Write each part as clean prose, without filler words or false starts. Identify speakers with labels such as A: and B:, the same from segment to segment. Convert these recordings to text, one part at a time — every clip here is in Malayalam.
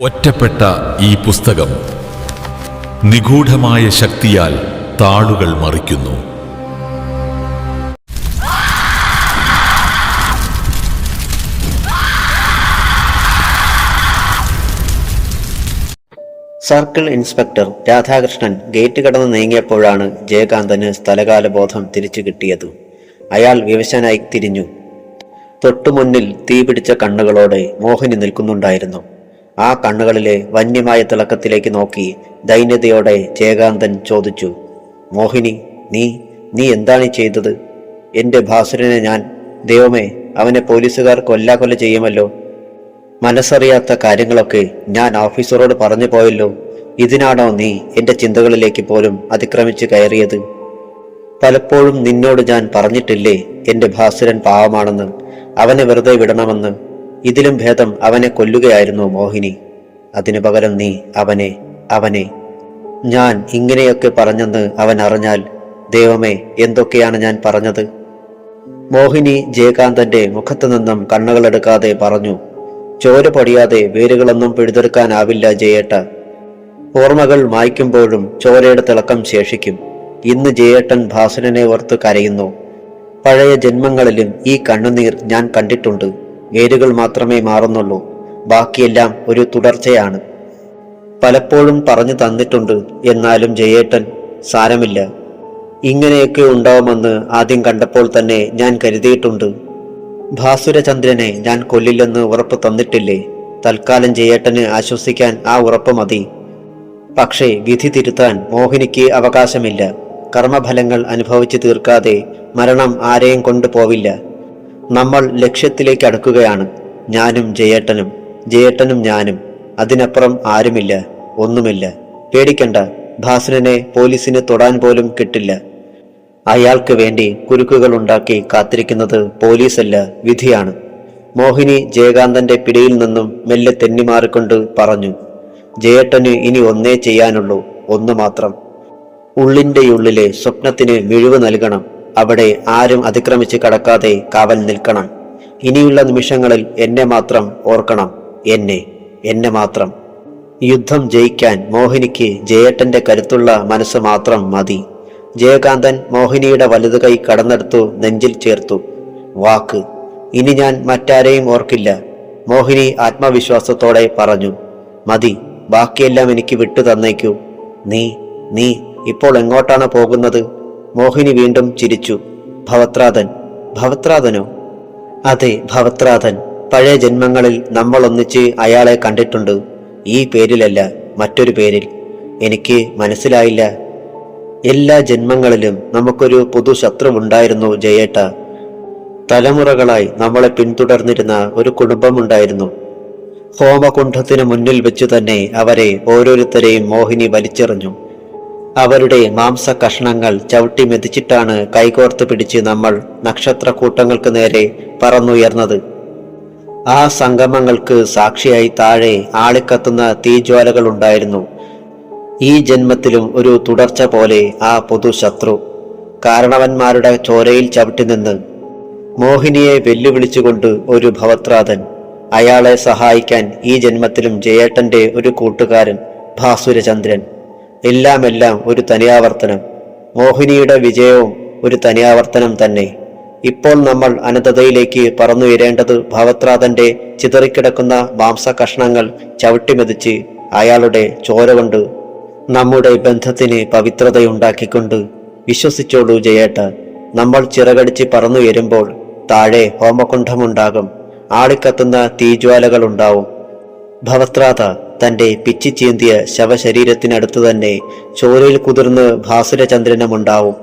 A: ഒറ്റപ്പെട്ട ഈ പുസ്തകം നിഗൂഢമായ ശക്തിയാൽ താളുകൾ മറിക്കുന്നു.
B: സർക്കിൾ ഇൻസ്പെക്ടർ രാധാകൃഷ്ണൻ ഗേറ്റ് കടന്ന് നീങ്ങിയപ്പോഴാണ് ജയകാന്തന് സ്ഥലകാലബോധം തിരിച്ചു കിട്ടിയത്. അയാൾ വിവശനായി തിരിഞ്ഞു. തൊട്ടുമുന്നിൽ തീപിടിച്ച കണ്ണുകളോടെ മോഹിനി നിൽക്കുന്നുണ്ടായിരുന്നു. ആ കണ്ണുകളിലെ വന്യമായ തിളക്കത്തിലേക്ക് നോക്കി ദൈന്യതയോടെ ജയകാന്തൻ ചോദിച്ചു, മോഹിനി, നീ എന്താണ് ചെയ്തത്? എൻ്റെ ഭാസുരനെ ദൈവമേ, അവനെ പോലീസുകാർ കൊല്ലാകൊല്ല ചെയ്യുമല്ലോ. മനസ്സറിയാത്ത കാര്യങ്ങളൊക്കെ ഞാൻ ഓഫീസറോട് പറഞ്ഞു പോയല്ലോ. ഇതിനാണോ നീ എൻ്റെ ചിന്തകളിലേക്ക് പോലും അതിക്രമിച്ച് കയറിയത്? പലപ്പോഴും നിന്നോട് ഞാൻ പറഞ്ഞിട്ടില്ലേ എൻ്റെ ഭാസുരൻ പാവമാണെന്ന്, അവനെ വെറുതെ വിടണമെന്ന്. ഇതിലും ഭേദം അവനെ കൊല്ലുകയായിരുന്നു മോഹിനി. അതിനു പകരം നീ അവനെ ഞാൻ ഇങ്ങനെയൊക്കെ പറഞ്ഞെന്ന് അവൻ അറിഞ്ഞാൽ, ദൈവമേ, എന്തൊക്കെയാണ് ഞാൻ പറഞ്ഞത്? മോഹിനി ജയകാന്തന്റെ മുഖത്തു നിന്നും കണ്ണുകളെടുക്കാതെ പറഞ്ഞു, ചോര പൊടിയാതെ വേരുകളൊന്നും പിഴുതെടുക്കാനാവില്ല ജയേട്ട. ഓർമ്മകൾ മായ്ക്കുമ്പോഴും ചോരയുടെ തിളക്കം ശേഷിക്കും. ഇന്ന് ജയേട്ടൻ ഭാസുരനെ ഓർത്ത് കരയുന്നു. പഴയ ജന്മങ്ങളിലും ഈ കണ്ണുനീർ ഞാൻ കണ്ടിട്ടുണ്ട്. വേരുകൾ മാത്രമേ മാറുന്നുള്ളൂ, ബാക്കിയെല്ലാം ഒരു തുടർച്ചയാണ്. പലപ്പോഴും പറഞ്ഞു തന്നിട്ടുണ്ട്. എന്നാലും ജയേട്ടൻ, സാരമില്ല, ഇങ്ങനെയൊക്കെ ഉണ്ടാവുമെന്ന് ആദ്യം കണ്ടപ്പോൾ തന്നെ ഞാൻ കരുതിയിട്ടുണ്ട്. ഭാസുരചന്ദ്രനെ ഞാൻ കൊല്ലില്ലെന്ന് ഉറപ്പ് തന്നിട്ടില്ലേ? തൽക്കാലം ജയേട്ടന് ആശ്വസിക്കാൻ ആ ഉറപ്പ് മതി. പക്ഷേ വിധി തിരുത്താൻ മോഹിനിക്ക് അവകാശമില്ല. കർമ്മഫലങ്ങൾ അനുഭവിച്ചു തീർക്കാതെ മരണം ആരെയും കൊണ്ടുപോവില്ല. നമ്മൾ ലക്ഷ്യത്തിലേക്ക് അടുക്കുകയാണ്. ഞാനും ജയേട്ടനും ഞാനും. അതിനപ്പുറം ആരുമില്ല, ഒന്നുമില്ല. പേടിക്കണ്ട, ഭാസുരനെ പോലീസിന് തൊടാൻ പോലും കിട്ടില്ല. അയാൾക്ക് വേണ്ടി കുരുക്കുകൾ ഉണ്ടാക്കി കാത്തിരിക്കുന്നത് പോലീസല്ല, വിധിയാണ്. മോഹിനി ജയകാന്തന്റെ പിടിയിൽ നിന്നും മെല്ലെ തെന്നിമാറിക്കൊണ്ട് പറഞ്ഞു, ജയേട്ടന് ഇനി ഒന്നേ ചെയ്യാനുള്ളൂ, ഒന്നു മാത്രം. ഉള്ളിന്റെ സ്വപ്നത്തിന് മിഴിവ് നൽകണം. അവിടെ ആരും അതിക്രമിച്ച് കടക്കാതെ കാവൽ നിൽക്കണം. ഇനിയുള്ള നിമിഷങ്ങളിൽ എന്നെ മാത്രം ഓർക്കണം, എന്നെ മാത്രം. യുദ്ധം ജയിക്കാൻ മോഹിനിക്ക് ജയേട്ടന്റെ കരുത്തുള്ള മനസ്സ് മാത്രം മതി. ജയകാന്തൻ മോഹിനിയുടെ വലതു കൈ കടന്നെടുത്തു നെഞ്ചിൽ ചേർത്തു. വാക്ക്, ഇനി ഞാൻ മറ്റാരെയും ഓർക്കില്ല. മോഹിനി ആത്മവിശ്വാസത്തോടെ പറഞ്ഞു, മതി, ബാക്കിയെല്ലാം എനിക്ക് വിട്ടു തന്നേക്കൂ. നീ ഇപ്പോൾ എങ്ങോട്ടാണ് പോകുന്നത്? മോഹിനി വീണ്ടും ചിരിച്ചു. ഭവത്രാതനോ? അതെ, ഭവത്രാതൻ. പഴയ ജന്മങ്ങളിൽ നമ്മൾ ഒന്നിച്ച് അയാളെ കണ്ടിട്ടുണ്ട്. ഈ പേരിലല്ല, മറ്റൊരു പേരിൽ. എനിക്ക് മനസ്സിലായില്ല. എല്ലാ ജന്മങ്ങളിലും നമുക്കൊരു പുതു ശത്രുവുണ്ടായിരുന്നു ജയേട്ട. തലമുറകളായി നമ്മളെ പിന്തുടർന്നിരുന്ന ഒരു കുടുംബമുണ്ടായിരുന്നു. ഹോമകുണ്ഠത്തിനു മുന്നിൽ വെച്ചു തന്നെ അവരെ ഓരോരുത്തരെയും മോഹിനി വലിച്ചെറിഞ്ഞു. അവരുടെ മാംസ കഷ്ണങ്ങൾ ചവിട്ടി മെതിച്ചിട്ടാണ് കൈകോർത്ത് പിടിച്ച് നമ്മൾ നക്ഷത്രക്കൂട്ടങ്ങൾക്ക് നേരെ പറന്നുയർന്നത്. ആ സംഗമങ്ങൾക്ക് സാക്ഷിയായി താഴെ ആളിക്കത്തുന്ന തീജ്വാലകൾ ഉണ്ടായിരുന്നു. ഈ ജന്മത്തിലും ഒരു തുടർച്ച പോലെ ആ പൊതുശത്രു. കാരണവന്മാരുടെ ചോരയിൽ ചവിട്ടി നിന്ന് മോഹിനിയെ വെല്ലുവിളിച്ചുകൊണ്ട് ഒരു ഭവത്രാതൻ. അയാളെ സഹായിക്കാൻ ഈ ജന്മത്തിലും ജയേട്ടന്റെ ഒരു കൂട്ടുകാരൻ ഭാസുരചന്ദ്രൻ. എല്ലാം ഒരു തനിയാവർത്തനം. മോഹിനിയുടെ വിജയവും ഒരു തനിയാവർത്തനം തന്നെ. ഇപ്പോൾ നമ്മൾ അനന്തതയിലേക്ക് പറന്നുയരേണ്ടത് ഭവത്രാതന്റെ ചിതറിക്കിടക്കുന്ന മാംസ കഷ്ണങ്ങൾ ചവിട്ടിമെതിച്ച് അയാളുടെ ചോര കൊണ്ട് നമ്മുടെ ബന്ധത്തിന് പവിത്രതയുണ്ടാക്കിക്കൊണ്ട്. വിശ്വസിച്ചോളൂ ജയേട്ട, നമ്മൾ ചിറകടിച്ച് പറന്നുയരുമ്പോൾ താഴെ ഹോമകുണ്ഠമുണ്ടാകും, ആളിക്കത്തുന്ന തീജ്വാലകൾ ഉണ്ടാവും. ഭവത്രാത തന്റെ പിച്ചിച്ചീന്തിയ ശവശരീരത്തിനടുത്ത് തന്നെ ചോരയിൽ കുതിർന്ന് ഭാസുരചന്ദ്രനുമുണ്ടാവും.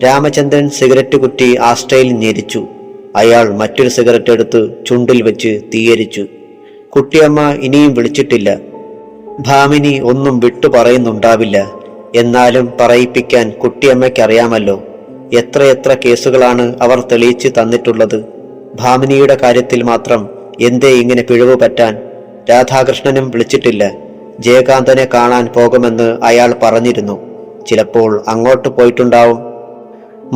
B: രാമചന്ദ്രൻ സിഗരറ്റ് കുറ്റി ആസ്ട്രയിൽ ഞെരിച്ചു. അയാൾ മറ്റൊരു സിഗരറ്റ് എടുത്ത് ചുണ്ടിൽ വെച്ച് തീയരിച്ചു. കുട്ടിയമ്മ ഇനിയും വിളിച്ചിട്ടില്ല. ഭാമിനി ഒന്നും വിട്ടു പറയുന്നുണ്ടാവില്ല. എന്നാലും പറയിപ്പിക്കാൻ കുട്ടിയമ്മയ്ക്കറിയാമല്ലോ. എത്രയെത്ര കേസുകളാണ് അവർ തെളിയിച്ച് തന്നിട്ടുള്ളത്. ഭാമിനിയുടെ കാര്യത്തിൽ മാത്രം എന്തേ ഇങ്ങനെ പിഴവ് പറ്റാൻ? രാധാകൃഷ്ണനും വിളിച്ചിട്ടില്ല. ജയകാന്തനെ കാണാൻ പോകുമെന്ന് അയാൾ പറഞ്ഞിരുന്നു. ചിലപ്പോൾ അങ്ങോട്ട് പോയിട്ടുണ്ടാവും.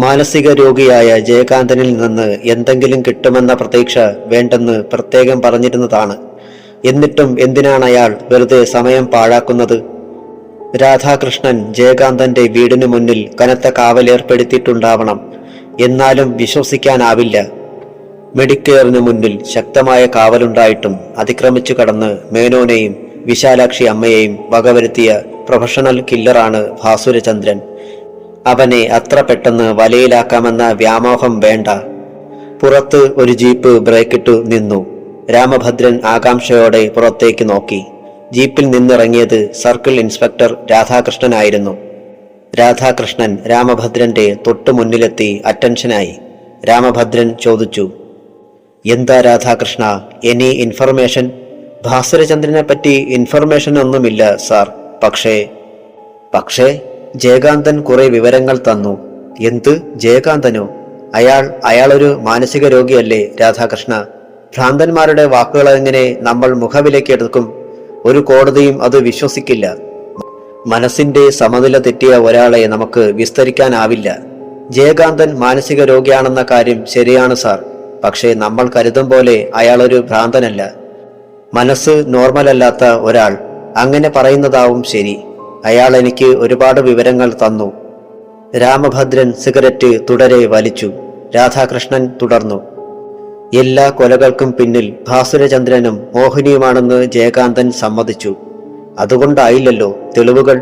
B: മാനസിക രോഗിയായ ജയകാന്തനിൽ നിന്ന് എന്തെങ്കിലും കിട്ടുമെന്ന പ്രതീക്ഷ വേണ്ടെന്ന് പ്രത്യേകം പറഞ്ഞിരുന്നതാണ്. എന്നിട്ടും എന്തിനാണ് അയാൾ വെറുതെ സമയം പാഴാക്കുന്നത്? രാധാകൃഷ്ണൻ ജയകാന്തന്റെ വീടിനു മുന്നിൽ കനത്ത കാവലേർപ്പെടുത്തിയിട്ടുണ്ടാവണം. എന്നാലും വിശ്വസിക്കാനാവില്ല. മെഡിക്കെയറിനു മുന്നിൽ ശക്തമായ കാവലുണ്ടായിട്ടും അതിക്രമിച്ചു കടന്ന് മേനോനെയും വിശാലാക്ഷി അമ്മയെയും വകവരുത്തിയ പ്രൊഫഷണൽ കില്ലറാണ് ഭാസുരചന്ദ്രൻ. അവനെ അത്ര പെട്ടെന്ന് വലയിലാക്കാമെന്ന വ്യാമോഹം വേണ്ട. പുറത്ത് ഒരു ജീപ്പ് ബ്രേക്കിട്ടു നിന്നു. രാമഭദ്രൻ ആകാംക്ഷയോടെ പുറത്തേക്ക് നോക്കി. ജീപ്പിൽ നിന്നിറങ്ങിയത് സർക്കിൾ ഇൻസ്പെക്ടർ രാധാകൃഷ്ണനായിരുന്നു. രാധാകൃഷ്ണൻ രാമഭദ്രന്റെ തൊട്ടു മുന്നിലെത്തി അറ്റൻഷനായി. രാമഭദ്രൻ ചോദിച്ചു, എന്താ രാധാകൃഷ്ണ, എനി ഇൻഫർമേഷൻ? ഭാസുരചന്ദ്രനെ പറ്റി ഇൻഫർമേഷൻ ഒന്നുമില്ല സാർ. പക്ഷേ ജയകാന്തൻ കുറെ വിവരങ്ങൾ തന്നു. എന്ത് ജയകാന്തനോ? അയാളൊരു മാനസിക രോഗിയല്ലേ രാധാകൃഷ്ണ? ഭ്രാന്തന്മാരുടെ വാക്കുകളെങ്ങനെ നമ്മൾ മുഖവിലേക്ക് എടുക്കും? ഒരു കോടതിയും അത് വിശ്വസിക്കില്ല. മനസ്സിന്റെ സമനില തെറ്റിയ ഒരാളെ നമുക്ക് വിസ്തരിക്കാനാവില്ല. ജയകാന്തൻ മാനസിക രോഗിയാണെന്ന കാര്യം ശരിയാണ് സാർ. പക്ഷേ നമ്മൾ കരുതും പോലെ അയാളൊരു ഭ്രാന്തനല്ല. മനസ്സ് നോർമലല്ലാത്ത ഒരാൾ, അങ്ങനെ പറയുന്നതാവും ശരി. അയാൾ എനിക്ക് ഒരുപാട് വിവരങ്ങൾ തന്നു. രാമഭദ്രൻ സിഗരറ്റ് തുടരെ വലിച്ചു. രാധാകൃഷ്ണൻ തുടർന്നു, എല്ലാ കൊലകൾക്കും പിന്നിൽ ഭാസുരചന്ദ്രനും മോഹിനിയുമാണെന്ന് ജയകാന്തൻ സമ്മതിച്ചു. അതുകൊണ്ടായില്ലല്ലോ തെളിവുകൾ.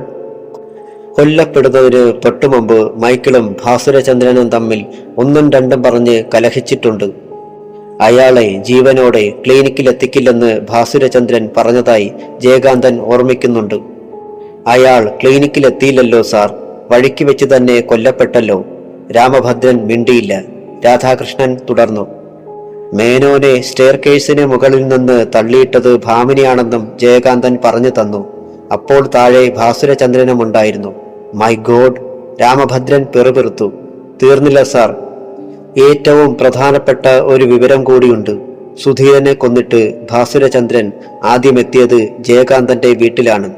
B: കൊല്ലപ്പെടുന്നതിന് തൊട്ടുമുമ്പ് മൈക്കിളും ഭാസുരചന്ദ്രനും തമ്മിൽ ഒന്നും രണ്ടും പറഞ്ഞ് കലഹിച്ചിട്ടുണ്ട്. അയാളെ ജീവനോടെ ക്ലിനിക്കിലെത്തിക്കില്ലെന്ന് ഭാസുരചന്ദ്രൻ പറഞ്ഞതായി ജയകാന്തൻ ഓർമ്മിക്കുന്നുണ്ട്. അയാൾ ക്ലിനിക്കിലെത്തിയില്ലല്ലോ സാർ, വഴിക്ക് വെച്ച് തന്നെ കൊല്ലപ്പെട്ടല്ലോ. രാമഭദ്രൻ മിണ്ടിയില്ല. രാധാകൃഷ്ണൻ തുടർന്നു, മേനോനെ സ്റ്റെയർ കേസിന് മുകളിൽ നിന്ന് തള്ളിയിട്ടത് ഭാമിനിയാണെന്നും ജയകാന്തൻ പറഞ്ഞു തന്നു. അപ്പോൾ താഴെ ഭാസുരചന്ദ്രനുമുണ്ടായിരുന്നു. My God! രാമഭദ്രൻ പിറുപിറുത്തു. തീർന്നില്ല സാർ, ഏറ്റവും പ്രധാനപ്പെട്ട ഒരു വിവരം കൂടിയുണ്ട്. സുധീരനെ കൊന്നിട്ട് ഭാസുരചന്ദ്രൻ ആദ്യമെത്തിയത് ജയകാന്തന്റെ വീട്ടിലാണ്.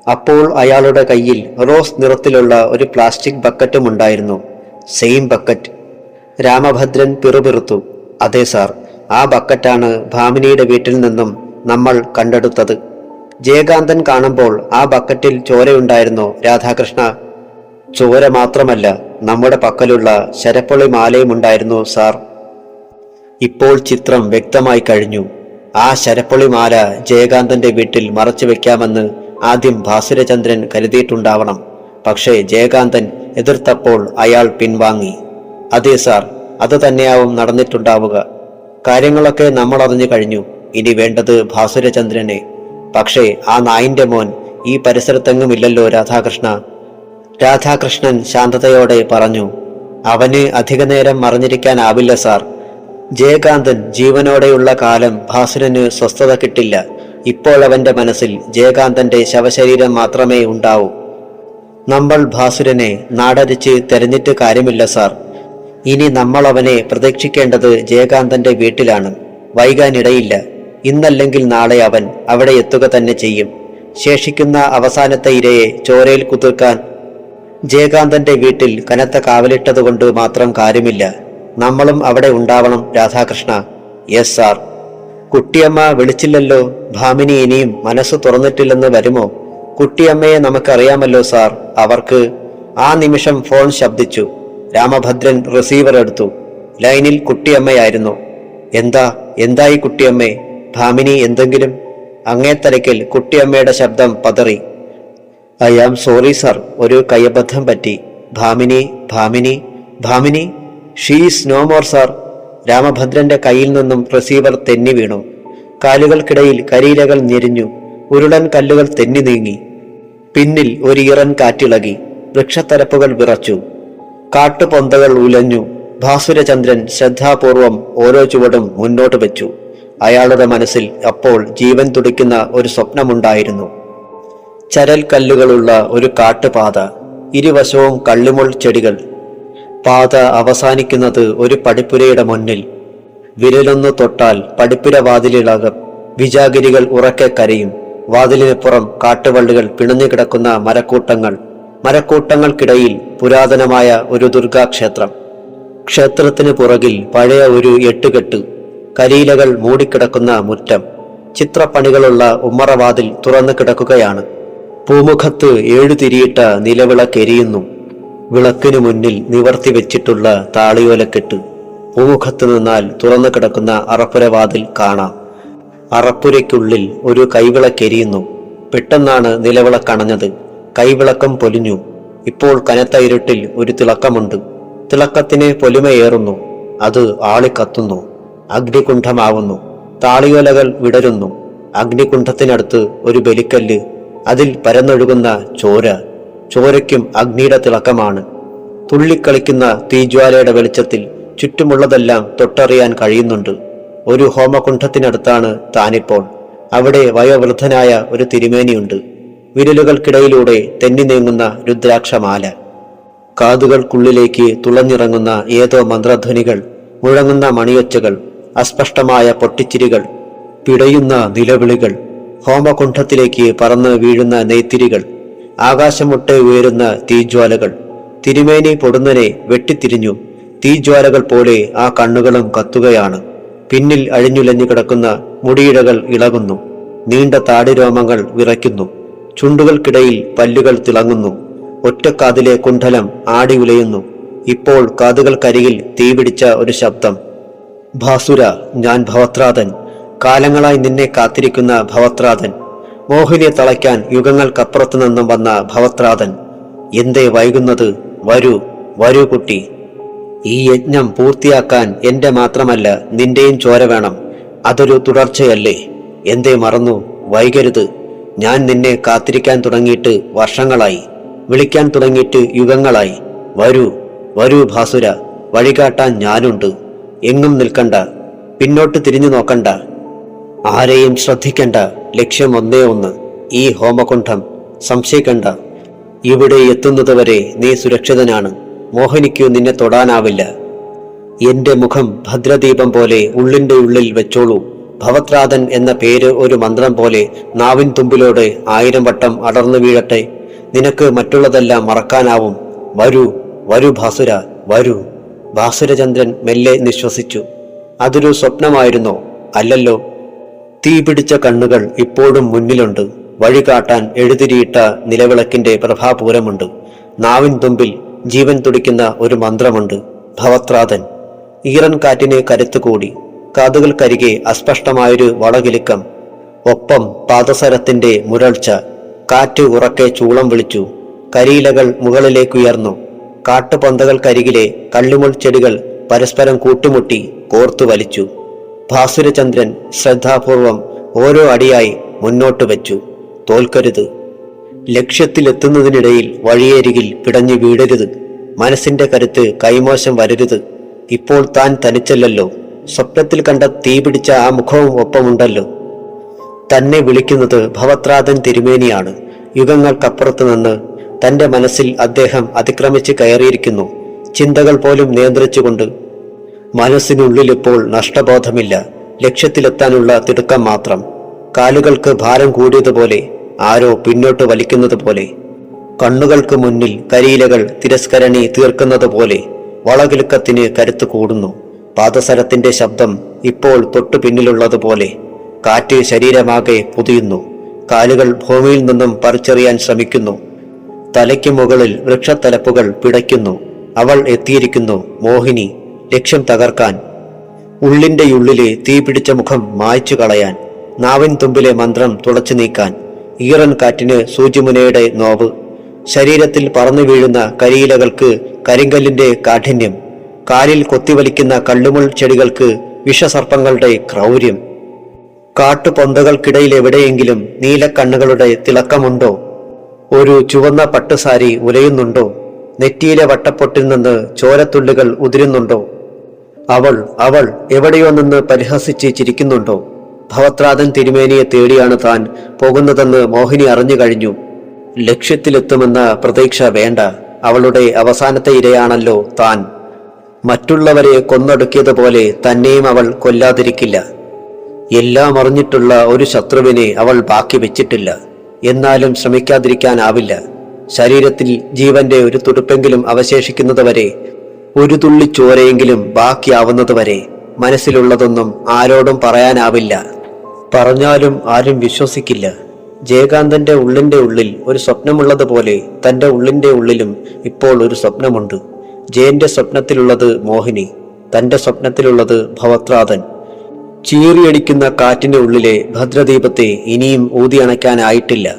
B: അപ്പോൾ അയാളുടെ കയ്യിൽ റോസ് നിറത്തിലുള്ള ഒരു പ്ലാസ്റ്റിക് ബക്കറ്റും ഉണ്ടായിരുന്നു. Same bucket. രാമഭദ്രൻ പിറുപിറുത്തു. അതെ സാർ, ആ ബക്കറ്റാണ് ഭാമിനിയുടെ വീട്ടിൽ നിന്നും നമ്മൾ കണ്ടെടുത്തത്. ജയകാന്തൻ കാണുമ്പോൾ ആ ബക്കറ്റിൽ ചോരയുണ്ടായിരുന്നോ രാധാകൃഷ്ണ? ചോര മാത്രമല്ല, നമ്മുടെ പക്കലുള്ള ശരപ്പൊളി മാലയും ഉണ്ടായിരുന്നു സാർ. ഇപ്പോൾ ചിത്രം വ്യക്തമായി കഴിഞ്ഞു. ആ ശരപ്പൊളി മാല ജയകാന്തന്റെ വീട്ടിൽ മറച്ചു വെക്കാമെന്ന് ആദ്യം ഭാസുരചന്ദ്രൻ കരുതിയിട്ടുണ്ടാവണം. പക്ഷേ ജയകാന്തൻ എതിർത്തപ്പോൾ അയാൾ പിൻവാങ്ങി. അതെ സാർ, അത് തന്നെയാവും നടന്നിട്ടുണ്ടാവുക. കാര്യങ്ങളൊക്കെ നമ്മൾ അറിഞ്ഞു കഴിഞ്ഞു. ഇനി വേണ്ടത് ഭാസുരചന്ദ്രനെ. പക്ഷേ ആ നായിന്റെ മോൻ ഈ പരിസരത്തെങ്ങുമില്ലല്ലോ രാധാകൃഷ്ണ. രാധാകൃഷ്ണൻ ശാന്തതയോടെ പറഞ്ഞു, അവന് അധിക നേരം മറിഞ്ഞിരിക്കാനാവില്ല സാർ. ജയകാന്തൻ ജീവനോടെയുള്ള കാലം ഭാസുരന് സ്വസ്ഥത കിട്ടില്ല. ഇപ്പോൾ അവന്റെ മനസ്സിൽ ജയകാന്തന്റെ ശവശരീരം മാത്രമേ ഉണ്ടാവൂ. നമ്മൾ ഭാസുരനെ നാടരിച്ച് തെരഞ്ഞിട്ട് കാര്യമില്ല സാർ. ഇനി നമ്മൾ അവനെ പ്രതീക്ഷിക്കേണ്ടത് ജയകാന്തന്റെ വീട്ടിലാണ്. വൈകാനിടയില്ല. ഇന്നല്ലെങ്കിൽ നാളെ അവൻ അവിടെ എത്തുക തന്നെ ചെയ്യും. ശേഷിക്കുന്ന അവസാനത്തെ ഇരയെ ചോരയിൽ കുതിർക്കാൻ ജയകാന്തന്റെ വീട്ടിൽ കനത്ത കാവലിട്ടതുകൊണ്ട് മാത്രം കാര്യമില്ല. നമ്മളും അവിടെ ഉണ്ടാവണം രാധാകൃഷ്ണ. Yes sir. കുട്ടിയമ്മ വിളിച്ചില്ലല്ലോ. ഭാമിനി ഇനിയും മനസ്സ് തുറന്നിട്ടില്ലെന്ന് വരുമോ? കുട്ടിയമ്മയെ നമുക്കറിയാമല്ലോ സാർ. അവർക്ക് ആ നിമിഷം ഫോൺ ശബ്ദിച്ചു. രാമഭദ്രൻ റിസീവർ എടുത്തു. ലൈനിൽ കുട്ടിയമ്മയായിരുന്നു. എന്തായി കുട്ടിയമ്മേ? ഭാമിനി എന്തെങ്കിലും? അങ്ങേത്തലയ്ക്കൽ കുട്ടിയമ്മയുടെ ശബ്ദം പതറി. ഐ ആം സോറി സാർ, ഒരു കയ്യബദ്ധം പറ്റി. Bhamini she's no more sir. രാമഭദ്രന്റെ കയ്യിൽ നിന്നും റിസീവർ തെന്നി വീണു. കാലുകൾക്കിടയിൽ കരിയിലകൾ ഞെരിഞ്ഞു. ഉരുളൻ കല്ലുകൾ തെന്നി നീങ്ങി. പിന്നിൽ ഒരു ഇറൻ കാറ്റിളകി. വൃക്ഷത്തലപ്പുകൾ വിറച്ചു. കാട്ടുപൊന്തകൾ ഉലഞ്ഞു. ഭാസുരചന്ദ്രൻ ശ്രദ്ധാപൂർവം ഓരോ ചുവടും മുന്നോട്ട് വെച്ചു. അയാളുടെ മനസ്സിൽ അപ്പോൾ ജീവൻ തുടിക്കുന്ന ഒരു സ്വപ്നമുണ്ടായിരുന്നു. ചരൽ കല്ലുകളുള്ള ഒരു കാട്ടുപാത, ഇരുവശവും കള്ളിമുൾ ചെടികൾ. പാത അവസാനിക്കുന്നത് ഒരു പടിപ്പുരയുടെ മുന്നിൽ. വിരലൊന്നു തൊട്ടാൽ പടിപ്പുര വാതിലിളകും. വിജാഗിരികൾ ഉറക്കെ കരയും. വാതിലിനപ്പുറം കാട്ടുവള്ളികൾ പിണഞ്ഞുകിടക്കുന്ന മരക്കൂട്ടങ്ങൾക്കിടയിൽ പുരാതനമായ ഒരു ദുർഗാക്ഷേത്രം. ക്ഷേത്രത്തിന് പുറകിൽ പഴയ ഒരു എട്ടുകെട്ട്. കരിയിലകൾ മൂടിക്കിടക്കുന്ന മുറ്റം. ചിത്രപ്പണികളുള്ള ഉമ്മറവാതിൽ തുറന്നു കിടക്കുകയാണ്. പൂമുഖത്ത് 7 തിരിയിട്ട നിലവിളക്കെരിയുന്നു. വിളക്കിനു മുന്നിൽ നിവർത്തി വെച്ചിട്ടുള്ള താളിയോലക്കെട്ട്. പൂമുഖത്ത് നിന്നാൽ തുറന്നു കിടക്കുന്ന അറപ്പുരവാതിൽ കാണാം. അറപ്പുരയ്ക്കുള്ളിൽ ഒരു കൈവിളക്കെരിയുന്നു. പെട്ടെന്നാണ് നിലവിളക്കണഞ്ഞത്. കൈവിളക്കം പൊലിഞ്ഞു. ഇപ്പോൾ കനത്ത ഇരുട്ടിൽ ഒരു തിളക്കമുണ്ട്. തിളക്കത്തിന് പൊലിമയേറുന്നു. അത് ആളിക്കത്തുന്നു. അഗ്നികുണ്ഠമാവുന്നു. താളിയോലകൾ വിടരുന്നു. അഗ്നികുണ്ഠത്തിനടുത്ത് ഒരു ബലിക്കല്ല്. അതിൽ പരന്നൊഴുകുന്ന ചോര. ചോരയ്ക്കും അഗ്നിയുടെ തിളക്കമാണ്. തുള്ളിക്കളിക്കുന്ന തീജ്വാലയുടെ വെളിച്ചത്തിൽ ചുറ്റുമുള്ളതെല്ലാം തൊട്ടറിയാൻ കഴിയുന്നുണ്ട്. ഒരു ഹോമകുണ്ഠത്തിനടുത്താണ് താനിപ്പോൾ. അവിടെ വയോവൃദ്ധനായ ഒരു തിരുമേനിയുണ്ട്. വിരലുകൾക്കിടയിലൂടെ തെന്നി നീങ്ങുന്ന രുദ്രാക്ഷമാല. കാതുകൾക്കുള്ളിലേക്ക് തുളഞ്ഞിറങ്ങുന്ന ഏതോ മന്ത്രധ്വനികൾ, മുഴങ്ങുന്ന മണിയൊച്ചകൾ, അസ്പഷ്ടമായ പൊട്ടിച്ചിരികൾ, പിടയുന്ന നിലവിളികൾ, ഹോമകുണ്ഠത്തിലേക്ക് പറന്ന് വീഴുന്ന നെയ്ത്തിരികൾ, ആകാശമുട്ടെ ഉയരുന്ന തീജ്വാലകൾ. തിരുമേനി പൊടുന്നനെ വെട്ടിത്തിരിഞ്ഞു. തീജ്വാലകൾ പോലെ ആ കണ്ണുകളും കത്തുകയാണ്. പിന്നിൽ അഴിഞ്ഞുലഞ്ഞു കിടക്കുന്ന മുടിയിഴകൾ ഇളകുന്നു. നീണ്ട താടിരോമങ്ങൾ വിറയ്ക്കുന്നു. ചുണ്ടുകൾക്കിടയിൽ പല്ലുകൾ തിളങ്ങുന്നു. ഒറ്റക്കാതിലെ കുണ്ഡലം ആടി ഉലയുന്നു. ഇപ്പോൾ കാതുകൾക്കരികിൽ തീപിടിച്ച ഒരു ശബ്ദം. ഭാസുര, ഞാൻ ഭവത്രാതൻ. കാലങ്ങളായി നിന്നെ കാത്തിരിക്കുന്ന ഭവത്രാതൻ. മോഹിനിയെ തളയ്ക്കാൻ യുഗങ്ങൾക്കപ്പുറത്തു നിന്നും വന്ന ഭവത്രാതൻ. എന്തേ വൈകുന്നത്? വരൂ, വരൂ കുട്ടി. ഈ യജ്ഞം പൂർത്തിയാക്കാൻ എന്റെ മാത്രമല്ല നിന്റെയും ചോര വേണം. അതൊരു തുടർച്ചയല്ലേ? എന്തേ മറന്നു? വൈകരുത്. ഞാൻ നിന്നെ കാത്തിരിക്കാൻ തുടങ്ങിയിട്ട് വർഷങ്ങളായി. വിളിക്കാൻ തുടങ്ങിയിട്ട് യുഗങ്ങളായി. വരൂ, വരൂ ഭാസുര. വഴികാട്ടാൻ ഞാനുണ്ട്. എങ്ങും നിൽക്കണ്ട. പിന്നോട്ട് തിരിഞ്ഞു നോക്കണ്ട. ആരെയും ശ്രദ്ധിക്കണ്ട. ലക്ഷ്യം ഒന്നേ ഒന്ന്, ഈ ഹോമകുണ്ഠം. സംശയിക്കണ്ട. ഇവിടെ എത്തുന്നതുവരെ നീ സുരക്ഷിതനാണ്. മോഹിനിക്കു നിന്നെ തൊടാനാവില്ല. എന്റെ മുഖം ഭദ്രദീപം പോലെ ഉള്ളിന്റെ ഉള്ളിൽ വെച്ചോളൂ. ഭവത്രാതൻ എന്ന പേര് ഒരു മന്ത്രം പോലെ നാവിൻ തുമ്പിലോടെ 1000 വട്ടം അടർന്നു വീഴട്ടെ. നിനക്ക് മറ്റുള്ളതെല്ലാം മറക്കാനാവും. വരൂ, വരൂ ഭാസുര, വരൂ. ഭാസുരചന്ദ്രൻ മെല്ലെ നിശ്വസിച്ചു. അതൊരു സ്വപ്നമായിരുന്നോ? അല്ലല്ലോ. തീപിടിച്ച കണ്ണുകൾ ഇപ്പോഴും മുന്നിലുണ്ട്. വഴികാട്ടാൻ എഴുതിരിയിട്ട നിലവിളക്കിന്റെ പ്രഭാപൂരമുണ്ട്. നാവിൻ തുമ്പിൽ ജീവൻ തുടിക്കുന്ന ഒരു മന്ത്രമുണ്ട്. ഭവത്രാതൻ. ഈറൻ കാറ്റിന് കരുത്തുകൂടി. കാതുകൾക്കരികെ അസ്പഷ്ടമായൊരു വളകിലുക്കം. ഒപ്പം പാദസരത്തിന്റെ മുരൾച്ച. കാറ്റ് ഉറക്കെ ചൂളം വിളിച്ചു. കരിയിലകൾ മുകളിലേക്കുയർന്നു. കാട്ടുപൊന്തകൾക്കരികിലെ കള്ളിമുൾ ചെടികൾ പരസ്പരം കൂട്ടുമുട്ടി കോർത്തു വലിച്ചു. ഭാസുരചന്ദ്രൻ ശ്രദ്ധാപൂർവം ഓരോ അടിയായി മുന്നോട്ട് വെച്ചു. തോൽക്കരുത്. ലക്ഷ്യത്തിലെത്തുന്നതിനിടയിൽ വഴിയരികിൽ പിടഞ്ഞു വീഴരുത്. മനസ്സിന്റെ കരുത്ത് കൈമോശം വരരുത്. ഇപ്പോൾ താൻ തനിച്ചല്ലോ. സ്വപ്നത്തിൽ കണ്ട തീപിടിച്ച ആ മുഖവും ഒപ്പമുണ്ടല്ലോ. തന്നെ വിളിക്കുന്നത് ഭവത്രാതൻ തിരുമേനിയാണ്. യുഗങ്ങൾക്കപ്പുറത്തു നിന്ന് തന്റെ മനസ്സിൽ അദ്ദേഹം അതിക്രമിച്ച് കയറിയിരിക്കുന്നു. ചിന്തകൾ പോലും നിയന്ത്രിച്ചുകൊണ്ട്. മനസ്സിനുള്ളിലിപ്പോൾ നഷ്ടബോധമില്ല. ലക്ഷ്യത്തിലെത്താനുള്ള തിടുക്കം മാത്രം. കാലുകൾക്ക് ഭാരം കൂടിയതുപോലെ, ആരോ പിന്നോട്ട് വലിക്കുന്നത് പോലെ. കണ്ണുകൾക്ക് മുന്നിൽ കരിയിലകൾ തിരസ്കരണി തീർക്കുന്നത് പോലെ. വളകിലുക്കത്തിന് കരുത്ത് കൂടുന്നു. പാദസരത്തിന്റെ ശബ്ദം ഇപ്പോൾ തൊട്ടു പിന്നിലുള്ളതുപോലെ. കാറ്റ് ശരീരമാകെ പുതിയുന്നു. കാലുകൾ ഭൂമിയിൽ നിന്നും പറിച്ചെറിയാൻ ശ്രമിക്കുന്നു. തലയ്ക്ക് മുകളിൽ വൃക്ഷത്തലപ്പുകൾ പിടയ്ക്കുന്നു. അവൾ എത്തിയിരിക്കുന്നു. മോഹിനി. ലക്ഷ്യം തകർക്കാൻ. ഉള്ളിന്റെ ഉള്ളിലെ തീപിടിച്ച മുഖം മായ്ച്ചു കളയാൻ. നാവിൻ തുമ്പിലെ മന്ത്രം തുടച്ചു നീക്കാൻ. ഈറൻ കാറ്റിന് സൂചിമുനയുടെ നോവ്. ശരീരത്തിൽ പറന്നു വീഴുന്ന കരിയിലകൾക്ക് കരിങ്കല്ലിന്റെ കാഠിന്യം. കാലിൽ കൊത്തിവലിക്കുന്ന കള്ളുമുൾ ചെടികൾക്ക് വിഷസർപ്പങ്ങളുടെ ക്രൗര്യം. കാട്ടുപൊന്തകൾക്കിടയിൽ എവിടെയെങ്കിലും നീലക്കണ്ണുകളുടെ തിളക്കമുണ്ടോ? ഒരു ചുവന്ന പട്ടുസാരി ഉലയുന്നുണ്ടോ? നെറ്റിയിലെ വട്ടപ്പൊട്ടിൽ നിന്ന് ചോരത്തുള്ളികൾ ഉതിരുന്നുണ്ടോ? അവൾ എവിടെയോ നിന്ന് പരിഹസിച്ച് ചിരിക്കുന്നുണ്ടോ? ഭവത്രാതൻ തിരുമേനിയെ തേടിയാണ് താൻ പോകുന്നതെന്ന് മോഹിനി അറിഞ്ഞു കഴിഞ്ഞു. ലക്ഷ്യത്തിലെത്തുമെന്ന പ്രതീക്ഷ വേണ്ട. അവളുടെ അവസാനത്തെ ഇരയാണല്ലോ താൻ. മറ്റുള്ളവരെ കൊന്നൊടുക്കിയതുപോലെ തന്നെയും അവൾ കൊല്ലാതിരിക്കില്ല. എല്ലാം അറിഞ്ഞിട്ടുള്ള ഒരു ശത്രുവിനെ അവൾ ബാക്കി വെച്ചിട്ടില്ല. എന്നാലും ശ്രമിക്കാതിരിക്കാനാവില്ല. ശരീരത്തിൽ ജീവന്റെ ഒരു തുടുപ്പെങ്കിലും അവശേഷിക്കുന്നതുവരെ, ഒരു തുള്ളി ചോരയെങ്കിലും ബാക്കിയാവുന്നതുവരെ മനസ്സിലുള്ളതൊന്നും ആരോടും പറയാനാവില്ല. പറഞ്ഞാലും ആരും വിശ്വസിക്കില്ല. ജയകാന്തന്റെ ഉള്ളിന്റെ ഉള്ളിൽ ഒരു സ്വപ്നമുള്ളതുപോലെ തന്റെ ഉള്ളിന്റെ ഉള്ളിലും ഇപ്പോൾ ഒരു സ്വപ്നമുണ്ട്. ജയന്റെ സ്വപ്നത്തിലുള്ളത് മോഹിനി, തന്റെ സ്വപ്നത്തിലുള്ളത് ഭവത്രാതൻ. ചീറിയടിക്കുന്ന കാറ്റിന്റെ ഉള്ളിലെ ഭദ്രദീപത്തെ ഇനിയും ഊതിയണയ്ക്കാനായിട്ടില്ല.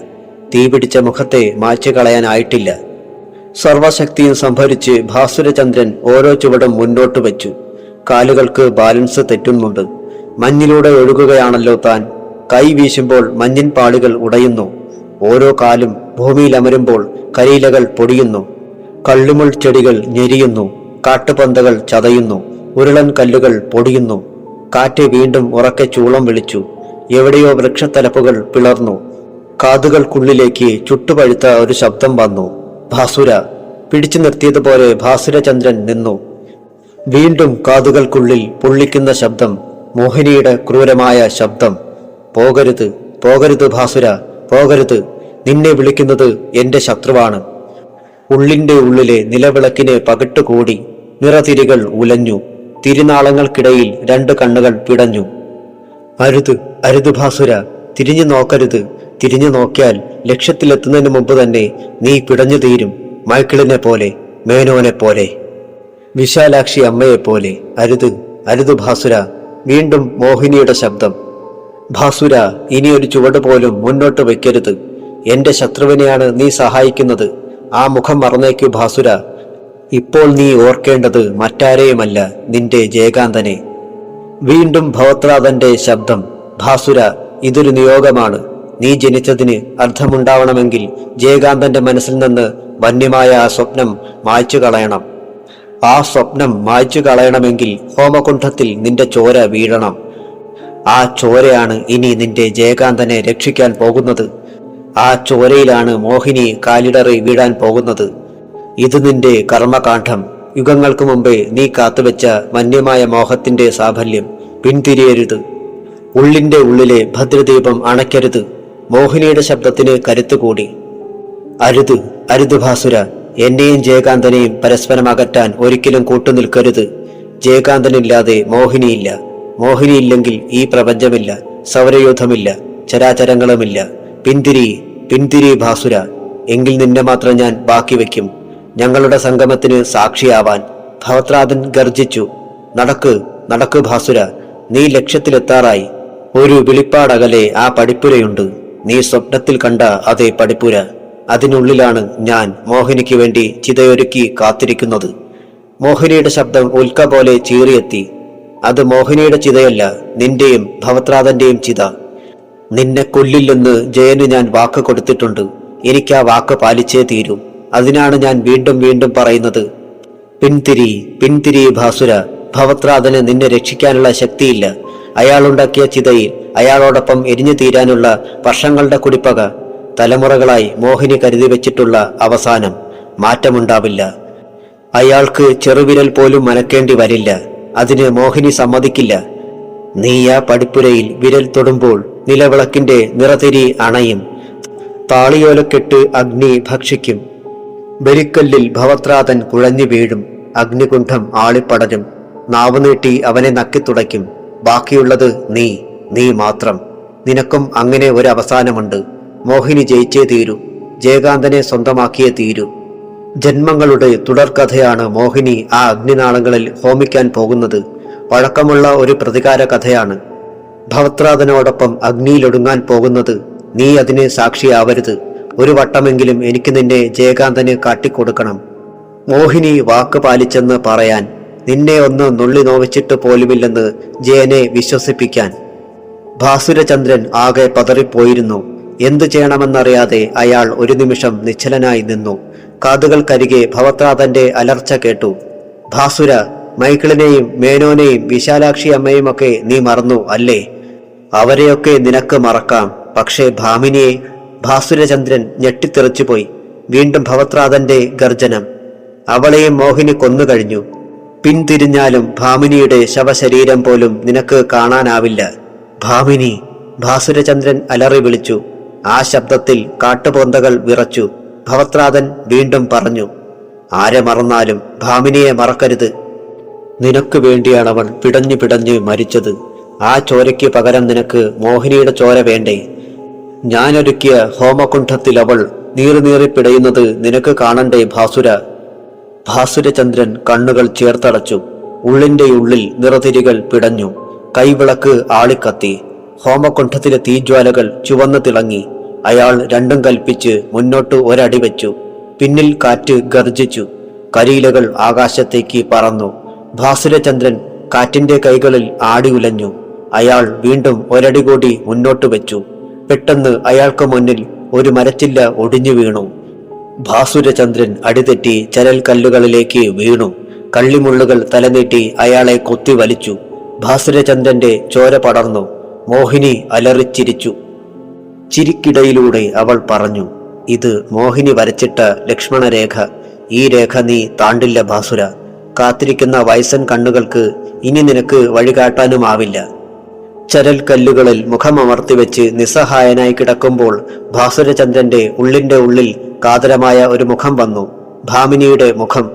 B: തീപിടിച്ച മുഖത്തെ മായ്ച്ചു കളയാനായിട്ടില്ല. സർവശക്തിയും സംഭരിച്ച് ഭാസുരചന്ദ്രൻ ഓരോ ചുവടും മുന്നോട്ട് വെച്ചു. കാലുകൾക്ക് ബാലൻസ് തെറ്റുന്നുണ്ട്. മഞ്ഞിലൂടെ ഒഴുകുകയാണല്ലോ താൻ. കൈ വീശുമ്പോൾ മഞ്ഞിൻ പാളികൾ ഉടയുന്നു. ഓരോ കാലും ഭൂമിയിൽ അമരുമ്പോൾ കരിയിലകൾ പൊടിയുന്നു. കള്ളുമുൾ ചെടികൾ ഞെരിയുന്നു. കാട്ടുപന്തകൾ ചതയുന്നു. ഉരുളൻ കല്ലുകൾ പൊടിയുന്നു. കാറ്റ് വീണ്ടും ഉറക്കെ ചൂളം വിളിച്ചു. എവിടെയോ വൃക്ഷത്തലപ്പുകൾ പിളർന്നു. കാതുകൾക്കുള്ളിലേക്ക് ചുട്ടുപഴുത്ത ഒരു ശബ്ദം വന്നു. ഭാസുര. പിടിച്ചു നിർത്തിയതുപോലെ ഭാസുരചന്ദ്രൻ നിന്നു. വീണ്ടും കാതുകൾക്കുള്ളിൽ പൊള്ളിക്കുന്ന ശബ്ദം, മോഹിനിയുടെ ക്രൂരമായ ശബ്ദം. പോകരുത്, പോകരുത് ഭാസുര, പോകരുത്. നിന്നെ വിളിക്കുന്നത് എന്റെ ശത്രുവാണ്. ഉള്ളിന്റെ ഉള്ളിലെ നിലവിളക്കിനെ പകിട്ടുകൂടി. നിറതിരികൾ ഉലഞ്ഞു. തിരുനാളങ്ങൾക്കിടയിൽ രണ്ട് കണ്ണുകൾ പിടഞ്ഞു. അരുത്, അരുത് ഭാസുര, തിരിഞ്ഞു നോക്കരുത്. തിരിഞ്ഞു നോക്കിയാൽ ലക്ഷ്യത്തിലെത്തുന്നതിന് മുമ്പ് തന്നെ നീ പിടഞ്ഞു തീരും. മൈക്കിളിനെ പോലെ, മേനോനെ പോലെ, വിശാലാക്ഷി അമ്മയെപ്പോലെ. അരുത്, അരുത് ഭാസുര. വീണ്ടും മോഹിനിയുടെ ശബ്ദം. ഭാസുര, ഇനിയൊരു ചുവട് പോലും മുന്നോട്ട് വയ്ക്കരുത്. എന്റെ ശത്രുവിനെയാണ് നീ സഹായിക്കുന്നത്. ആ മുഖം മറന്നേക്കു ഭാസുര. ഇപ്പോൾ നീ ഓർക്കേണ്ടത് മറ്റാരെയുമല്ല, നിന്റെ ജയകാന്തനെ. വീണ്ടും ഭവത്രാതന്റെ ശബ്ദം. ഭാസുര, ഇതൊരു നിയോഗമാണ്. നീ ജനിച്ചതിന് അർത്ഥമുണ്ടാവണമെങ്കിൽ ജയകാന്തന്റെ മനസ്സിൽ നിന്ന് വന്യമായ ആ സ്വപ്നം മായ്ച്ചു കളയണം. ആ സ്വപ്നം മായ്ച്ചു കളയണമെങ്കിൽ ഹോമകുണ്ഠത്തിൽ നിന്റെ ചോര വീഴണം. ആ ചോരയാണ് ഇനി നിന്റെ ജയകാന്തനെ രക്ഷിക്കാൻ പോകുന്നത്. ആ ചോരയിലാണ് മോഹിനി കാലിടറി വീഴാൻ പോകുന്നത്. ഇത് നിന്റെ കർമ്മകാന്ഡം. യുഗങ്ങൾക്ക് മുമ്പേ നീ കാത്തുവെച്ച വന്യമായ മോഹത്തിന്റെ സാഫല്യം. പിന്തിരിയരുത്. ഉള്ളിന്റെ ഉള്ളിലെ ഭദ്രദീപം അണയ്ക്കരുത്. മോഹിനിയുടെ ശബ്ദത്തിന് കരുത്തുകൂടി. അരുത്, അരുത് ഭാസുര. എന്നെയും ജയകാന്തനെയും പരസ്പരം അകറ്റാൻ ഒരിക്കലും കൂട്ടുനിൽക്കരുത്. ജയകാന്തനില്ലാതെ മോഹിനിയില്ല. മോഹിനിയില്ലെങ്കിൽ ഈ പ്രപഞ്ചമില്ല, സൗരയൂഥമില്ല, ചരാചരങ്ങളുമില്ല. പിന്തിരി, പിന്തിരി ഭാസുര. എങ്കിൽ നിന്നെ മാത്രം ഞാൻ ബാക്കി വയ്ക്കും, ഞങ്ങളുടെ സംഗമത്തിന് സാക്ഷിയാവാൻ. ഭവത്രാതൻ ഗർജിച്ചു. നടക്ക്, നടക്ക് ഭാസുര. നീ ലക്ഷ്യത്തിലെത്താറായി. ഒരു വിളിപ്പാടകലെ ആ പടിപ്പുരയുണ്ട്. നീ സ്വപ്നത്തിൽ കണ്ട അതേ പടിപ്പുര. അതിനുള്ളിലാണ് ഞാൻ മോഹിനിക്ക് വേണ്ടി ചിതയൊരുക്കി കാത്തിരിക്കുന്നത്. മോഹിനിയുടെ ശബ്ദം ഉൽക്ക പോലെ ചീറിയെത്തി. അത് മോഹിനിയുടെ ചിതയല്ല, നിന്റെയും ഭവത്രാതന്റെയും ചിത. നിന്നെ കൊല്ലില്ലെന്ന് ജയന് ഞാൻ വാക്ക് കൊടുത്തിട്ടുണ്ട്. എനിക്ക് ആ വാക്ക് പാലിച്ചേ തീരൂ. അതിനാണ് ഞാൻ വീണ്ടും വീണ്ടും പറയുന്നത്. പിന്തിരി, പിന്തിരി ഭാസുര. ഭവത്രാതന് നിന്നെ രക്ഷിക്കാനുള്ള ശക്തിയില്ല. അയാളുണ്ടാക്കിയ ചിതയിൽ അയാളോടൊപ്പം എരിഞ്ഞു തീരാനുള്ള വർഷങ്ങളുടെ കുടിപ്പക, തലമുറകളായി മോഹിനി കരുതി വെച്ചിട്ടുള്ള അവസാനം. മാറ്റമുണ്ടാവില്ല. അയാൾക്ക് ചെറുവിരൽ പോലും മനക്കേണ്ടി വരില്ല. അതിന് മോഹിനി സമ്മതിക്കില്ല. നീ ആ പടിപ്പുരയിൽ വിരൽ തൊടുമ്പോൾ നിലവിളക്കിന്റെ നിറതിരി അണയും. താളിയോലക്കെട്ട് അഗ്നി ഭക്ഷിക്കും. ബലിക്കല്ലിൽ ഭവത്രാതൻ കുഴഞ്ഞു വീഴും. അഗ്നികുണ്ഠം ആളിപ്പടരും. നാവ് നീട്ടി അവനെ നക്കിത്തുടയ്ക്കും. ബാക്കിയുള്ളത് നീ, നീ മാത്രം. നിനക്കും അങ്ങനെ ഒരു അവസാനമുണ്ട്. മോഹിനി ജയിച്ചേ തീരൂ. ജയകാന്തനെ സ്വന്തമാക്കിയേ തീരൂ. ജന്മങ്ങളുടെ തുടർക്കഥയാണ് മോഹിനി ആ അഗ്നിനാളങ്ങളിൽ ഹോമിക്കാൻ പോകുന്നത്. പഴക്കമുള്ള ഒരു പ്രതികാര കഥയാണ്. ഭവത്രാതനോടൊപ്പം അഗ്നിയിലൊടുങ്ങാൻ പോകുന്നത്. നീ അതിന് സാക്ഷിയാവരുത്. ഒരു വട്ടമെങ്കിലും എനിക്ക് നിന്നെ ജയകാന്തന് കാട്ടിക്കൊടുക്കണം. മോഹിനി വാക്ക് പാലിച്ചെന്ന് പറയാൻ, നിന്നെ ഒന്ന് നുള്ളി നോവിച്ചിട്ട് പോലുമില്ലെന്ന് ജയനെ വിശ്വസിപ്പിക്കാൻ. ഭാസുരചന്ദ്രൻ ആകെ പതറിപ്പോയിരുന്നു. എന്തു ചെയ്യണമെന്നറിയാതെ അയാൾ ഒരു നിമിഷം നിശ്ചലനായി നിന്നു. കാതുകൾക്കരികെ ഭവത്രാതന്റെ അലർച്ച കേട്ടു. ഭാസുര, മൈക്കിളിനെയും മേനോനെയും വിശാലാക്ഷി അമ്മയുമൊക്കെ നീ മറന്നു അല്ലേ? അവരെയൊക്കെ നിനക്ക് മറക്കാം, പക്ഷേ ഭാമിനിയെ? ഭാസുരചന്ദ്രൻ ഞെട്ടിത്തെറിച്ചുപോയി. വീണ്ടും ഭവത്രാതന്റെ ഗർജനം. അവളെയും മോഹിനി കൊന്നുകഴിഞ്ഞു. പിന്തിരിഞ്ഞാലും ഭാമിനിയുടെ ശവശരീരം പോലും നിനക്ക് കാണാനാവില്ല. ഭാമിനി! ഭാസുരചന്ദ്രൻ അലറി വിളിച്ചു. ആ ശബ്ദത്തിൽ കാട്ടുപോന്തകൾ വിറച്ചു. ഭവത്രാതൻ വീണ്ടും പറഞ്ഞു, ആരെ മറന്നാലും ഭാമിനിയെ മറക്കരുത്. നിനക്ക് വേണ്ടിയാണവൾ പിടഞ്ഞു പിടഞ്ഞ് മരിച്ചത്. ആ ചോരയ്ക്ക് പകരം നിനക്ക് മോഹിനിയുടെ ചോര വേണ്ടേ? ഞാനൊരുക്കിയ ഹോമകുണ്ഠത്തിൽ അവൾ നീറിനീറിപ്പിടയുന്നത് നിനക്ക് കാണണ്ടേ ഭാസുര? ഭാസുരചന്ദ്രൻ കണ്ണുകൾ ചേർത്തടച്ചു. ഉള്ളിന്റെ ഉള്ളിൽ നിറതിരികൾ പിടഞ്ഞു. കൈവിളക്ക് ആളിക്കത്തി. ഹോമകുണ്ഠത്തിലെ തീജ്വാലകൾ ചുവന്നു തിളങ്ങി. അയാൾ രണ്ടും കൽപ്പിച്ച് മുന്നോട്ട് ഒരടി വെച്ചു. പിന്നിൽ കാറ്റ് ഗർജിച്ചു. കരിയിലകൾ ആകാശത്തേക്ക് പറന്നു. ഭാസുരചന്ദ്രൻ കാറ്റിന്റെ കൈകളിൽ ആടി ഉലഞ്ഞു. അയാൾ വീണ്ടും ഒരടി കൂടി മുന്നോട്ട് വെച്ചു. പെട്ടെന്ന് അയാൾക്ക് മുന്നിൽ ഒരു മരച്ചില്ല ഒടിഞ്ഞു വീണു. ഭാസുരചന്ദ്രൻ അടിതെറ്റി ചരൽ കല്ലുകളിലേക്ക് വീണു. കള്ളിമുള്ളുകൾ തലനീട്ടി അയാളെ കൊത്തി വലിച്ചു. ഭാസുരചന്ദ്രന്റെ ചോര പടർന്നു. മോഹിനി അലറിച്ചിരിച്ചു. ചിരിക്കിടയിലൂടെ അവൾ പറഞ്ഞു, ഇത് മോഹിനി വരച്ചിട്ട ലക്ഷ്മണരേഖ. ഈ രേഖ നീ താണ്ടില്ല ഭാസുര. കാത്തിരിക്കുന്ന വയസ്സൻ കണ്ണുകൾക്ക് ഇനി നിനക്ക് വഴികാട്ടാനുമാവില്ല. ചരൽ കല്ലുകളിൽ മുഖമമർത്തിവെച്ച് നിസ്സഹായനായി കിടക്കുമ്പോൾ ഭാസുരചന്ദ്രന്റെ ഉള്ളിന്റെ ഉള്ളിൽ കാതരമായ ഒരു മുഖം വന്നു. ഭാമിനിയുടെ മുഖം.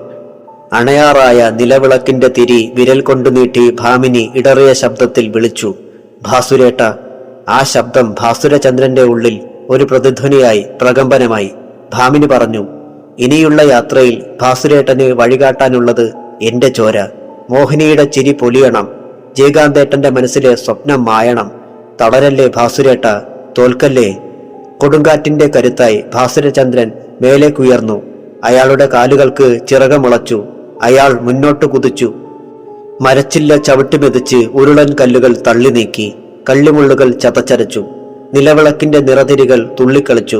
B: അണയാറായ നിലവിളക്കിന്റെ തിരി വിരൽ കൊണ്ടു നീട്ടി ഭാമിനി ഇടറിയ ശബ്ദത്തിൽ വിളിച്ചു, ഭാസുരേട്ട. ആ ശബ്ദം ഭാസുരചന്ദ്രന്റെ ഉള്ളിൽ ഒരു പ്രതിധ്വനിയായി പ്രകമ്പനമായി. ഭാമിനി പറഞ്ഞു, ഇനിയുള്ള യാത്രയിൽ ഭാസുരേട്ടന് വഴികാട്ടാനുള്ളത് എന്റെ ചോര. മോഹിനിയുടെ ചിരി പൊലിയണം. ജയകാന്തേട്ടന്റെ മനസ്സിലെ സ്വപ്നം മായണം. തളരല്ലേ ഭാസുരേട്ട, തോൽക്കല്ലേ. കൊടുങ്കാറ്റിന്റെ കരുത്തായി ഭാസുരചന്ദ്രൻ മേലേക്കുയർന്നു. അയാളുടെ കാലുകൾക്ക് ചിറകമുളച്ചു. അയാൾ മുന്നോട്ട് കുതിച്ചു. മരച്ചില്ല ചവിട്ടിമെതിച്ച് ഉരുളൻ കല്ലുകൾ തള്ളി നീക്കി. കള്ളിമുള്ളുകൾ ചതച്ചരച്ചു. നിലവിളക്കിന്റെ നിറതിരികൾ തുള്ളിക്കളിച്ചു.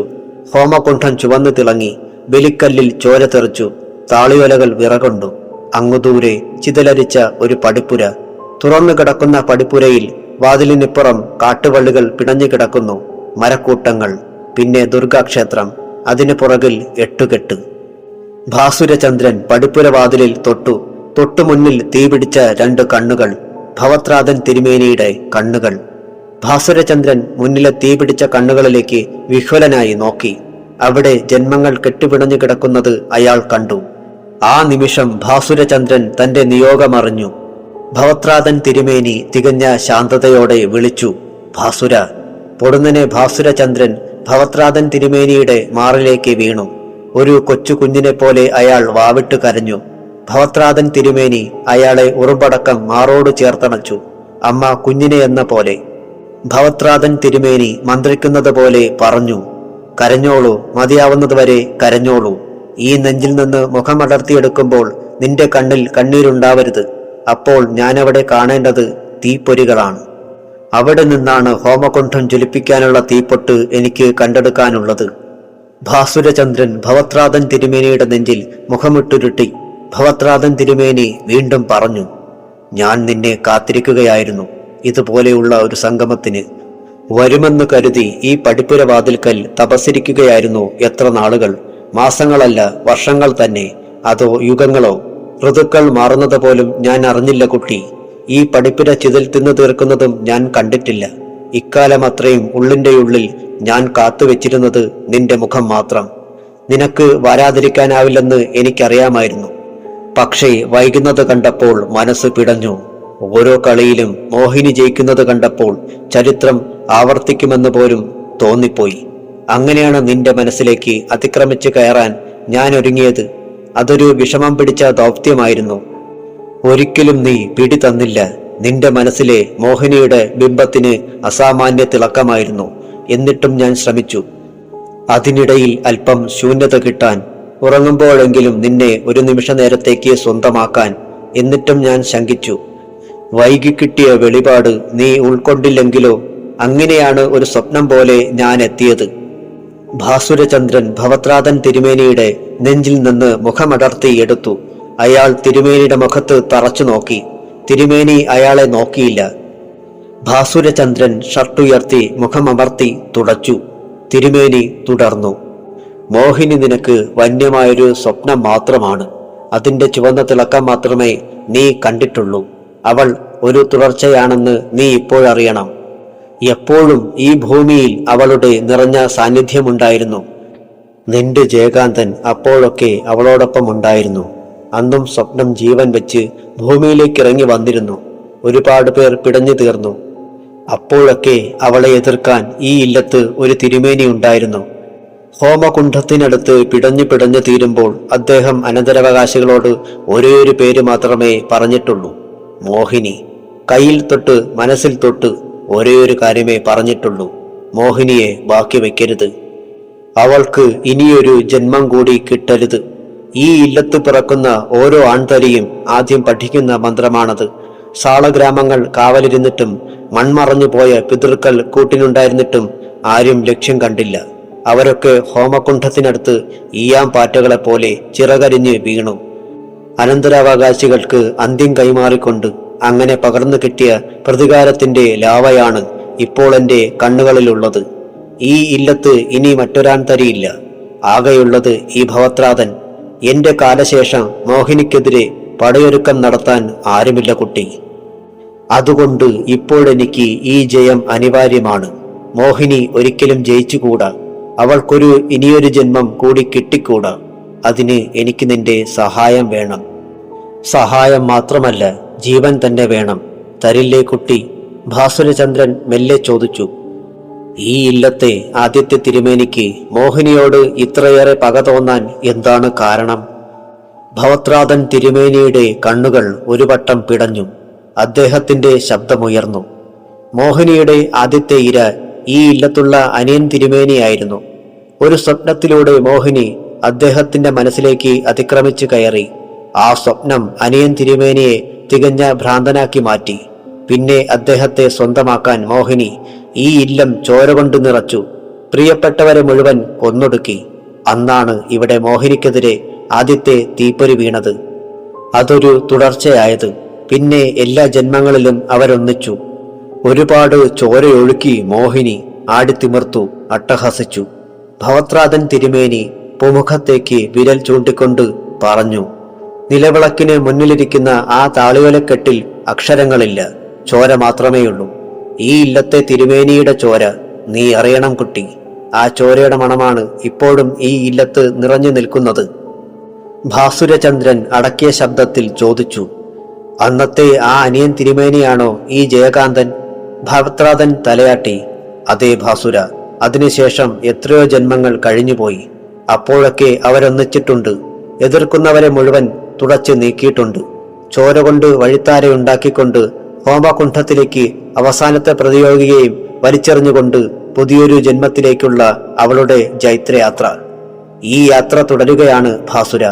B: ഹോമകുണ്ഠം ചുവന്നു തിളങ്ങി. ബലിക്കല്ലിൽ ചോര തെറിച്ചു. താളിയോലകൾ വിറകൊണ്ടു. അങ്ങുദൂരെ ചിതലരിച്ച ഒരു പടിപ്പുര. തുറന്നു കിടക്കുന്ന പടിപ്പുരയിൽ വാതിലിനിപ്പുറം കാട്ടുവള്ളികൾ പിണഞ്ഞു കിടക്കുന്നു. മരക്കൂട്ടങ്ങൾ. പിന്നെ ദുർഗാക്ഷേത്രം. അതിനു പുറകിൽ എട്ടുകെട്ട്. ഭാസുരചന്ദ്രൻ പടിപ്പുര വാതിലിൽ തൊട്ടു. തൊട്ടുമുന്നിൽ തീപിടിച്ച രണ്ട് കണ്ണുകൾ. ഭവത്രാതൻ തിരുമേനിയുടെ കണ്ണുകൾ. ഭാസുരചന്ദ്രൻ മുന്നിലെ തീപിടിച്ച കണ്ണുകളിലേക്ക് വിഹ്വലനായി നോക്കി. അവിടെ ജന്മങ്ങൾ കെട്ടുപിണഞ്ഞു കിടക്കുന്നത് അയാൾ കണ്ടു. ആ നിമിഷം ഭാസുരചന്ദ്രൻ തന്റെ നിയോഗമറിഞ്ഞു. ഭവത്രാതൻ തിരുമേനി തികഞ്ഞ ശാന്തതയോടെ വിളിച്ചു, ഭാസുര. പൊടുന്നനെ ഭാസുരചന്ദ്രൻ ഭവത്രാതൻ തിരുമേനിയുടെ മാറിലേക്ക് വീണു. ഒരു കൊച്ചു കുഞ്ഞിനെ പോലെ അയാൾ വാവിട്ട് കരഞ്ഞു. ഭവത്രാതൻ തിരുമേനി അയാളെ ഉറുമ്പടക്കം മാറോട് ചേർത്തണച്ചു. അമ്മ കുഞ്ഞിനെ എന്ന പോലെ. ഭവത്രാതൻ തിരുമേനി മന്ത്രിക്കുന്നത് പോലെ പറഞ്ഞു, കരഞ്ഞോളൂ, മതിയാവുന്നതുവരെ കരഞ്ഞോളൂ. ഈ നെഞ്ചിൽ നിന്ന് മുഖമടർത്തിയെടുക്കുമ്പോൾ നിന്റെ കണ്ണിൽ കണ്ണീരുണ്ടാവരുത്. അപ്പോൾ ഞാനവിടെ കാണേണ്ടത് തീപ്പൊരികളാണ്. അവിടെ നിന്നാണ് ഹോമകുണ്ഠം ജ്വലിപ്പിക്കാനുള്ള തീപ്പൊട്ട് എനിക്ക് കണ്ടെടുക്കാനുള്ളത്. ഭാസുരചന്ദ്രൻ ഭവത്രാതൻ തിരുമേനിയുടെ നെഞ്ചിൽ മുഖമിട്ടുരുട്ടി. ഭവത്രാതൻ തിരുമേനി വീണ്ടും പറഞ്ഞു, ഞാൻ നിന്നെ കാത്തിരിക്കുകയായിരുന്നു ഇതുപോലെയുള്ള ഒരു സംഗമത്തിന്. വരുമെന്ന് കരുതി ഈ പടിപ്പുര വാതിൽക്കൽ തപസ്സിരിക്കുകയായിരുന്നു എത്ര നാളുകൾ. മാസങ്ങളല്ല, വർഷങ്ങൾ തന്നെ. അതോ യുഗങ്ങളോ? ഋതുക്കൾ മാറുന്നത് പോലും ഞാൻ അറിഞ്ഞില്ല കുട്ടി. ഈ പടിപ്പുര ചിതൽ തിന്നു തീർക്കുന്നതും ഞാൻ കണ്ടിട്ടില്ല. ഇക്കാലം അത്രയും ഉള്ളിന്റെ ഉള്ളിൽ ഞാൻ കാത്തുവെച്ചിരുന്നത് നിന്റെ മുഖം മാത്രം. നിനക്ക് വരാതിരിക്കാനാവില്ലെന്ന് എനിക്കറിയാമായിരുന്നു. പക്ഷേ വൈകുന്നത് കണ്ടപ്പോൾ മനസ്സ് പിടഞ്ഞു. ഓരോ കളിയിലും മോഹിനി ജയിക്കുന്നത് കണ്ടപ്പോൾ ചരിത്രം ആവർത്തിക്കുമെന്ന് പോലും തോന്നിപ്പോയി. അങ്ങനെയാണ് നിന്റെ മനസ്സിലേക്ക് അതിക്രമിച്ച് കയറാൻ ഞാൻ ഒരുങ്ങിയത്. അതൊരു വിഷമം പിടിച്ച ദൗത്യമായിരുന്നു. ഒരിക്കലും നീ പിടി തന്നില്ല. നിന്റെ മനസ്സിലെ മോഹിനിയുടെ ബിംബത്തിന് അസാമാന്യ തിളക്കമായിരുന്നു. എന്നിട്ടും ഞാൻ ശ്രമിച്ചു. അതിനിടയിൽ അല്പം ശൂന്യത കിട്ടാൻ, ഉറങ്ങുമ്പോഴെങ്കിലും നിന്നെ ഒരു നിമിഷ നേരത്തേക്ക് സ്വന്തമാക്കാൻ. എന്നിട്ടും ഞാൻ ശങ്കിച്ചു. വൈകിക്കിട്ടിയ വെളിപാട് നീ ഉൾക്കൊണ്ടില്ലെങ്കിലോ? അങ്ങനെയാണ് ഒരു സ്വപ്നം പോലെ ഞാൻ എത്തിയത്. ഭാസുരചന്ദ്രൻ ഭവത്രാതൻ തിരുമേനിയുടെ നെഞ്ചിൽ നിന്ന് മുഖമടർത്തി എടുത്തു. അയാൾ തിരുമേനിയുടെ മുഖത്ത് തറച്ചു നോക്കി. തിരുമേനി അയാളെ നോക്കിയില്ല. ഭാസുരചന്ദ്രൻ ഷർട്ടുയർത്തി മുഖമമർത്തി തുടച്ചു. തിരുമേനി തുടർന്നു, മോഹിനി നിനക്ക് വന്യമായൊരു സ്വപ്നം മാത്രമാണ്. അതിന്റെ ചുവന്ന തിളക്കം മാത്രമേ നീ കണ്ടിട്ടുള്ളൂ. അവൾ ഒരു തുടർച്ചയാണെന്ന് നീ ഇപ്പോഴറിയണം. എപ്പോഴും ഈ ഭൂമിയിൽ അവളുടെ നിറഞ്ഞ സാന്നിധ്യമുണ്ടായിരുന്നു. നിന്റെ ജയകാന്തൻ അപ്പോഴൊക്കെ അവളോടൊപ്പം ഉണ്ടായിരുന്നു. അന്നും സ്വപ്നം ജീവൻ വെച്ച് ഭൂമിയിലേക്ക് ഇറങ്ങി വന്നിരുന്നു. ഒരുപാട് പേർ പിടഞ്ഞു തീർന്നു. അപ്പോഴൊക്കെ അവളെ എതിർക്കാൻ ഈ ഇല്ലത്ത് ഒരു തിരുമേനി ഉണ്ടായിരുന്നു. ഹോമകുണ്ഠത്തിനടുത്ത് പിടഞ്ഞു തീരുമ്പോൾ അദ്ദേഹം അനന്തരാവകാശികളോട് ഒരേയൊരു പേര് മാത്രമേ പറഞ്ഞിട്ടുള്ളൂ: മോഹിനി. കയ്യിൽ തൊട്ട് മനസ്സിൽ തൊട്ട് ഒരേയൊരു കാര്യമേ പറഞ്ഞിട്ടുള്ളൂ: മോഹിനിയെ ബാക്കി വയ്ക്കരുത്. അവൾക്ക് ഇനിയൊരു ജന്മം കൂടി കിട്ടരുത്. ഈ ഇല്ലത്ത് പിറക്കുന്ന ഓരോ ആൺതരിയും ആദ്യം പഠിക്കുന്ന മന്ത്രമാണത്. സാളഗ്രാമങ്ങൾ കാവലിരുന്നിട്ടും മൺമറഞ്ഞു പോയ പിതൃക്കൾ കൂട്ടിനുണ്ടായിരുന്നിട്ടും ആരും ലക്ഷ്യം കണ്ടില്ല. അവരൊക്കെ ഹോമകുണ്ഠത്തിനടുത്ത് ഈയാം പാറ്റകളെ പോലെ ചിറകരിഞ്ഞ് വീണു. അനന്തരാവകാശികൾക്ക് അന്ത്യം കൈമാറിക്കൊണ്ട് അങ്ങനെ പകർന്നു കിട്ടിയ പ്രതികാരത്തിന്റെ ലാവയാണ് ഇപ്പോൾ എൻ്റെ കണ്ണുകളിലുള്ളത്. ഈ ഇല്ലത്ത് ഇനി മറ്റൊരാൺ തരിയില്ല. ആകെയുള്ളത് ഈ ഭവത്രാതൻ. എന്റെ കാലശേഷം മോഹിനിക്കെതിരെ പടയൊരുക്കം നടത്താൻ ആരുമില്ല കുട്ടി. അതുകൊണ്ട് ഇപ്പോഴെനിക്ക് ഈ ജയം അനിവാര്യമാണ്. മോഹിനി ഒരിക്കലും ജയിച്ചുകൂടാ. അവൾക്കൊരു ഇനിയൊരു ജന്മം കൂടി കിട്ടിക്കൂടാ. അതിന് എനിക്ക് നിന്റെ സഹായം വേണം. സഹായം മാത്രമല്ല, ജീവൻ തന്നെ വേണം. തരില്ലേ കുട്ടി? ഭാസുരചന്ദ്രൻ മെല്ലെ ചോദിച്ചു. ഈ ഇല്ലത്തെ ആദ്യത്തെ തിരുമേനിക്ക് മോഹിനിയോട് ഇത്രയേറെ പക തോന്നാൻ എന്താണ് കാരണം? ഭവത്രാതൻ തിരുമേനിയുടെ കണ്ണുകൾ ഒരു വട്ടം പിടഞ്ഞു. അദ്ദേഹത്തിന്റെ ശബ്ദമുയർന്നു. മോഹിനിയുടെ ആദ്യത്തെ ഇര ഈ ഇല്ലത്തുള്ള അനിയൻ തിരുമേനിയായിരുന്നു. ഒരു സ്വപ്നത്തിലൂടെ മോഹിനി അദ്ദേഹത്തിന്റെ മനസ്സിലേക്ക് അതിക്രമിച്ചു കയറി. ആ സ്വപ്നം അനിയൻ തിരുമേനിയെ തികഞ്ഞ ഭ്രാന്തനാക്കി മാറ്റി. പിന്നെ അദ്ദേഹത്തെ സ്വന്തമാക്കാൻ മോഹിനി ഈ ഇല്ലം ചോര കൊണ്ട് നിറച്ചു. പ്രിയപ്പെട്ടവരെ മുഴുവൻ കൊന്നൊടുക്കി. അന്നാണ് ഇവിടെ മോഹിനിക്കെതിരെ ആദ്യത്തെ തീപ്പൊരി വീണത്. അതൊരു തുടർച്ചയായത്. പിന്നെ എല്ലാ ജന്മങ്ങളിലും അവരൊന്നിച്ചു. ഒരുപാട് ചോരയൊഴുക്കി മോഹിനി ആടിത്തിമിർത്തു, അട്ടഹസിച്ചു. ഭവത്രാതൻ തിരുമേനി പുമുഖത്തേക്ക് വിരൽ ചൂണ്ടിക്കൊണ്ട് പറഞ്ഞു: നിലവിളക്കിന് മുന്നിലിരിക്കുന്ന ആ താളിയോലക്കെട്ടിൽ അക്ഷരങ്ങളില്ല, ചോര മാത്രമേയുള്ളൂ. ഈ ഇല്ലത്തെ തിരുമേനിയുടെ ചോര നീ അറിയണം കുട്ടി. ആ ചോരയുടെ മണമാണ് ഇപ്പോഴും ഈ ഇല്ലത്ത് നിറഞ്ഞു നിൽക്കുന്നത്. ഭാസുരചന്ദ്രൻ അടക്കിയ ശബ്ദത്തിൽ ചോദിച്ചു. അന്നത്തെ ആ അനിയൻ തിരുമേനിയാണോ ഈ ജയകാന്തൻ? ഭവത്രാതൻ തലയാട്ടി. അതേ ഭാസുര. അതിനുശേഷം എത്രയോ ജന്മങ്ങൾ കഴിഞ്ഞുപോയി. അപ്പോഴൊക്കെ അവരൊന്നിച്ചിട്ടുണ്ട്. എതിർക്കുന്നവരെ മുഴുവൻ തുടച്ചു നീക്കിയിട്ടുണ്ട്. ചോര കൊണ്ട് വഴിത്താരയുണ്ടാക്കിക്കൊണ്ട് ഹോമകുണ്ഠത്തിലേക്ക് അവസാനത്തെ പ്രതിയോഗിയെയും വലിച്ചെറിഞ്ഞുകൊണ്ട് പുതിയൊരു ജന്മത്തിലേക്കുള്ള അവളുടെ ജൈത്രയാത്ര. ഈ യാത്ര തുടരുകയാണ് ഭാസുര.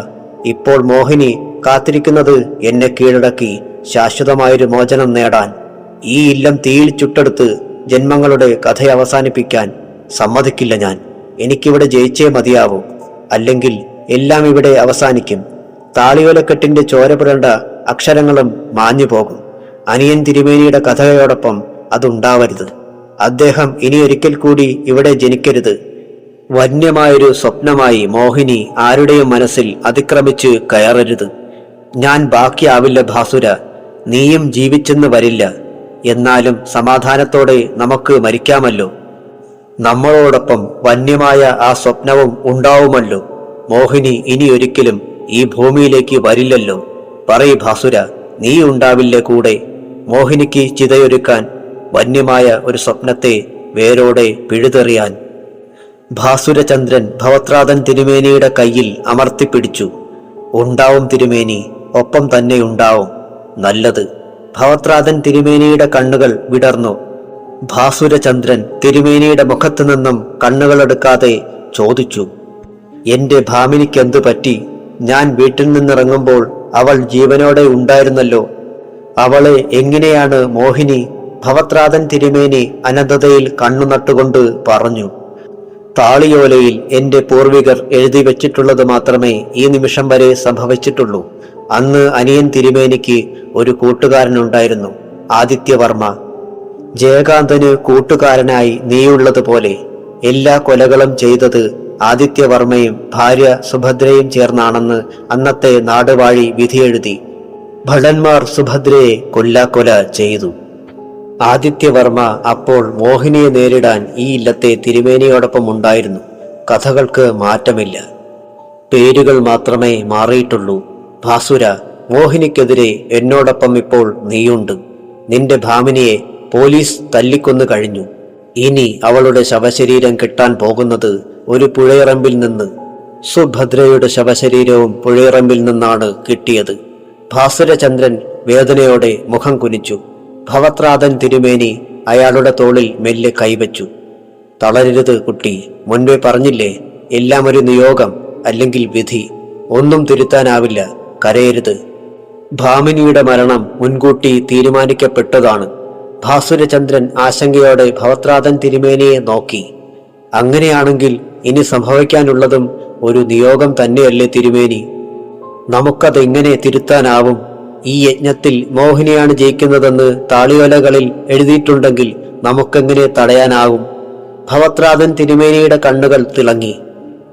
B: ഇപ്പോൾ മോഹിനി കാത്തിരിക്കുന്നത് എന്നെ കീഴടക്കി ശാശ്വതമായൊരു മോചനം നേടാൻ. ഈ ഇല്ലം തീയിൽ ചുട്ടെടുത്ത് ജന്മങ്ങളുടെ കഥ അവസാനിപ്പിക്കാൻ സമ്മതിക്കില്ല ഞാൻ. എനിക്കിവിടെ ജയിച്ചേ മതിയാവൂ. അല്ലെങ്കിൽ എല്ലാം ഇവിടെ അവസാനിക്കും. താളിയോലക്കെട്ടിന്റെ ചോര പുരണ്ട അക്ഷരങ്ങളും മാഞ്ഞു പോകും. അനിയൻ തിരുമേനിയുടെ കഥയോടൊപ്പം അതുണ്ടാവരുത്. അദ്ദേഹം ഇനി ഒരിക്കൽ കൂടി ഇവിടെ ജനിക്കരുത്. വന്യമായൊരു സ്വപ്നമായി മോഹിനി ആരുടെയും മനസ്സിൽ അതിക്രമിച്ച് കയറരുത്. ഞാൻ ബാക്കിയാവില്ല ഭാസുര. നീയും ജീവിച്ചെന്ന് വരില്ല. എന്നാലും സമാധാനത്തോടെ നമുക്ക് മരിക്കാമല്ലോ. നമ്മളോടൊപ്പം വന്യമായ ആ സ്വപ്നവും ഉണ്ടാവുമല്ലോ. മോഹിനി ഇനി ഒരിക്കലും ഈ ഭൂമിയിലേക്ക് വരില്ലല്ലോ. പറയ് ഭാസുര, നീ ഉണ്ടാവില്ലേ കൂടെ? മോഹിനിക്ക് ചിതയൊരുക്കാൻ, വന്യമായ ഒരു സ്വപ്നത്തെ വേരോടെ പിഴുതെറിയാൻ. ഭാസുരചന്ദ്രൻ ഭവത്രാതൻ തിരുമേനിയുടെ കയ്യിൽ അമർത്തിപ്പിടിച്ചു. ഉണ്ടാവും തിരുമേനി, ഒപ്പം തന്നെ ഉണ്ടാവും. നല്ലത്. ഭവത്രാതൻ തിരുമേനിയുടെ കണ്ണുകൾ വിടർന്നു. ഭാസുരചന്ദ്രൻ തിരുമേനിയുടെ മുഖത്തു നിന്നും കണ്ണുകളെടുക്കാതെ ചോദിച്ചു: എന്റെ ഭാമിനിക്കെന്തു പറ്റി? ഞാൻ വീട്ടിൽ നിന്നിറങ്ങുമ്പോൾ അവൾ ജീവനോടെ ഉണ്ടായിരുന്നല്ലോ. അവളെ എങ്ങനെയാണ് മോഹിനി? ഭവത്രാതൻ തിരുമേനി അനന്തതയിൽ കണ്ണു നട്ടുകൊണ്ട് പറഞ്ഞു. താളിയോലയിൽ എന്റെ പൂർവികർ എഴുതി വെച്ചിട്ടുള്ളത് മാത്രമേ ഈ നിമിഷം വരെ സംഭവിച്ചിട്ടുള്ളൂ. അന്ന് അനിയൻ തിരുമേനിക്ക് ഒരു കൂട്ടുകാരനുണ്ടായിരുന്നു, ആദിത്യവർമ്മ. ജയകാന്തന് കൂട്ടുകാരനായി നീയുള്ളതുപോലെ എല്ലാ കൊലകളും ചെയ്തത് ആദിത്യവർമ്മയും ഭാര്യ സുഭദ്രയും ചേർന്നാണെന്ന് അന്നത്തെ നാടുവാഴി വിധിയെഴുതി. ഭടന്മാർ സുഭദ്രയെ കൊല്ലാക്കൊല ചെയ്തു. ആദിത്യവർമ്മ അപ്പോൾ മോഹിനിയെ നേരിടാൻ ഈ ഇല്ലത്തെ തിരുമേനിയോടൊപ്പം ഉണ്ടായിരുന്നു. കഥകൾക്ക് മാറ്റമില്ല, പേരുകൾ മാത്രമേ മാറിയിട്ടുള്ളൂ. ഭാസുര, മോഹിനിക്കെതിരെ എന്നോടൊപ്പം ഇപ്പോൾ നീയുണ്ട്. നിന്റെ ഭാമിനിയെ പോലീസ് തല്ലിക്കൊന്നു കഴിഞ്ഞു. ഇനി അവളുടെ ശവശരീരം കിട്ടാൻ പോകുന്നത് ഒരു പുഴയിറമ്പിൽ നിന്ന്. സുഭദ്രയുടെ ശവശരീരവും പുഴയിറമ്പിൽ നിന്നാണ് കിട്ടിയത്. ഭാസുരചന്ദ്രൻ വേദനയോടെ മുഖം കുനിച്ചു. ഭവത്രാതൻ തിരുമേനി അയാളുടെ തോളിൽ മെല്ലെ കൈവച്ചു. തളരരുത് കുട്ടി, മുൻപേ പറഞ്ഞില്ലേ, എല്ലാം ഒരു നിയോഗം അല്ലെങ്കിൽ വിധി. ഒന്നും തിരുത്താനാവില്ല, കരയരുത്. ഭാമിനിയുടെ മരണം മുൻകൂട്ടി തീരുമാനിക്കപ്പെട്ടതാണ്. ഭാസുരചന്ദ്രൻ ആശങ്കയോടെ ഭവത്രാതൻ തിരുമേനിയെ നോക്കി. അങ്ങനെയാണെങ്കിൽ ഇനി സംഭവിക്കാനുള്ളതും ഒരു നിയോഗം തന്നെയല്ലേ തിരുമേനി? നമുക്കതെങ്ങനെ തിരുത്താനാവും? ഈ യജ്ഞത്തിൽ മോഹിനിയാണ് ജയിക്കുന്നതെന്ന് താളിയോലകളിൽ എഴുതിയിട്ടുണ്ടെങ്കിൽ നമുക്കെങ്ങനെ തടയാനാവും? ഭവത്രാതൻ തിരുമേനിയുടെ കണ്ണുകൾ തിളങ്ങി.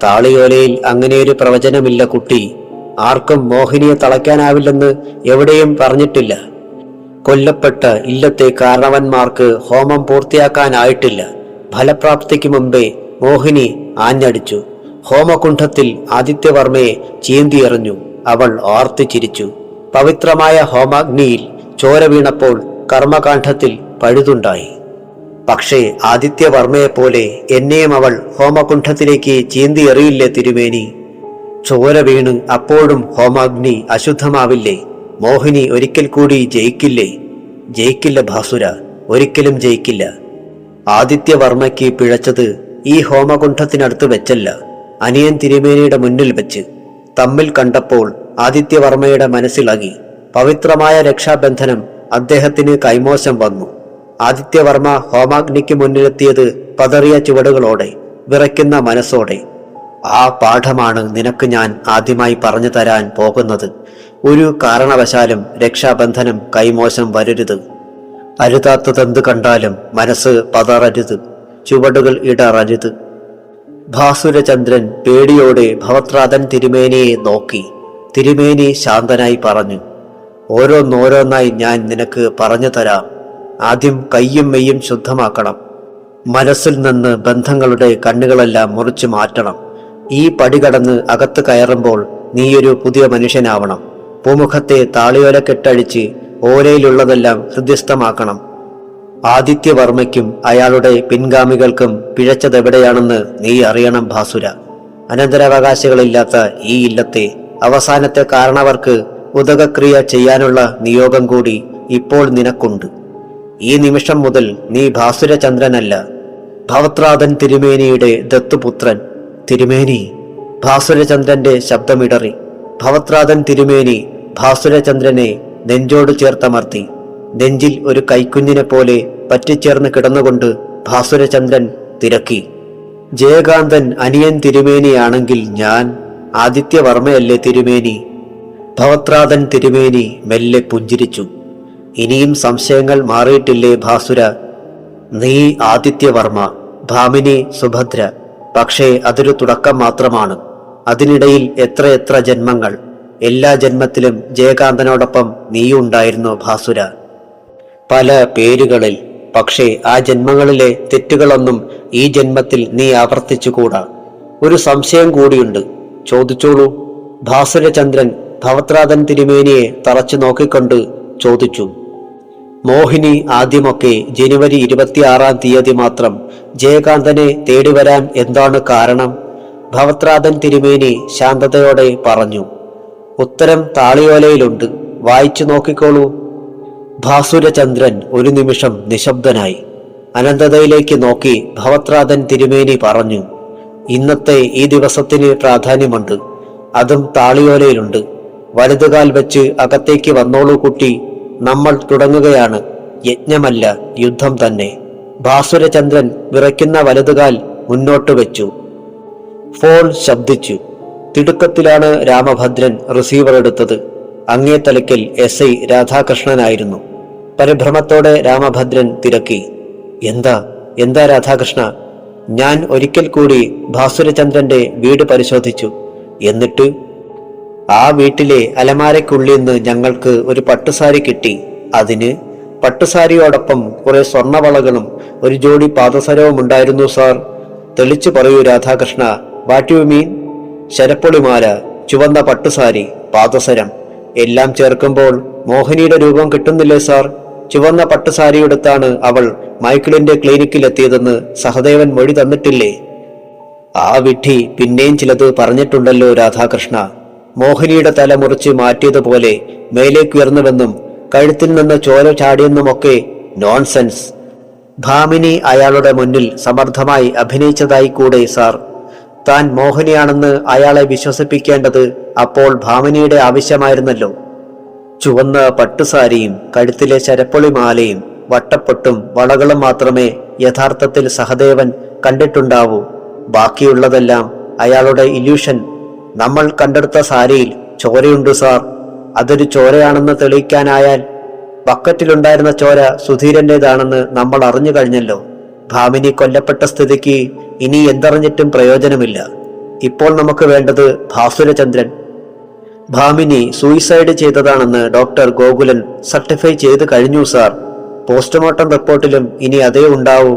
B: താളിയോലയിൽ അങ്ങനെയൊരു പ്രവചനമില്ല കുട്ടി. ആർക്കും മോഹിനിയെ തളയ്ക്കാനാവില്ലെന്ന് എവിടെയും പറഞ്ഞിട്ടില്ല. കൊല്ലപ്പെട്ട ഇല്ലത്തെ കാരണവന്മാർക്ക് ഹോമം പൂർത്തിയാക്കാനായിട്ടില്ല. ഫലപ്രാപ്തിക്ക് മുമ്പേ മോഹിനി ആഞ്ഞടിച്ചു. ഹോമകുണ്ഠത്തിൽ ആദിത്യവർമ്മയെ ചീന്തിയെറിഞ്ഞു. അവൾ ഓർത്ത് ചിരിച്ചു. പവിത്രമായ ഹോമാഗ്നിയിൽ ചോര വീണപ്പോൾ കർമ്മകാണ്ഡത്തിൽ പഴുതുണ്ടായി. പക്ഷേ ആദിത്യവർമ്മയെപ്പോലെ എന്നെയും അവൾ ഹോമകുണ്ഠത്തിലേക്ക് ചീന്തിയെറിയില്ലേ തിരുമേനി? ചോര വീണ് അപ്പോഴും ഹോമാഗ്നി അശുദ്ധമാവില്ലേ? മോഹിനി ഒരിക്കൽ കൂടി ജയിക്കില്ലേ? ജയിക്കില്ല ഭാസുര, ഒരിക്കലും ജയിക്കില്ല. ആദിത്യവർമ്മയ്ക്ക് പിഴച്ചത് ഈ ഹോമകുണ്ഠത്തിനടുത്ത് വെച്ചല്ല, അനിയൻ തിരുമേനിയുടെ മുന്നിൽ വെച്ച്. തമ്മിൽ കണ്ടപ്പോൾ ആദിത്യവർമ്മയുടെ മനസ്സിളകി. പവിത്രമായ രക്ഷാബന്ധനം അദ്ദേഹത്തിന് കൈമോശം വന്നു. ആദിത്യവർമ്മ ഹോമാഗ്നിക്ക് മുന്നിലെത്തിയത് പതറിയ ചുവടുകളോടെ, വിറയ്ക്കുന്ന മനസ്സോടെ. ആ പാഠമാണ് നിനക്ക് ഞാൻ ആദ്യമായി പറഞ്ഞു തരാൻ പോകുന്നത്. ഒരു കാരണവശാലും രക്ഷാബന്ധനം കൈമോശം വരരുത്. അരുതാത്തതെന്ത് കണ്ടാലും മനസ്സ് പതറരുത്, ചുവടുകൾ ഇടറരുത്. ഭാസുരചന്ദ്രൻ പേടിയോടെ ഭവത്രാതൻ തിരുമേനിയെ നോക്കി. തിരുമേനി ശാന്തനായി പറഞ്ഞു, ഓരോന്നോരോന്നായി ഞാൻ നിനക്ക് പറഞ്ഞു തരാം. ആദ്യം കയ്യും മെയ്യും ശുദ്ധമാക്കണം. മനസ്സിൽ നിന്ന് ബന്ധങ്ങളുടെ കണ്ണുകളെല്ലാം മുറിച്ചു മാറ്റണം. ഈ പടി കടന്ന് അകത്ത് കയറുമ്പോൾ നീയൊരു പുതിയ മനുഷ്യനാവണം. പൂമുഖത്തെ താളിയോല കെട്ടഴിച്ച് ഓലയിലുള്ളതെല്ലാം ഹൃദ്യസ്ഥമാക്കണം. ആദിത്യവർമ്മയ്ക്കും അയാളുടെ പിൻഗാമികൾക്കും പിഴച്ചതെവിടെയാണെന്ന് നീ അറിയണം ഭാസുര. അനന്തരാവകാശികളില്ലാത്ത ഈ ഇല്ലത്തെ അവസാനത്തെ കാരണവർക്ക് ഉദകക്രിയ ചെയ്യാനുള്ള നിയോഗം കൂടി ഇപ്പോൾ നിനക്കുണ്ട്. ഈ നിമിഷം മുതൽ നീ ഭാസുരചന്ദ്രനല്ല, ഭവത്രാതൻ തിരുമേനിയുടെ ദത്തുപുത്രൻ. തിരുമേനി! ഭാസുരചന്ദ്രന്റെ ശബ്ദമിടറി. ഭവത്രാതൻ തിരുമേനി ഭാസുരചന്ദ്രനെ നെഞ്ചോട് ചേർത്തമർത്തി. നെഞ്ചിൽ ഒരു കൈക്കുഞ്ഞിനെ പോലെ പറ്റിച്ചേർന്ന് കിടന്നുകൊണ്ട് ഭാസുരചന്ദ്രൻ തിരക്കി, ജയകാന്തൻ അനിയൻ തിരുമേനിയാണെങ്കിൽ ഞാൻ ആദിത്യവർമ്മയല്ലേ തിരുമേനി? ഭവത്രാതൻ തിരുമേനി മെല്ലെ പുഞ്ചിരിച്ചു. ഇനിയും സംശയങ്ങൾ മാറിയിട്ടില്ലേ ഭാസുര? നീ ആദിത്യവർമ്മ, ഭാമിനി സുഭദ്ര. പക്ഷേ അതൊരു തുടക്കം മാത്രമാണ്. അതിനിടയിൽ എത്രയെത്ര ജന്മങ്ങൾ. എല്ലാ ജന്മത്തിലും ജയകാന്തനോടൊപ്പം നീയുണ്ടായിരുന്നു ഭാസുര, പല പേരുകളിൽ. പക്ഷേ ആ ജന്മങ്ങളിലെ തെറ്റുകളൊന്നും ഈ ജന്മത്തിൽ നീ ആവർത്തിച്ചുകൂടാ. ഒരു സംശയം കൂടിയുണ്ട്, ചോദിച്ചോളൂ. ഭാസുരചന്ദ്രൻ ഭവത്രാതൻ തിരുമേനിയെ തറച്ചു നോക്കിക്കൊണ്ട് ചോദിച്ചു. മോഹിനി ആദ്യമൊക്കെ ജനുവരി 26-ാം തീയതി മാത്രം ജയകാന്തനെ തേടിവരാൻ എന്താണ് കാരണം? ഭവത്രാതൻ തിരുമേനി ശാന്തതയോടെ പറഞ്ഞു. ഉത്തരം താളിയോലയിലുണ്ട്, വായിച്ചു നോക്കിക്കോളൂ. ഭാസുരചന്ദ്രൻ ഒരു നിമിഷം നിശബ്ദനായി. അനന്തതയിലേക്ക് നോക്കി ഭവത്രാതൻ തിരുമേനി പറഞ്ഞു, ഇന്നത്തെ ഈ ദിവസത്തിന് പ്രാധാന്യമുണ്ട്. അതും താളിയോലയിലുണ്ട്. വലതുകാൽ വെച്ച് അകത്തേക്ക് വന്നോളൂ കുട്ടി. നമ്മൾ തുടങ്ങുകയാണ്. യജ്ഞമല്ല, യുദ്ധം തന്നെ. ഭാസുരചന്ദ്രൻ വിറയ്ക്കുന്ന വലതുകാൽ മുന്നോട്ട് വെച്ചു. ഫോൺ ശബ്ദിച്ചു. തിടുക്കത്തിലാണ് രാമഭദ്രൻ റിസീവർ എടുത്തത്. അങ്ങേ തലയ്ക്കൽ SI രാധാകൃഷ്ണനായിരുന്നു. പരിഭ്രമത്തോടെ രാമഭദ്രൻ തിരക്കി, എന്താ രാധാകൃഷ്ണ? ഞാൻ ഒരിക്കൽ കൂടി ഭാസുരചന്ദ്രന്റെ വീട് പരിശോധിച്ചു. എന്നിട്ട് ആ വീട്ടിലെ അലമാരയ്ക്കുള്ളിൽ ഞങ്ങൾക്ക് ഒരു പട്ടുസാരി കിട്ടി. അതിന് പട്ടുസാരിയോടൊപ്പം കുറെ സ്വർണവളകളും ഒരു ജോഡി പാദസരവും ഉണ്ടായിരുന്നു സാർ. തെളിച്ചു പറയൂ രാധാകൃഷ്ണ, വാട്ട് യു മീൻ? ശരപ്പൊളിമാല, ചുവന്ന പട്ടുസാരി, പാദസരം എല്ലാം ചേർക്കുമ്പോൾ മോഹിനിയുടെ രൂപം കിട്ടുന്നില്ലേ സാർ? ചുവന്ന പട്ടുസാരിയെടുത്താണ് അവൾ മൈക്കിളിന്റെ ക്ലിനിക്കിലെത്തിയതെന്ന് സഹദേവൻ മൊഴി തന്നിട്ടില്ലേ? ആ വിഡ്ഢി പിന്നെയും ചിലത് പറഞ്ഞിട്ടുണ്ടല്ലോ രാധാകൃഷ്ണ. മോഹിനിയുടെ തല മുറിച്ച് മാറ്റിയതുപോലെ മേലേക്കുയർന്നുവെന്നും കഴുത്തിൽ നിന്ന് ചോര ചാടിയെന്നുമൊക്കെ നോൺസെൻസ്. ഭാമിനി അയാളുടെ മുന്നിൽ സമർത്ഥമായി അഭിനയിച്ചതായി കൂടെ സാർ. താൻ മോഹിനിയാണെന്ന് അയാളെ വിശ്വസിപ്പിക്കേണ്ടത് അപ്പോൾ ഭാമിനിയുടെ ആവശ്യമായിരുന്നല്ലോ. ചുവന്ന പട്ടുസാരിയും കഴുത്തിലെ ശരപ്പൊളിമാലയും വട്ടപ്പൊട്ടും വളകളും മാത്രമേ യഥാർത്ഥത്തിൽ സഹദേവൻ കണ്ടിട്ടുണ്ടാവൂ. ബാക്കിയുള്ളതെല്ലാം അയാളുടെ ഇല്യൂഷൻ. നമ്മൾ കണ്ടെടുത്ത സാരിയിൽ ചോരയുണ്ട് സാർ. അതൊരു ചോരയാണെന്ന് തെളിയിക്കാനായാൽ ബക്കറ്റിലുണ്ടായിരുന്ന ചോര സുധീരന്റേതാണെന്ന് നമ്മൾ അറിഞ്ഞു കഴിഞ്ഞല്ലോ. ഭാമിനി കൊല്ലപ്പെട്ട സ്ഥിതിക്ക് ഇനി എന്തറിഞ്ഞിട്ടും പ്രയോജനമില്ല. ഇപ്പോൾ നമുക്ക് വേണ്ടത് ഭാസുരചന്ദ്രൻ. ഭാമിനി സൂയിസൈഡ് ചെയ്തതാണെന്ന് ഡോക്ടർ ഗോകുലൻ സർട്ടിഫൈ ചെയ്ത് കഴിഞ്ഞു സാർ. പോസ്റ്റ്മോർട്ടം റിപ്പോർട്ടിലും ഇനി അതേ ഉണ്ടാവൂ.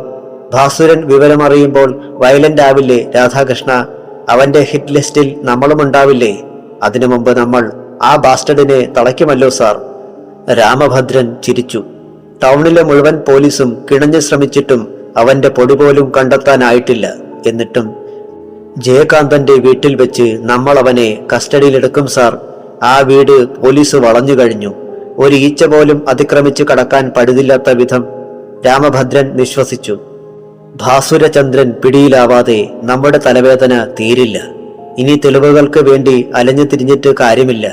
B: ഭാസുരൻ വിവരമറിയുമ്പോൾ വയലന്റ് ആവില്ലേ രാധാകൃഷ്ണ? അവന്റെ ഹിറ്റ് ലിസ്റ്റിൽ നമ്മളും ഉണ്ടാവില്ലേ? അതിനു മുമ്പ് നമ്മൾ ആ ബാസ്റ്റഡിനെ തളയ്ക്കുമല്ലോ സാർ. രാമഭദ്രൻ ചിരിച്ചു. ടൗണിലെ മുഴുവൻ പോലീസും കിണഞ്ഞു ശ്രമിച്ചിട്ടും അവന്റെ പൊടി പോലും കണ്ടെത്താനായിട്ടില്ല. എന്നിട്ടും ജയകാന്തന്റെ വീട്ടിൽ വെച്ച് നമ്മൾ അവനെ കസ്റ്റഡിയിലെടുക്കും സാർ. ആ വീട് പോലീസ് വളഞ്ഞു കഴിഞ്ഞു. ഒരു ഈച്ച പോലും അതിക്രമിച്ച് കടക്കാൻ പഴുതില്ലാത്ത വിധം. രാമഭദ്രൻ നിശ്വസിച്ചു. ഭാസുരചന്ദ്രൻ പിടിയിലാവാതെ നമ്മുടെ തലവേദന തീരില്ല. ഇനി തെളിവുകൾക്ക് വേണ്ടി അലഞ്ഞു തിരിഞ്ഞിട്ട് കാര്യമില്ല.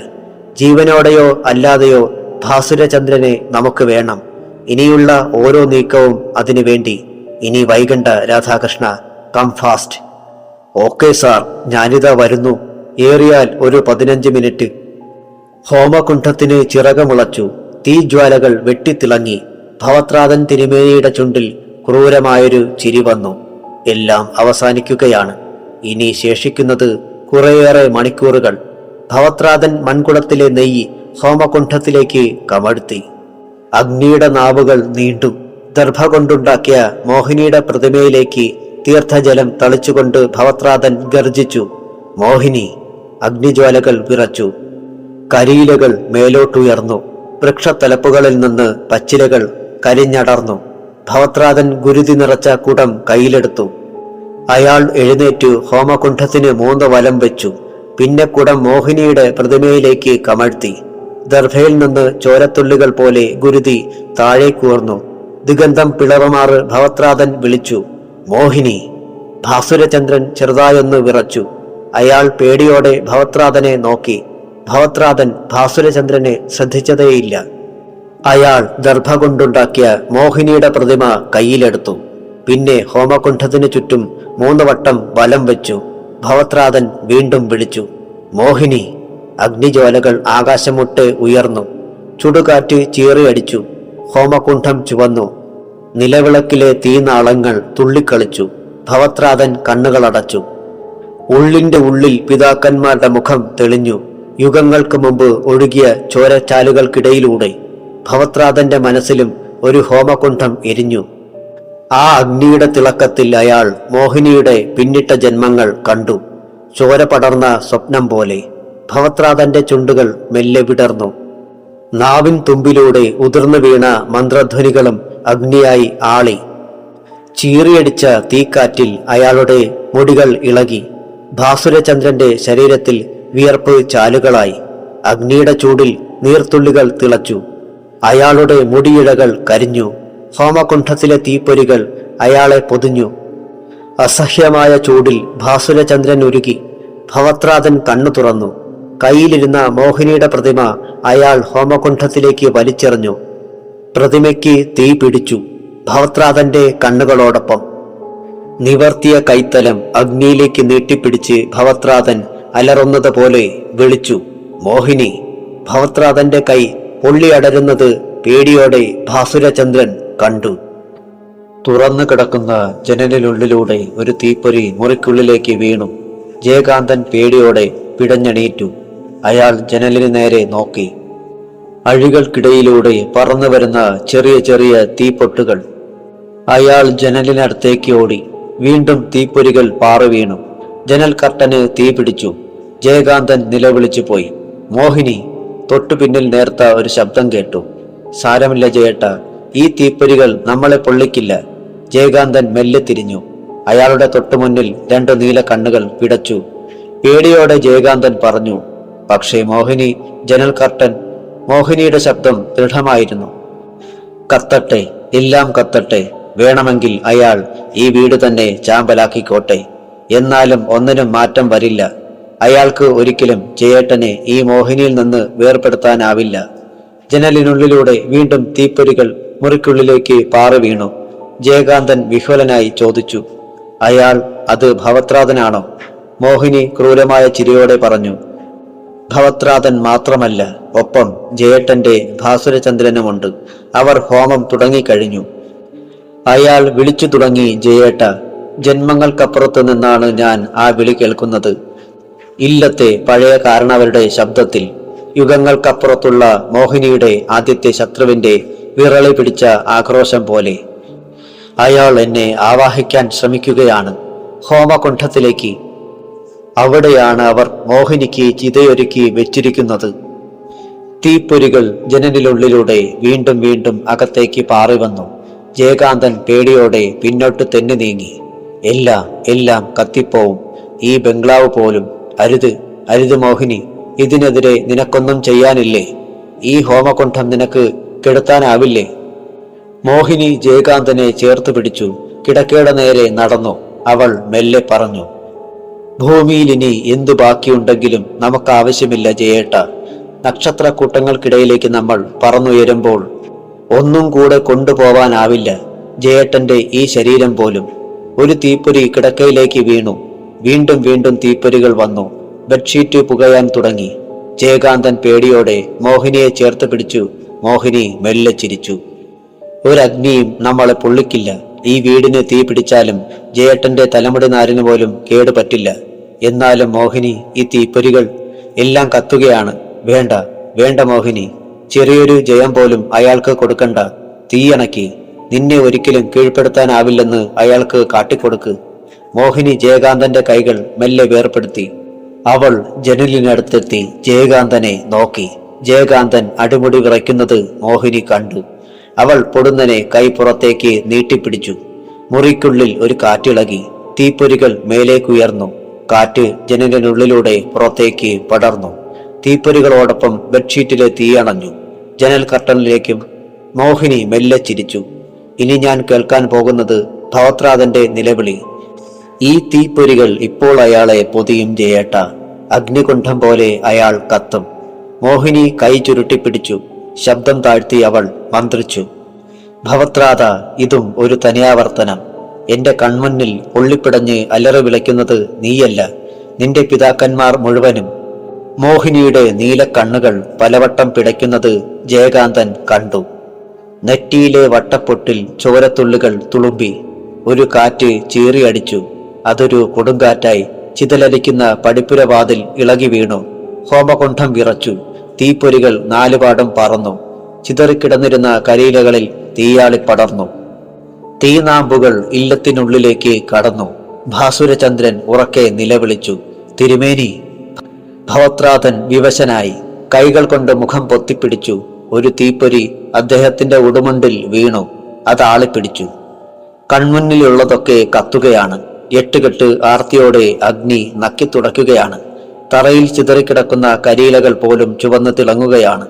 B: ജീവനോടെയോ അല്ലാതെയോ ഭാസുരചന്ദ്രനെ നമുക്ക് വേണം. ഇനിയുള്ള ഓരോ നീക്കവും അതിനു വേണ്ടി. ഇനി വൈകണ്ട Radhakrishna. Come fast. Okay sir, ഞാനിതാ വരുന്നു. ഏറിയാൽ ഒരു 15 മിനിറ്റ്. ഹോമകുണ്ഠത്തിന് ചിറകമുളച്ചു. തീജ്വാലകൾ വെട്ടിത്തിളങ്ങി. ഭവത്രാതൻ തിരുമേനിയുടെ ചുണ്ടിൽ ക്രൂരമായൊരു ചിരി വന്നു. എല്ലാം അവസാനിക്കുകയാണ്. ഇനി ശേഷിക്കുന്നത് കുറേയേറെ മണിക്കൂറുകൾ. ഭവത്രാതൻ മൺകുടത്തിലെ നെയ്യ് ഹോമകുണ്ഠത്തിലേക്ക് കമഴ്ത്തി. അഗ്നിയുടെ നാവുകൾ നീണ്ടു. ദർഭ കൊണ്ടുണ്ടാക്കിയ മോഹിനിയുടെ പ്രതിമയിലേക്ക് തീർത്ഥജലം തളിച്ചുകൊണ്ട് ഭവത്രാതൻ ഗർജിച്ചു. മോഹിനി! അഗ്നിജ്വാലകൾ വിറച്ചു. കരിയിലകൾ മേലോട്ടുയർന്നു. വൃക്ഷത്തലപ്പുകളിൽ നിന്ന് പച്ചിലകൾ കരിഞ്ഞടർന്നു. ഭവത്രാതൻ ഗുരുതി നിറച്ച കുടം കയ്യിലെടുത്തു. അയാൾ എഴുന്നേറ്റു ഹോമകുണ്ഠത്തിന് 3 വലം വെച്ചു. പിന്നെ കുടം മോഹിനിയുടെ പ്രതിമയിലേക്ക് കമഴ്ത്തി. ദർഭയിൽ നിന്ന് ചോരത്തുള്ളികൾ പോലെ ഗുരുതി താഴേക്കൂർന്നു. ദിഗന്ധം പിളറുമാറ് ഭവത്രാതൻ വിളിച്ചു, മോഹിനി! ഭാസുരചന്ദ്രൻ ചെറുതായൊന്ന് വിറച്ചു. അയാൾ പേടിയോടെ ഭവത്രാതനെ നോക്കി. ഭവത്രാതൻ ഭാസുരചന്ദ്രനെ ശ്രദ്ധിച്ചതേയില്ല. അയാൾ ദർഭ കൊണ്ടുണ്ടാക്കിയ മോഹിനിയുടെ പ്രതിമ കയ്യിലെടുത്തു. പിന്നെ ഹോമകുണ്ഠത്തിനു ചുറ്റും 3 വട്ടം വലം വെച്ചു. ഭവത്രാതൻ വീണ്ടും വിളിച്ചു, മോഹിനി! അഗ്നിജ്വാലകൾ ആകാശമുട്ട് ഉയർന്നു. ചുടുകാറ്റ് ചീറിയടിച്ചു. ഹോമകുണ്ഠം ചുവന്നു. നിലവിളക്കിലെ തീനാളങ്ങൾ തുള്ളിക്കളിച്ചു. ഭവത്രാതൻ കണ്ണുകളടച്ചു. ഉള്ളിന്റെ ഉള്ളിൽ പിതാക്കന്മാരുടെ മുഖം തെളിഞ്ഞു. യുഗങ്ങൾക്ക് മുമ്പ് ഒഴുകിയ ചോരച്ചാലുകൾക്കിടയിലൂടെ ഭവത്രാതന്റെ മനസ്സിലും ഒരു ഹോമകുണ്ഠം എരിഞ്ഞു. ആ അഗ്നിയുടെ തിളക്കത്തിൽ അയാൾ മോഹിനിയുടെ പിന്നിട്ട ജന്മങ്ങൾ കണ്ടു. ചോര പടർന്ന സ്വപ്നം പോലെ. ഭവത്രാതന്റെ ചുണ്ടുകൾ മെല്ലെ വിടർന്നു. നാവിൻ തുമ്പിലൂടെ ഉതിർന്നു വീണ മന്ത്രധ്വനികളും അഗ്നിയായി ആളി. ചീറിയടിച്ച തീക്കാറ്റിൽ അയാളുടെ മുടികൾ ഇളകി. ഭാസുരചന്ദ്രന്റെ ശരീരത്തിൽ വിയർപ്പ് ചാലുകളായി. അഗ്നിയുടെ ചൂടിൽ നീർത്തുള്ളികൾ തിളച്ചു. അയാളുടെ മുടിയിഴകൾ കരിഞ്ഞു. ഹോമകുണ്ഠത്തിലെ തീപ്പൊരികൾ അയാളെ പൊതിഞ്ഞു. അസഹ്യമായ ചൂടിൽ ഭാസുരചന്ദ്രൻ ഉരുകി. ഭവത്രാതൻ കണ്ണു തുറന്നു. കയ്യിലിരുന്ന മോഹിനിയുടെ പ്രതിമ അയാൾ ഹോമകുണ്ഠത്തിലേക്ക് വലിച്ചെറിഞ്ഞു. പ്രതിമയ്ക്ക് തീ പിടിച്ചു. ഭവത്രാതന്റെ കണ്ണുകളോടൊപ്പം. നിവർത്തിയ കൈത്തലം അഗ്നിയിലേക്ക് നീട്ടിപ്പിടിച്ച് ഭവത്രാതൻ അലറുന്നത് പോലെ വിളിച്ചു, മോഹിനി! ഭവത്രാതന്റെ കൈ പൊള്ളിയടരുന്നത് പേടിയോടെ ഭാസുരചന്ദ്രൻ കണ്ടു. തുറന്നു കിടക്കുന്ന ജനലിനുള്ളിലൂടെ ഒരു തീപ്പൊരി മുറിക്കുള്ളിലേക്ക് വീണു. ജയകാന്തൻ പേടിയോടെ പിടഞ്ഞെണീറ്റു. അയാൾ ജനലിന് നേരെ നോക്കി. അഴികൾക്കിടയിലൂടെ പറന്നു വരുന്ന ചെറിയ ചെറിയ തീപ്പൊട്ടുകൾ. അയാൾ ജനലിനടുത്തേക്ക് ഓടി. വീണ്ടും തീപ്പൊരികൾ പാറുവീണു. ജനൽ കർട്ടന് തീ പിടിച്ചു. ജയകാന്തൻ നിലവിളിച്ചു പോയി, മോഹിനി! തൊട്ടു പിന്നിൽ നേർത്ത ഒരു ശബ്ദം കേട്ടു. സാരമില്ല ജയേട്ട, ഈ തീപ്പൊരികൾ നമ്മളെ പൊള്ളിക്കില്ല. ജയകാന്തൻ മെല്ലെ തിരിഞ്ഞു. അയാളുടെ തൊട്ടുമുന്നിൽ 2 നീല കണ്ണുകൾ പിടച്ചു. പേടിയോടെ ജയകാന്തൻ പറഞ്ഞു, പക്ഷേ മോഹിനി. ജനൽ കർട്ടൻ. മോഹിനിയുടെ ശബ്ദം ദൃഢമായിരുന്നു. കത്തട്ടെ, എല്ലാം കത്തട്ടെ. വേണമെങ്കിൽ അയാൾ ഈ വീട് തന്നെ ചാമ്പലാക്കിക്കോട്ടെ. എന്നാലും ഒന്നിനും മാറ്റം വരില്ല. അയാൾക്ക് ഒരിക്കലും ജയേട്ടനെ ഈ മോഹിനിയിൽ നിന്ന് വേർപെടുത്താനാവില്ല. ജനലിനുള്ളിലൂടെ വീണ്ടും തീപ്പൊരികൾ മുറിക്കുള്ളിലേക്ക് പാറി വീണു. ജയകാന്തൻ വിഹ്വലനായി ചോദിച്ചു, അയാൾ അത് ഭവത്രാതനാണോ? മോഹിനി ക്രൂരമായ ചിരിയോടെ പറഞ്ഞു, ഭവത്രാതൻ മാത്രമല്ല, ഒപ്പം ജയേട്ടന്റെ ഭാസുരചന്ദ്രനുമുണ്ട്. അവർ ഹോമം തുടങ്ങിക്കഴിഞ്ഞു. അയാൾ വിളിച്ചു തുടങ്ങി, ജയേട്ട. ജന്മങ്ങൾക്കപ്പുറത്തു നിന്നാണ് ഞാൻ ആ വിളി കേൾക്കുന്നത്. ഇല്ലത്തെ പഴയ കാരണവരുടെ ശബ്ദത്തിൽ. യുഗങ്ങൾക്കപ്പുറത്തുള്ള മോഹിനിയുടെ ആദ്യത്തെ ശത്രുവിന്റെ വിറളി പിടിച്ച ആക്രോശം പോലെ. അയാൾ എന്നെ ആവാഹിക്കാൻ ശ്രമിക്കുകയാണ് ഹോമകുണ്ഠത്തിലേക്ക്. അവിടെയാണ് അവർ മോഹിനിക്ക് ചിതയൊരുക്കി വെച്ചിരിക്കുന്നത്. തീപ്പൊരികൾ ജനലിനുള്ളിലൂടെ വീണ്ടും വീണ്ടും അകത്തേക്ക് പാറി വന്നു. ജയകാന്തൻ പേടിയോടെ പിന്നോട്ട് തെന്നി നീങ്ങി. എല്ലാം കത്തിപ്പോവും, ഈ ബംഗ്ലാവ് പോലും. അരുത്, അരുത് മോഹിനി. ഇതിനെതിരെ നിനക്കൊന്നും ചെയ്യാനില്ലേ? ഈ ഹോമകുണ്ഠം നിനക്ക് കെടുത്താനാവില്ലേ? മോഹിനി ജയകാന്തനെ ചേർത്ത് പിടിച്ചു. കിടക്കയുടെ നേരെ നടന്നു. അവൾ മെല്ലെ പറഞ്ഞു, ഭൂമിയിൽ ഇനി എന്തു ബാക്കിയുണ്ടെങ്കിലും നമുക്കാവശ്യമില്ല ജയേട്ട. നക്ഷത്രക്കൂട്ടങ്ങൾക്കിടയിലേക്ക് നമ്മൾ പറന്നുയരുമ്പോൾ ഒന്നും കൂടെ കൊണ്ടുപോവാനാവില്ല ജയേട്ടന്റെ ഈ ശരീരം പോലും. ഒരു തീപ്പൊരി കിടക്കയിലേക്ക് വീണു. വീണ്ടും വീണ്ടും തീപ്പൊരികൾ വന്നു. ബെഡ്ഷീറ്റ് പുകയാൻ തുടങ്ങി. ജയകാന്തൻ പേടിയോടെ മോഹിനിയെ ചേർത്ത് പിടിച്ചു. മോഹിനി മെല്ലെ ചിരിച്ചു. ഒരഗ്നിയും നമ്മളെ പൊള്ളിക്കില്ല. ഈ വീടിന് തീ പിടിച്ചാലും ജയേട്ടന്റെ തലമുടി നാരിന് പോലും കേടുപറ്റില്ല. എന്നാലും മോഹിനി, ഈ തീപ്പൊരികൾ എല്ലാം കത്തുകയാണ്. വേണ്ട, വേണ്ട മോഹിനി. ചെറിയൊരു ജയം പോലും അയാൾക്ക് കൊടുക്കണ്ട. തീയണക്കി. നിന്നെ ഒരിക്കലും കീഴ്പ്പെടുത്താനാവില്ലെന്ന് അയാൾക്ക് കാട്ടിക്കൊടുക്ക്. മോഹിനി ജയകാന്തന്റെ കൈകൾ മെല്ലെ വേർപ്പെടുത്തി. അവൾ ജനലിനടുത്തെത്തി ജയകാന്തനെ നോക്കി. ജയകാന്തൻ അടിമുടി വിറയ്ക്കുന്നത് മോഹിനി കണ്ടു. അവൾ പൊടുന്നനെ കൈ പുറത്തേക്ക് നീട്ടിപ്പിടിച്ചു. മുറിക്കുള്ളിൽ ഒരു കാറ്റിളകി. തീപ്പൊരികൾ മേലേക്കുയർന്നു. കാറ്റ് ജനലിനുള്ളിലൂടെ പുറത്തേക്ക് പടർന്നു. തീപ്പൊരികളോടൊപ്പം ബെഡ്ഷീറ്റിലെ തീയണഞ്ഞു. ജനൽ കർട്ടനിലേക്കും. മോഹിനി മെല്ലെ ചിരിച്ചു. ഇനി ഞാൻ കേൾക്കാൻ പോകുന്നത് ഭവത്രാതന്റെ നിലവിളി. ഈ തീപ്പൊരികൾ ഇപ്പോൾ അയാളെ പൊതിയും ജയേട്ട. അഗ്നികുണ്ഠം പോലെ അയാൾ കത്തും. മോഹിനി കൈ ചുരുട്ടിപ്പിടിച്ചു. ശബ്ദം താഴ്ത്തി അവൾ മന്ത്രിച്ചു, ഭവത്രാത, ഇതും ഒരു തനിയാവർത്തനം. എന്റെ കൺമുന്നിൽ ഒള്ളിപ്പിടഞ്ഞ് അലറി വിളിക്കുന്നത് നീയല്ല, നിന്റെ പിതാക്കന്മാർ മുഴുവനും. മോഹിനിയുടെ നീലക്കണ്ണുകൾ പലവട്ടം പിടയ്ക്കുന്നത് ജയകാന്തൻ കണ്ടു. നെറ്റിയിലെ വട്ടപ്പൊട്ടിൽ ചോരത്തുള്ളികൾ തുളുമ്പി. ഒരു കാറ്റ് ചീറിയടിച്ചു. അതൊരു കൊടുങ്കാറ്റായി ചിതലരിക്കുന്ന പടിപ്പുരവാതിൽ ഇളകി വീണു. ഹോമകുണ്ഠം വിറച്ചു. തീപ്പൊരികൾ നാലുപാടും പറന്നു. ചിതറിക്കിടന്നിരുന്ന കരിയിലകളിൽ തീയാളി പടർന്നു. തീനാമ്പുകൾ ഇല്ലത്തിനുള്ളിലേക്ക് കടന്നു. ഭാസുരചന്ദ്രൻ ഉറക്കെ നിലവിളിച്ചു, തിരുമേനി. ഭവത്രാതൻ വിവശനായി കൈകൾ കൊണ്ട് മുഖം പൊത്തിപ്പിടിച്ചു. ഒരു തീപ്പൊരി അദ്ദേഹത്തിന്റെ ഉടുമുണ്ടിൽ വീണു. അത് ആളിപ്പിടിച്ചു. കൺമുന്നിലുള്ളതൊക്കെ കത്തുകയാണ്. എട്ടുകെട്ട് ആർത്തിയോടെ അഗ്നി നക്കിത്തുടയ്ക്കുകയാണ്. തറയിൽ ചിതറിക്കിടക്കുന്ന കരിയിലകൾ പോലും ചുവന്ന് തിളങ്ങുകയാണ്.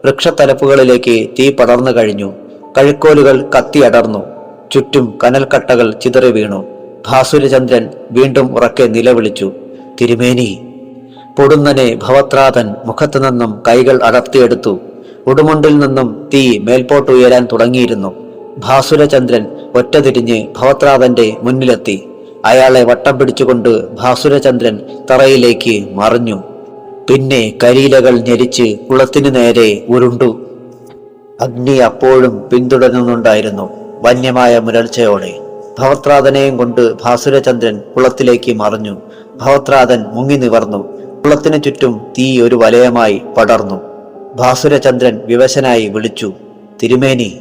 B: വൃക്ഷത്തലപ്പുകളിലേക്ക് തീ പടർന്നു കഴിഞ്ഞു. കഴുക്കോലുകൾ കത്തിയടർന്നു. ചുറ്റും കനൽക്കട്ടകൾ ചിതറി വീണു. ഭാസുരചന്ദ്രൻ വീണ്ടും ഉറക്കെ നിലവിളിച്ചു, തിരുമേനി. പൊടുന്നനെ ഭവത്രാതൻ മുഖത്തു നിന്നും കൈകൾ അടർത്തിയെടുത്തു. ഉടുമുണ്ടിൽ നിന്നും തീ മേൽപോട്ടുയരാൻ തുടങ്ങിയിരുന്നു. ഭാസുരചന്ദ്രൻ ഒറ്റതിരിഞ്ഞ് ഭവത്രാതന്റെ മുന്നിലെത്തി. അയാളെ വട്ടം പിടിച്ചുകൊണ്ട് ഭാസുരചന്ദ്രൻ തറയിലേക്ക് മറിഞ്ഞു. പിന്നെ കരിയിലകൾ ഞെരിച്ച് കുളത്തിനു നേരെ ഉരുണ്ടു. അഗ്നി അപ്പോഴും പിന്തുടരുന്നുണ്ടായിരുന്നു, വന്യമായ മുരൾച്ചയോടെ. ഭവത്രാതനെയും കൊണ്ട് ഭാസുരചന്ദ്രൻ കുളത്തിലേക്ക് മറിഞ്ഞു. ഭവത്രാതൻ മുങ്ങി നിവർന്നു. കുളത്തിനു ചുറ്റും തീ ഒരു വലയമായി പടർന്നു. ഭാസുരചന്ദ്രൻ വിവശനായി വിളിച്ചു, തിരുമേനി.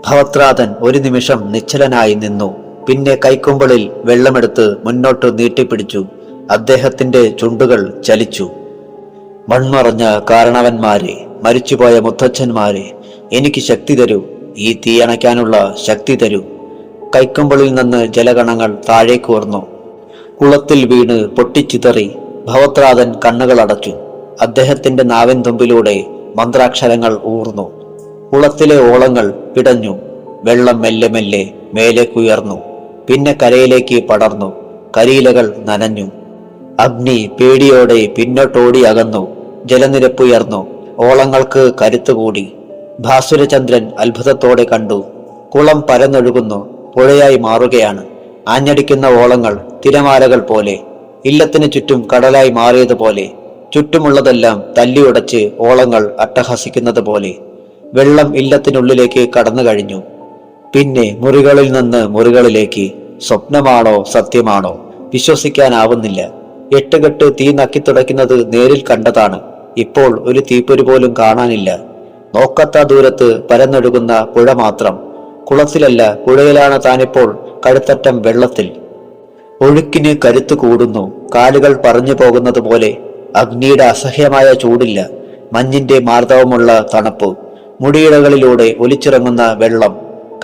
B: ഭവത്രാതൻ ഒരു നിമിഷം നിശ്ചലനായി നിന്നു. പിന്നെ കൈക്കുമ്പിളിൽ വെള്ളമെടുത്ത് മുന്നോട്ട് നീട്ടിപ്പിടിച്ചു. അദ്ദേഹത്തിന്റെ ചുണ്ടുകൾ ചലിച്ചു. മൺമറഞ്ഞ കാരണവന്മാരെ, മരിച്ചുപോയ മുത്തച്ഛന്മാരെ, എനിക്ക് ശക്തി തരൂ. ഈ തീയണയ്ക്കാനുള്ള ശക്തി തരൂ. കൈക്കുമ്പിളിൽ നിന്ന് ജലകണങ്ങൾ താഴേക്ക് ഊർന്നു. കുളത്തിൽ വീണ് പൊട്ടിച്ചിതറി. ഭവത്രാതൻ കണ്ണുകൾ അടച്ചു. അദ്ദേഹത്തിന്റെ നാവിൻ തുമ്പിലൂടെ മന്ത്രാക്ഷരങ്ങൾ ഊർന്നു. കുളത്തിലെ ഓളങ്ങൾ പിടഞ്ഞു. വെള്ളം മെല്ലെ മെല്ലെ മേലേക്കുയർന്നു. പിന്നെ കരയിലേക്ക് പടർന്നു. കരിയിലകൾ നനഞ്ഞു. അഗ്നി പേടിയോടെ പിന്നോട്ടോടി അകന്നു. ജലനിരപ്പുയർന്നു. ഓളങ്ങൾക്ക് കരുത്തുകൂടി. ഭാസുരചന്ദ്രൻ അത്ഭുതത്തോടെ കണ്ടു. കുളം പരന്നൊഴുകുന്നു. പുഴയായി മാറുകയാണ്. ആഞ്ഞടിക്കുന്ന ഓളങ്ങൾ തിരമാലകൾ പോലെ. ഇല്ലത്തിന് ചുറ്റും കടലായി മാറിയതുപോലെ. ചുറ്റുമുള്ളതെല്ലാം തല്ലിയുടച്ച് ഓളങ്ങൾ അട്ടഹസിക്കുന്നത് പോലെ. വെള്ളം ഇല്ലത്തിനുള്ളിലേക്ക് കടന്നു കഴിഞ്ഞു. പിന്നെ മുറികളിൽ നിന്ന് മുറികളിലേക്ക്. സ്വപ്നമാണോ സത്യമാണോ വിശ്വസിക്കാനാവുന്നില്ല. എട്ടുകെട്ട് തീ നക്കിത്തുടയ്ക്കുന്നത് നേരിൽ കണ്ടതാണ്. ഇപ്പോൾ ഒരു തീപ്പൊരി പോലും കാണാനില്ല. നോക്കത്ത ദൂരത്ത് പരന്നൊഴുകുന്ന പുഴ മാത്രം. കുളത്തിലല്ല, പുഴയിലാണ് താനിപ്പോൾ. കഴുത്തറ്റം വെള്ളത്തിൽ. ഒഴുക്കിന് കരുത്തു കൂടുന്നു. കാലുകൾ പറഞ്ഞു പോകുന്നത് പോലെ. അഗ്നിയുടെ അസഹ്യമായ ചൂടില്ല. മഞ്ഞിന്റെ മാർദ്ദവമുള്ള തണുപ്പ്. മുടിയിഴകളിലൂടെ ഒലിച്ചിറങ്ങുന്ന വെള്ളം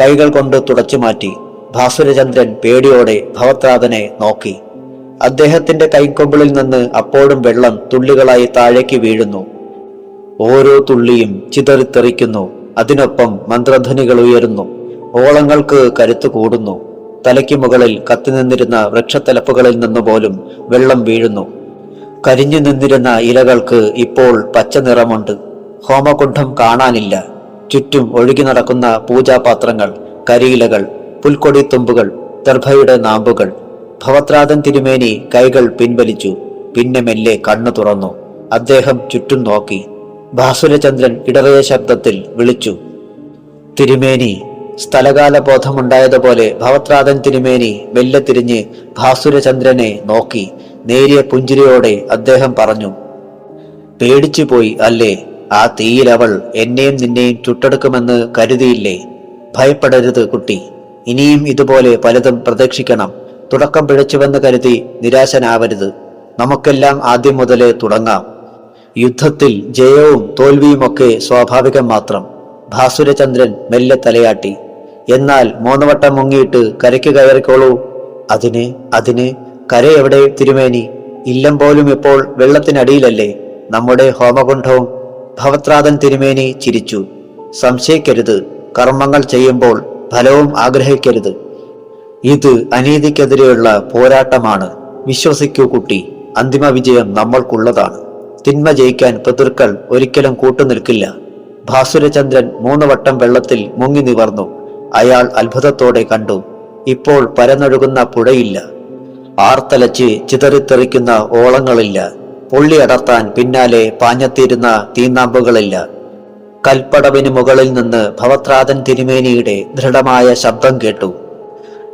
B: കൈകൾ കൊണ്ട് തുടച്ചു മാറ്റി. ഭാസുരചന്ദ്രൻ പേടിയോടെ ഭവത്രാതനെ നോക്കി. അദ്ദേഹത്തിന്റെ കൈക്കൊമ്പിളിൽ നിന്ന് അപ്പോഴും വെള്ളം തുള്ളികളായി താഴേക്ക് വീഴുന്നു. ഓരോ തുള്ളിയും ചിതറിത്തെറിക്കുന്നു. അതിനൊപ്പം മന്ത്രധ്വനികൾ ഉയരുന്നു. ഓളങ്ങൾക്ക് കരുത്തു കൂടുന്നു. തലയ്ക്ക് മുകളിൽ കത്തിനിന്നിരുന്ന വൃക്ഷത്തലപ്പുകളിൽ നിന്നുപോലും വെള്ളം വീഴുന്നു. കരിഞ്ഞു നിന്നിരുന്ന ഇലകൾക്ക് ഇപ്പോൾ പച്ച നിറമുണ്ട്. ഹോമകുണ്ഠം കാണാനില്ല. ചുറ്റും ഒഴുകി നടക്കുന്ന പൂജാപാത്രങ്ങൾ, കരിയിലകൾ, പുൽക്കൊടി തുമ്പുകൾ, ദർഭയുടെ നാമ്പുകൾ. ഭവത്രാതൻ തിരുമേനി കൈകൾ പിൻവലിച്ചു. പിന്നെ മെല്ലെ കണ്ണു തുറന്നു. അദ്ദേഹം ചുറ്റും നോക്കി. ഭാസുരചന്ദ്രൻ ഇടറിയ ശബ്ദത്തിൽ വിളിച്ചു, തിരുമേനി. സ്ഥലകാല ബോധമുണ്ടായതുപോലെ ഭവത്രാതൻ തിരുമേനി മെല്ലെ തിരിഞ്ഞ് ഭാസുരചന്ദ്രനെ നോക്കി. നേരിയ പുഞ്ചിരിയോടെ അദ്ദേഹം പറഞ്ഞു, പേടിച്ചുപോയി അല്ലേ? ആ തീയിൽ അവൾ എന്നെയും നിന്നെയും ചുട്ടെടുക്കുമെന്ന് കരുതിയില്ലേ? ഭയപ്പെടരുത് കുട്ടി. ഇനിയും ഇതുപോലെ പലതും പ്രതീക്ഷിക്കണം. തുടക്കം പിഴച്ചുവെന്ന് കരുതി നിരാശനാവരുത്. നമുക്കെല്ലാം ആദ്യം മുതലേ തുടങ്ങാം. യുദ്ധത്തിൽ ജയവും തോൽവിയുമൊക്കെ സ്വാഭാവികം മാത്രം. ഭാസുരചന്ദ്രൻ മെല്ലെ തലയാട്ടി. എന്നാൽ 3 വട്ടം മുങ്ങിയിട്ട് കരയ്ക്ക് കയറിക്കോളൂ. അതിന് കരയെവിടെ തിരുമേനി? ഇല്ലം പോലും ഇപ്പോൾ വെള്ളത്തിനടിയിലല്ലേ? നമ്മുടെ ഹോമകുണ്ഠവും. ഭവത്രാതൻ തിരുമേനി ചിരിച്ചു. സംശയിക്കരുത്. കർമ്മങ്ങൾ ചെയ്യുമ്പോൾ ഫലവും ആഗ്രഹിക്കരുത്. ഇത് അനീതിക്കെതിരെയുള്ള പോരാട്ടമാണ്. വിശ്വസിക്കൂ കുട്ടി. അന്തിമ വിജയം നമ്മൾക്കുള്ളതാണ്. തിന്മ ജയിക്കാൻ പിതൃക്കൾ ഒരിക്കലും കൂട്ടുനിൽക്കില്ല. ഭാസുരചന്ദ്രൻ 3 വട്ടം വെള്ളത്തിൽ മുങ്ങി നിവർന്നു. അയാൾ അത്ഭുതത്തോടെ കണ്ടു. ഇപ്പോൾ പരന്നൊഴുകുന്ന പുഴയില്ല. ആർത്തലച്ച് ചിതറിത്തെറിക്കുന്ന ഓളങ്ങളില്ല. പൊള്ളിയടർത്താൻ പിന്നാലെ പാഞ്ഞെത്തിയിരുന്ന തീനാമ്പുകളില്ല. കൽപ്പടവിന് മുകളിൽ നിന്ന് ഭവത്രാതൻ തിരുമേനിയുടെ ദൃഢമായ ശബ്ദം കേട്ടു.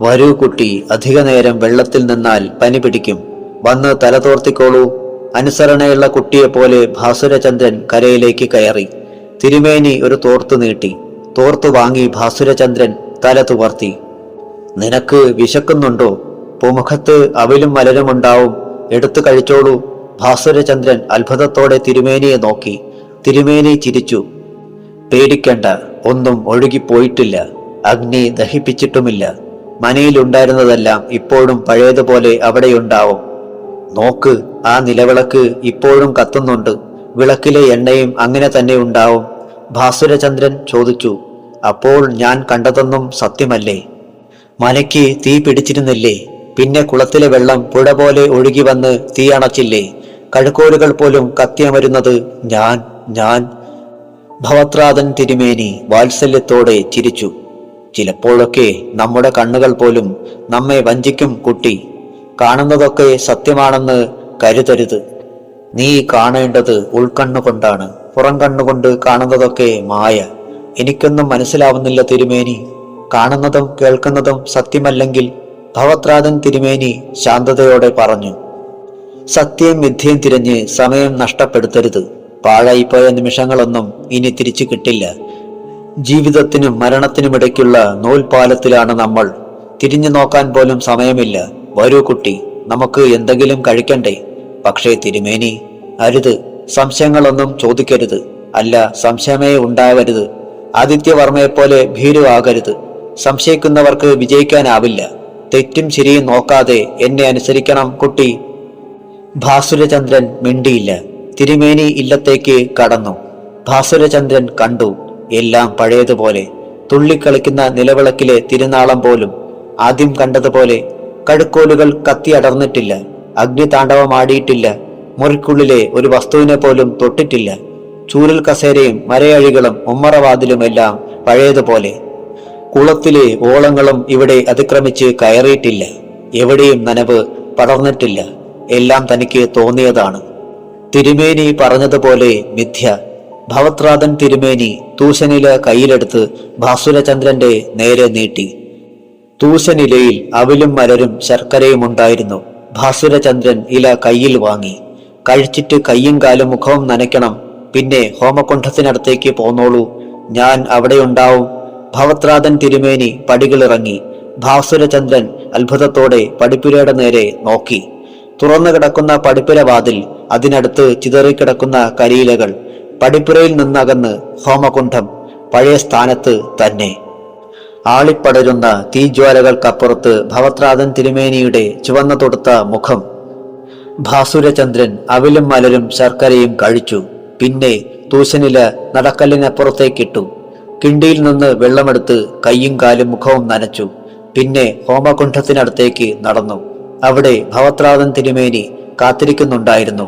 B: വരൂ കുട്ടി, അധിക നേരം വെള്ളത്തിൽ നിന്നാൽ പനി പിടിക്കും. വന്ന് തലതോർത്തിക്കോളൂ. അനുസരണയുള്ള കുട്ടിയെപ്പോലെ ഭാസുരചന്ദ്രൻ കരയിലേക്ക് കയറി. തിരുമേനി ഒരു തോർത്തു നീട്ടി. തോർത്തു വാങ്ങി ഭാസുരചന്ദ്രൻ തല തുവർത്തി. നിനക്ക് വിശക്കുന്നുണ്ടോ? പൂമുഖത്ത് അവിലും മലരുമുണ്ടാവും. എടുത്തു കഴിച്ചോളൂ. ഭാസുരചന്ദ്രൻ അത്ഭുതത്തോടെ തിരുമേനിയെ നോക്കി. തിരുമേനി ചിരിച്ചു. പേടിക്കണ്ട, ഒന്നും ഒഴുകിപ്പോയിട്ടില്ല. അഗ്നി ദഹിപ്പിച്ചിട്ടുമില്ല. മനയിലുണ്ടായിരുന്നതെല്ലാം ഇപ്പോഴും പഴയതുപോലെ അവിടെയുണ്ടാവും. നോക്ക്, ആ നിലവിളക്ക് ഇപ്പോഴും കത്തുന്നുണ്ട്. വിളക്കിലെ എണ്ണയും അങ്ങനെ തന്നെ ഉണ്ടാവും. ഭാസുരചന്ദ്രൻ ചോദിച്ചു, അപ്പോൾ ഞാൻ കണ്ടതൊന്നും സത്യമല്ലേ? മലയ്ക്ക് തീ പിടിച്ചിരുന്നില്ലേ? പിന്നെ കുളത്തിലെ വെള്ളം പുഴ പോലെ ഒഴുകി വന്ന് തീ അണച്ചില്ലേ? കഴുക്കോലുകൾ പോലും കത്തിയമരുന്നത് ഞാൻ ഭവത്രാതൻ തിരുമേനി വാത്സല്യത്തോടെ ചിരിച്ചു. ചിലപ്പോഴൊക്കെ നമ്മുടെ കണ്ണുകൾ പോലും നമ്മെ വഞ്ചിക്കും കുട്ടി. കാണുന്നതൊക്കെ സത്യമാണെന്ന് കരുതരുത്. നീ കാണേണ്ടത് ഉൾക്കണ്ണുകൊണ്ടാണ്. പുറം കണ്ണുകൊണ്ട് കാണുന്നതൊക്കെ മായ. എനിക്കൊന്നും മനസ്സിലാവുന്നില്ല തിരുമേനി. കാണുന്നതും കേൾക്കുന്നതും സത്യമല്ലെങ്കിൽ? ഭവത്രാതൻ തിരുമേനി ശാന്തതയോടെ പറഞ്ഞു. സത്യം മിഥ്യയും തിരഞ്ഞ് സമയം നഷ്ടപ്പെടുത്തരുത്. പാഴായിപ്പോയ നിമിഷങ്ങളൊന്നും ഇനി തിരിച്ചു കിട്ടില്ല. ജീവിതത്തിനും മരണത്തിനുമിടയ്ക്കുള്ള നൂൽപാലത്തിലാണ് നമ്മൾ. തിരിഞ്ഞു നോക്കാൻ പോലും സമയമില്ല. വരൂ കുട്ടി, നമുക്ക് എന്തെങ്കിലും കഴിക്കണ്ടേ? പക്ഷേ തിരുമേനി, അരുത്. സംശയങ്ങളൊന്നും ചോദിക്കരുത്. അല്ല, സംശയമേ ഉണ്ടാവരുത്. ആദിത്യവർമ്മയെപ്പോലെ ഭീരുവാകരുത്. സംശയിക്കുന്നവർക്ക് വിജയിക്കാനാവില്ല. തെറ്റും ശരിയും നോക്കാതെ എന്നെ അനുസരിക്കണം കുട്ടി. ഭാസുരചന്ദ്രൻ മിണ്ടിയില്ല. തിരുമേനി ഇല്ലത്തേക്ക് കടന്നു. ഭാസുരചന്ദ്രൻ കണ്ടു എല്ലാം പഴയതുപോലെ. തുള്ളിക്കളിക്കുന്ന നിലവിളക്കിലെ തിരുനാളം പോലും ആദ്യം കണ്ടതുപോലെ. കഴുക്കോലുകൾ കത്തിയടർന്നിട്ടില്ല. അഗ്നിതാണ്ഡവമാടിയിട്ടില്ല. മുറിക്കുള്ളിലെ ഒരു വസ്തുവിനെ പോലും തൊട്ടിട്ടില്ല. ചൂരൽ കസേരയും മരയഴികളും ഉമ്മറവാതിലുമെല്ലാം പഴയതുപോലെ. കുളത്തിലെ ഓളങ്ങളും ഇവിടെ അതിക്രമിച്ച് കയറിയിട്ടില്ല. എവിടെയും നനവ് പടർന്നിട്ടില്ല. എല്ലാം തനിക്ക് തോന്നിയതാണ്. തിരുമേനി പറഞ്ഞതുപോലെ മിഥ്യ. ഭവത്രാതൻ തിരുമേനി തൂശനില കയ്യിലെടുത്ത് ഭാസുരചന്ദ്രന്റെ നേരെ നീട്ടി. തൂശനിലയിൽ അവിലും മലരും ശർക്കരയും ഉണ്ടായിരുന്നു. ഭാസുരചന്ദ്രൻ ഇല കയ്യിൽ വാങ്ങി. കഴിച്ചിട്ട് കയ്യും കാലും മുഖവും നനയ്ക്കണം. പിന്നെ ഹോമകുണ്ഠത്തിനടുത്തേക്ക് പോന്നോളൂ, ഞാൻ അവിടെയുണ്ടാവും. ഭവത്രാതൻ തിരുമേനി പടികളിറങ്ങി. ഭാസുരചന്ദ്രൻ അത്ഭുതത്തോടെ പടിപ്പുരയുടെ നേരെ നോക്കി. തുറന്നു കിടക്കുന്ന പടിപ്പുര വാതിൽ, അതിനടുത്ത് ചിതറിക്കിടക്കുന്ന കരിയിലകൾ. പടിപ്പുരയിൽ നിന്നകന്ന് ഹോമകുണ്ഠം പഴയ സ്ഥാനത്ത് തന്നെ. ആളിപ്പടരുന്ന തീജ്വാലകൾക്കപ്പുറത്ത് ഭവത്രാതൻ തിരുമേനിയുടെ ചുവന്ന തൊടുത്ത മുഖം. ഭാസുരചന്ദ്രൻ അവിലും മലരും ശർക്കരയും കഴിച്ചു. പിന്നെ തൂശനില നടക്കല്ലിനപ്പുറത്തേക്കിട്ടു. കിണ്ടിയിൽ നിന്ന് വെള്ളമെടുത്ത് കയ്യും കാലും മുഖവും നനച്ചു. പിന്നെ ഹോമകുണ്ഠത്തിനടുത്തേക്ക് നടന്നു. അവിടെ ഭവത്രാതൻ തിരുമേനി കാത്തിരിക്കുന്നുണ്ടായിരുന്നു.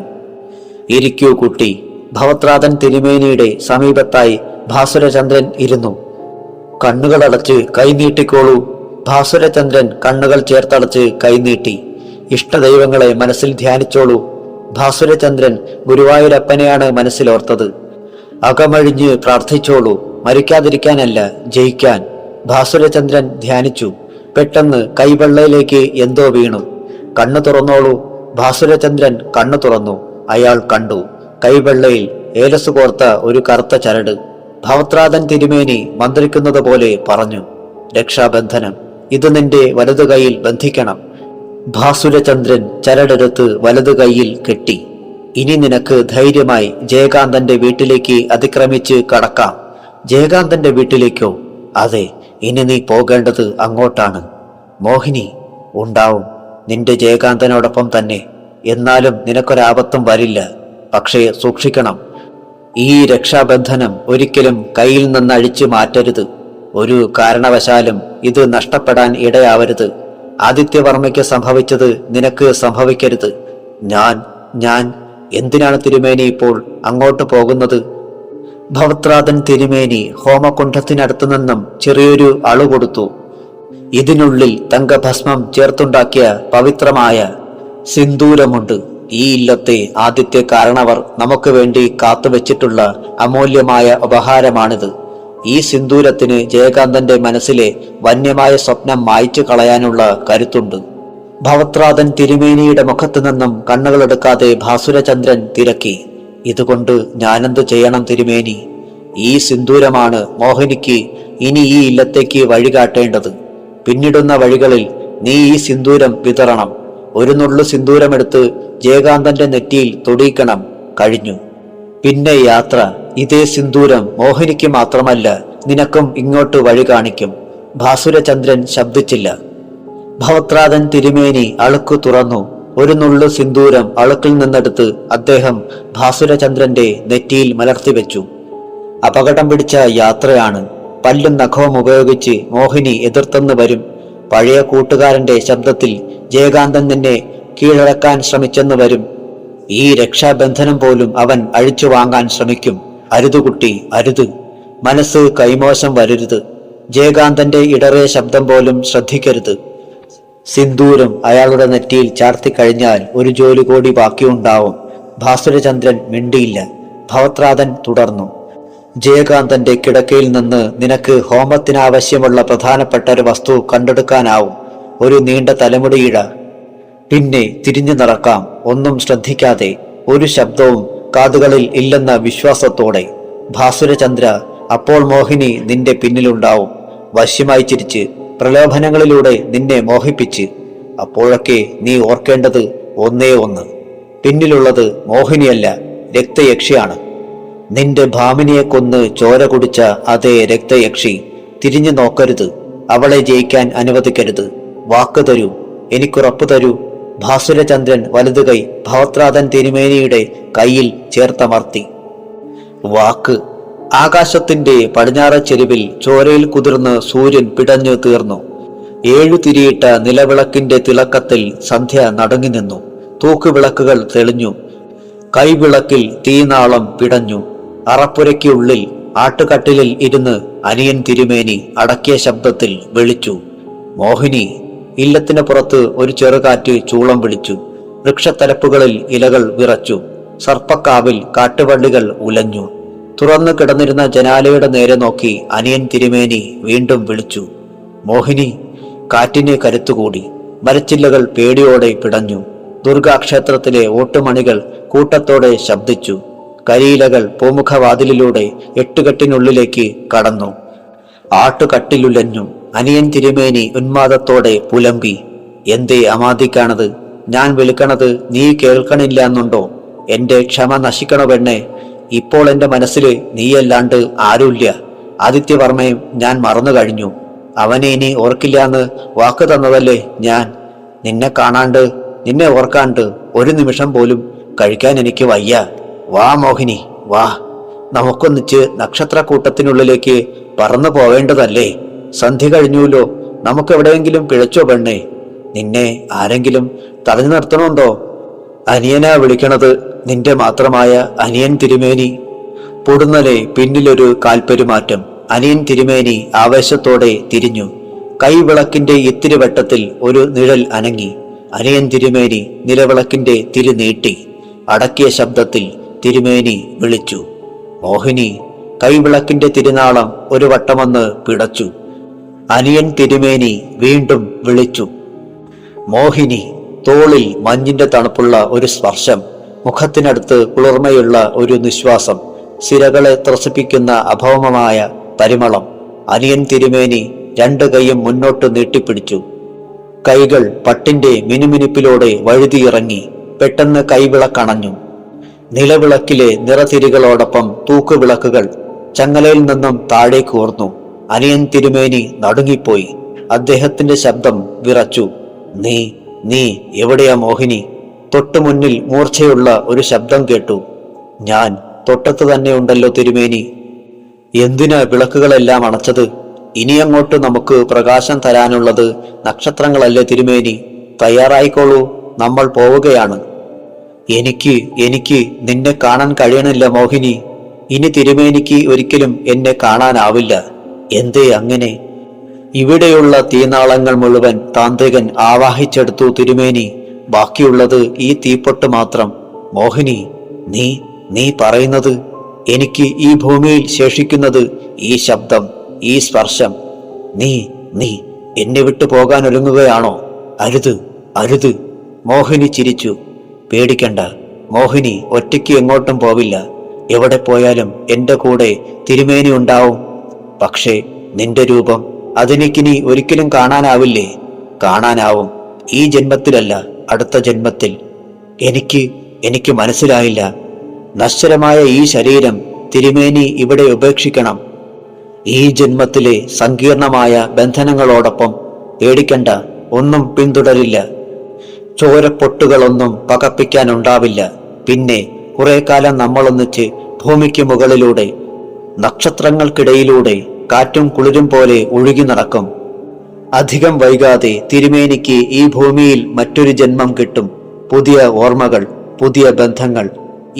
B: ഇരിക്കൂ കുട്ടി. ഭവത്രാതൻ തിരുമേനിയുടെ സമീപത്തായി ഭാസുരചന്ദ്രൻ ഇരുന്നു. കണ്ണുകളടച്ച് കൈനീട്ടിക്കോളൂ. ഭാസുരചന്ദ്രൻ കണ്ണുകൾ ചേർത്തടച്ച് കൈനീട്ടി. ഇഷ്ടദൈവങ്ങളെ മനസ്സിൽ ധ്യാനിച്ചോളൂ. ഭാസുരചന്ദ്രൻ ഗുരുവായൂരപ്പനെയാണ് മനസ്സിലോർത്തത്. അകമഴിഞ്ഞ് പ്രാർത്ഥിച്ചോളൂ. മരിക്കാതിരിക്കാനല്ല, ജയിക്കാൻ. ഭാസുരചന്ദ്രൻ ധ്യാനിച്ചു. പെട്ടെന്ന് കൈവെള്ളയിലേക്ക് എന്തോ വീണു. കണ്ണു തുറന്നോളൂ. ഭാസുരചന്ദ്രൻ കണ്ണു തുറന്നു. അയാൾ കണ്ടു കൈവെള്ളയിൽ ഏലസ് കോർത്ത ഒരു കറുത്ത ചരട്. ഭവത്രാതൻ തിരുമേനി മന്ത്രിക്കുന്നത് പോലെ പറഞ്ഞു, രക്ഷാബന്ധനം. ഇത് നിന്റെ വലതു കൈയിൽ ബന്ധിക്കണം. ഭാസുരചന്ദ്രൻ ചരടെടുത്ത് വലതു കൈയിൽ കെട്ടി. ഇനി നിനക്ക് ധൈര്യമായി ജയകാന്തന്റെ വീട്ടിലേക്ക് അതിക്രമിച്ച് കടക്കാം. ജയകാന്തന്റെ വീട്ടിലേക്കോ? അതെ, ഇനി നീ പോകേണ്ടത് അങ്ങോട്ടാണ്. മോഹിനി ഉണ്ടാവും, നിന്റെ ജയകാന്തനോടൊപ്പം തന്നെ. എന്നാലും നിനക്കൊരാപത്തും വരില്ല. പക്ഷേ സൂക്ഷിക്കണം. ഈ രക്ഷാബന്ധനം ഒരിക്കലും കയ്യിൽ നിന്ന് അഴിച്ചു മാറ്റരുത്. ഒരു കാരണവശാലും ഇത് നഷ്ടപ്പെടാൻ ഇടയാവരുത്. ആദിത്യവർമ്മയ്ക്ക് സംഭവിച്ചത് നിനക്ക് സംഭവിക്കരുത്. ഞാൻ എന്തിനാണ് തിരുമേനി ഇപ്പോൾ അങ്ങോട്ട് പോകുന്നത്? ഭവത്രാതൻ തിരുമേനി ഹോമകുണ്ഠത്തിനടുത്തു നിന്നും ചെറിയൊരു അളു കൊടുത്തു. ഇതിനുള്ളിൽ തങ്കഭസ്മം ചേർത്തുണ്ടാക്കിയ പവിത്രമായ സിന്ദൂരമുണ്ട്. ഈ ഇല്ലത്തെ ആദ്യത്തെ കാരണവർ നമുക്ക് വേണ്ടി കാത്തുവച്ചിട്ടുള്ള അമൂല്യമായ ഉപഹാരമാണിത്. ഈ സിന്ദൂരത്തിന് ജയകാന്തന്റെ മനസ്സിലെ വന്യമായ സ്വപ്നം മായ്ച്ചു കളയാനുള്ള കരുത്തുണ്ട്. ഭവത്രാതൻ തിരുമേനിയുടെ മുഖത്തു നിന്നും കണ്ണുകളെടുക്കാതെ ഭാസുരചന്ദ്രൻ തിരക്കി. ഇതുകൊണ്ട് ഞാനെന്തു ചെയ്യണം തിരുമേനി? ഈ സിന്ദൂരമാണ് മോഹിനിക്ക് ഇനി ഈ ഇല്ലത്തേക്ക് വഴികാട്ടേണ്ടത്. പിന്നിടുന്ന വഴികളിൽ നീ ഈ സിന്ദൂരം വിതറണം. ഒരു നുള്ളു സിന്ദൂരമെടുത്ത് ജയകാന്തന്റെ നെറ്റിയിൽ തൊടിയിക്കണം. കഴിഞ്ഞു. പിന്നെ യാത്ര. ഇതേ സിന്ദൂരം മോഹിനിക്ക് മാത്രമല്ല, നിനക്കും ഇങ്ങോട്ട് വഴി കാണിക്കും. ഭാസുരചന്ദ്രൻ ശബ്ദിച്ചില്ല. ഭവത്രാതൻ തിരുമേനി അളുക്കു തുറന്നു. ഒരു നുള്ളു സിന്ദൂരം അളുക്കിൽ നിന്നെടുത്ത് അദ്ദേഹം ഭാസുരചന്ദ്രന്റെ നെറ്റിയിൽ മലർത്തിവെച്ചു. അപകടം പിടിച്ച യാത്രയാണ്. പല്ലും നഖവും ഉപയോഗിച്ച് മോഹിനി എതിർത്തെന്ന് വരും. പഴയ കൂട്ടുകാരന്റെ ശബ്ദത്തിൽ ജയകാന്തൻ നിന്നെ കീഴടക്കാൻ ശ്രമിച്ചെന്ന് വരും. ഈ രക്ഷാബന്ധനം പോലും അവൻ അഴിച്ചു വാങ്ങാൻ ശ്രമിക്കും. അരുതുകുട്ടി, അരുത്. മനസ്സ് കൈമോശം വരരുത്. ജയകാന്തന്റെ ഇടറിയ ശബ്ദം പോലും ശ്രദ്ധിക്കരുത്. സിന്ദൂരം അയാളുടെ നെറ്റിയിൽ ചാർത്തിക്കഴിഞ്ഞാൽ ഒരു ജോലി കൂടി ബാക്കിയുണ്ടാവും. ഭാസുരചന്ദ്രൻ മിണ്ടിയില്ല. ഭവത്രാതൻ തുടർന്നു. ജയകാന്തന്റെ കിടക്കയിൽ നിന്ന് നിനക്ക് ഹോമത്തിനാവശ്യമുള്ള പ്രധാനപ്പെട്ട ഒരു വസ്തു കണ്ടെടുക്കാനാവും. ഒരു നീണ്ട തലമുടിയിഴ. പിന്നെ തിരിഞ്ഞു നടക്കാം, ഒന്നും ശ്രദ്ധിക്കാതെ, ഒരു ശബ്ദവും കാതുകളിൽ ഇല്ലെന്ന വിശ്വാസത്തോടെ. ഭാസുരചന്ദ്ര, അപ്പോൾ മോഹിനി നിന്റെ പിന്നിലുണ്ടാവും. വശ്യമായി ചിരിച്ച്, പ്രലോഭനങ്ങളിലൂടെ നിന്നെ മോഹിപ്പിച്ച്. അപ്പോഴൊക്കെ നീ ഓർക്കേണ്ടത് ഒന്നേ ഒന്ന്. പിന്നിലുള്ളത് മോഹിനിയല്ല, രക്തയക്ഷിയാണ്. നിന്റെ ഭാമിനിയെ കൊന്ന് ചോര കുടിച്ച അതേ രക്തയക്ഷി. തിരിഞ്ഞു നോക്കരുത്. അവളെ ജയിക്കാൻ അനുവദിക്കരുത്. വാക്ക് തരൂ, എനിക്കുറപ്പ് തരൂ. ഭാസുരചന്ദ്രൻ വലതുകൈ ഭവത്രാതൻ തിരുമേനിയുടെ കയ്യിൽ ചേർത്തമർത്തി. വാക്ക്. ആകാശത്തിന്റെ പടിഞ്ഞാറ് ചെരുവിൽ ചോരയിൽ കുതിർന്ന് സൂര്യൻ പിടഞ്ഞു തീർന്നു. 7 തിരിയിട്ട നിലവിളക്കിന്റെ തിളക്കത്തിൽ സന്ധ്യ നടുങ്ങി നിന്നു. തൂക്കുവിളക്കുകൾ തെളിഞ്ഞു. കൈവിളക്കിൽ തീനാളം പിടഞ്ഞു. അറപ്പുരയ്ക്കുള്ളിൽ ആട്ടുകട്ടിലിൽ ഇരുന്ന് അനിയൻ തിരുമേനി അടക്കിയ ശബ്ദത്തിൽ വിളിച്ചു, മോഹിനി. ഇല്ലത്തിന് പുറത്ത് ഒരു ചെറുകാറ്റ് ചൂളം വിളിച്ചു. വൃക്ഷത്തലപ്പുകളിൽ ഇലകൾ വിറച്ചു. സർപ്പക്കാവിൽ കാട്ടുവള്ളികൾ ഉലഞ്ഞു. തുറന്നു കിടന്നിരുന്ന ജനാലയുടെ നേരെ നോക്കി അനിയൻ തിരുമേനി വീണ്ടും വിളിച്ചു, മോഹിനി. കാറ്റിന് കരുത്തുകൂടി. മരച്ചില്ലകൾ പേടിയോടെ പിടഞ്ഞു. ദുർഗാക്ഷേത്രത്തിലെ ഓട്ടുമണികൾ കൂട്ടത്തോടെ ശബ്ദിച്ചു. കരിയിലകൾ പൂമുഖവാതിലിലൂടെ 8 കെട്ടിനുള്ളിലേക്ക് കടന്നു. ആട്ടുകട്ടിലുലഞ്ഞു. അനിയൻ തിരുമേനി ഉന്മാദത്തോടെ പുലമ്പി, എന്തേ അമാദിക്കാണത്? ഞാൻ വിളിക്കണത് നീ കേൾക്കണില്ല എന്നുണ്ടോ? എന്റെ ക്ഷമ നശിക്കണോ പെണ്ണെ? ഇപ്പോൾ എന്റെ മനസ്സിൽ നീയല്ലാണ്ട് ആരുമില്ല. ആദിത്യവർമ്മയെ ഞാൻ മറന്നു കഴിഞ്ഞു. അവനെ ഇനി ഓർക്കില്ലാന്ന് വാക്ക് തന്നതല്ലേ ഞാൻ. നിന്നെ കാണാണ്ട്, നിന്നെ ഓർക്കാണ്ട് ഒരു നിമിഷം പോലും കഴിക്കാൻ എനിക്ക് വയ്യ. വാ മോഹിനി, വാ. നമുക്കൊന്നിച്ച് നക്ഷത്രക്കൂട്ടത്തിനുള്ളിലേക്ക് പറന്നു പോവേണ്ടതല്ലേ? സന്ധ്യ കഴിഞ്ഞുല്ലോ. നമുക്ക് എവിടെയെങ്കിലും പിഴച്ചോ പെണ്ണേ? നിന്നെ ആരെങ്കിലും തടഞ്ഞു നിർത്തണുണ്ടോ? അനിയനാ വിളിക്കണത്, നിന്റെ മാത്രമായ അനിയൻ തിരുമേനി. പൊടുന്നനെ പിന്നിലൊരു കാൽപ്പെരുമാറ്റം. അനിയൻ തിരുമേനി ആവേശത്തോടെ തിരിഞ്ഞു. കൈവിളക്കിന്റെ ഇത്തിരി വെട്ടത്തിൽ ഒരു നിഴൽ അനങ്ങി. അനിയൻ തിരുമേനി നിലവിളക്കിന്റെ തിരി നീട്ടി. അടക്കിയ ശബ്ദത്തിൽ തിരുമേനി വിളിച്ചു, മോഹിനി. കൈവിളക്കിന്റെ തിരുനാളം ഒരു വട്ടമൊന്ന് പിടച്ചു. അനിയൻ തിരുമേനി വീണ്ടും വിളിച്ചു, മോഹിനി. തോളിൽ മഞ്ഞിന്റെ തണുപ്പുള്ള ഒരു സ്പർശം. മുഖത്തിനടുത്ത് കുളിർമയുള്ള ഒരു നിശ്വാസം. സിരകളെ ത്രസിപ്പിക്കുന്ന അഭൗമമായ പരിമളം. അനിയൻ തിരുമേനി 2 കൈയും മുന്നോട്ട് നീട്ടിപ്പിടിച്ചു. കൈകൾ പട്ടിന്റെ മിനുമിനുപ്പിലൂടെ വഴുതിയിറങ്ങി. പെട്ടെന്ന് കൈവിളക്കണഞ്ഞു. നിലവിളക്കിലെ നിറതിരികളോടൊപ്പം തൂക്കുവിളക്കുകൾ ചങ്ങലയിൽ നിന്നും താഴേക്ക് ഊർന്നു. അനിയൻ തിരുമേനി നടുങ്ങിപ്പോയി. അദ്ദേഹത്തിന്റെ ശബ്ദം വിറച്ചു, നീ എവിടെയാ മോഹിനി? തൊട്ടുമുന്നിൽ മൂർച്ചയുള്ള ഒരു ശബ്ദം കേട്ടു. ഞാൻ തൊട്ടത്ത് തന്നെ ഉണ്ടല്ലോ തിരുമേനി. എന്തിനാ വിളക്കുകളെല്ലാം അണച്ചത്? ഇനിയങ്ങോട്ട് നമുക്ക് പ്രകാശം തരാനുള്ളത് നക്ഷത്രങ്ങളല്ലേ തിരുമേനി? തയ്യാറായിക്കോളൂ, നമ്മൾ പോവുകയാണ്. എനിക്ക് നിന്നെ കാണാൻ കഴിയണില്ല മോഹിനി. ഇനി തിരുമേനിക്ക് ഒരിക്കലും എന്നെ കാണാനാവില്ല. എന്തേ അങ്ങനെ? ഇവിടെയുള്ള തീനാളങ്ങൾ മുഴുവൻ താന്ത്രികൻ ആവാഹിച്ചെടുത്തു തിരുമേനി. ബാക്കിയുള്ളത് ഈ തീപ്പൊട്ട് മാത്രം. മോഹിനി, നീ പറയുന്നത്? എനിക്ക് ഈ ഭൂമിയിൽ ശേഷിക്കുന്നത് ഈ ശബ്ദം, ഈ സ്പർശം. നീ എന്നെ വിട്ടു പോകാൻ ഒരുങ്ങുകയാണോ? അരുത്. മോഹിനി ചിരിച്ചു. പേടിക്കണ്ട മോഹിനി, ഒറ്റയ്ക്ക് എങ്ങോട്ടും പോവില്ല. എവിടെ പോയാലും എന്റെ കൂടെ തിരുമേനി ഉണ്ടാവും. പക്ഷേ നിന്റെ രൂപം അതെനിക്കിനി ഒരിക്കലും കാണാനാവില്ലേ? കാണാനാവും. ഈ ജന്മത്തിലല്ല, അടുത്ത ജന്മത്തിൽ. എനിക്ക് മനസ്സിലായില്ല. നശ്വരമായ ഈ ശരീരം തിരുമേനി ഇവിടെ ഉപേക്ഷിക്കണം. ഈ ജന്മത്തിലെ സങ്കീർണമായ ബന്ധനങ്ങളോടൊപ്പം. പേടിക്കണ്ട, ഒന്നും പിന്തുടരില്ല. ചോരപ്പൊട്ടുകളൊന്നും പകപ്പിക്കാനുണ്ടാവില്ല. പിന്നെ കുറെ കാലം നമ്മളൊന്നിച്ച് ഭൂമിക്ക് മുകളിലൂടെ, നക്ഷത്രങ്ങൾക്കിടയിലൂടെ കാറ്റും കുളിരും പോലെ ഒഴുകി നടക്കും. അധികം വൈകാതെ തിരുമേനിക്ക് ഈ ഭൂമിയിൽ മറ്റൊരു ജന്മം കിട്ടും. പുതിയ ഓർമ്മകൾ, പുതിയ ബന്ധങ്ങൾ.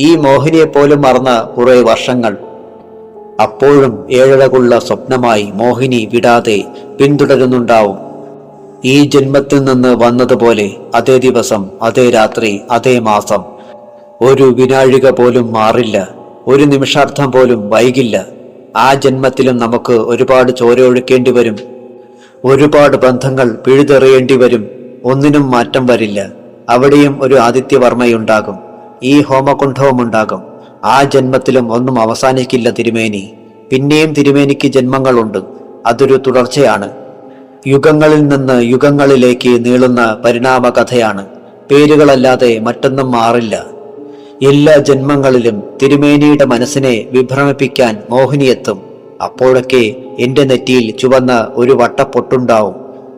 B: ഈ മോഹിനിയെപ്പോലും മറന്ന കുറെ വർഷങ്ങൾ. അപ്പോഴും ഏഴഴകുള്ള സ്വപ്നമായി മോഹിനി വിടാതെ പിന്തുടരുന്നുണ്ടാവും. ഈ ജന്മത്തിൽ നിന്ന് വന്നതുപോലെ അതേ ദിവസം, അതേ രാത്രി, അതേ മാസം. ഒരു വിനാഴിക പോലും മാറില്ല. ഒരു നിമിഷാർത്ഥം പോലും വൈകില്ല. ആ ജന്മത്തിലും നമുക്ക് ഒരുപാട് ചോര ഒഴുക്കേണ്ടി വരും. ഒരുപാട് ബന്ധങ്ങൾ പിഴുതെറിയേണ്ടി വരും. ഒന്നിനും മാറ്റം വരില്ല. അവിടെയും ഒരു ആദിത്യവർമ്മയുണ്ടാകും. ഈ ഹോമകുണ്ഠവുമുണ്ടാകും. ആ ജന്മത്തിലും ഒന്നും അവസാനിക്കില്ല തിരുമേനി. പിന്നെയും തിരുമേനിക്ക് ജന്മങ്ങളുണ്ട്. അതൊരു തുടർച്ചയാണ്. യുഗങ്ങളിൽ നിന്ന് യുഗങ്ങളിലേക്ക് നീളുന്ന പരിണാമ കഥയാണ്. പേരുകളല്ലാതെ മറ്റൊന്നും മാറില്ല. എല്ലാ ജന്മങ്ങളിലും തിരുമേനിയുടെ മനസ്സിനെ വിഭ്രമിപ്പിക്കാൻ മോഹിനിയെത്തും. അപ്പോഴൊക്കെ എന്റെ നെറ്റിയിൽ ചുവന്ന ഒരു വട്ടപ്പൊട്ടുണ്ടാവും,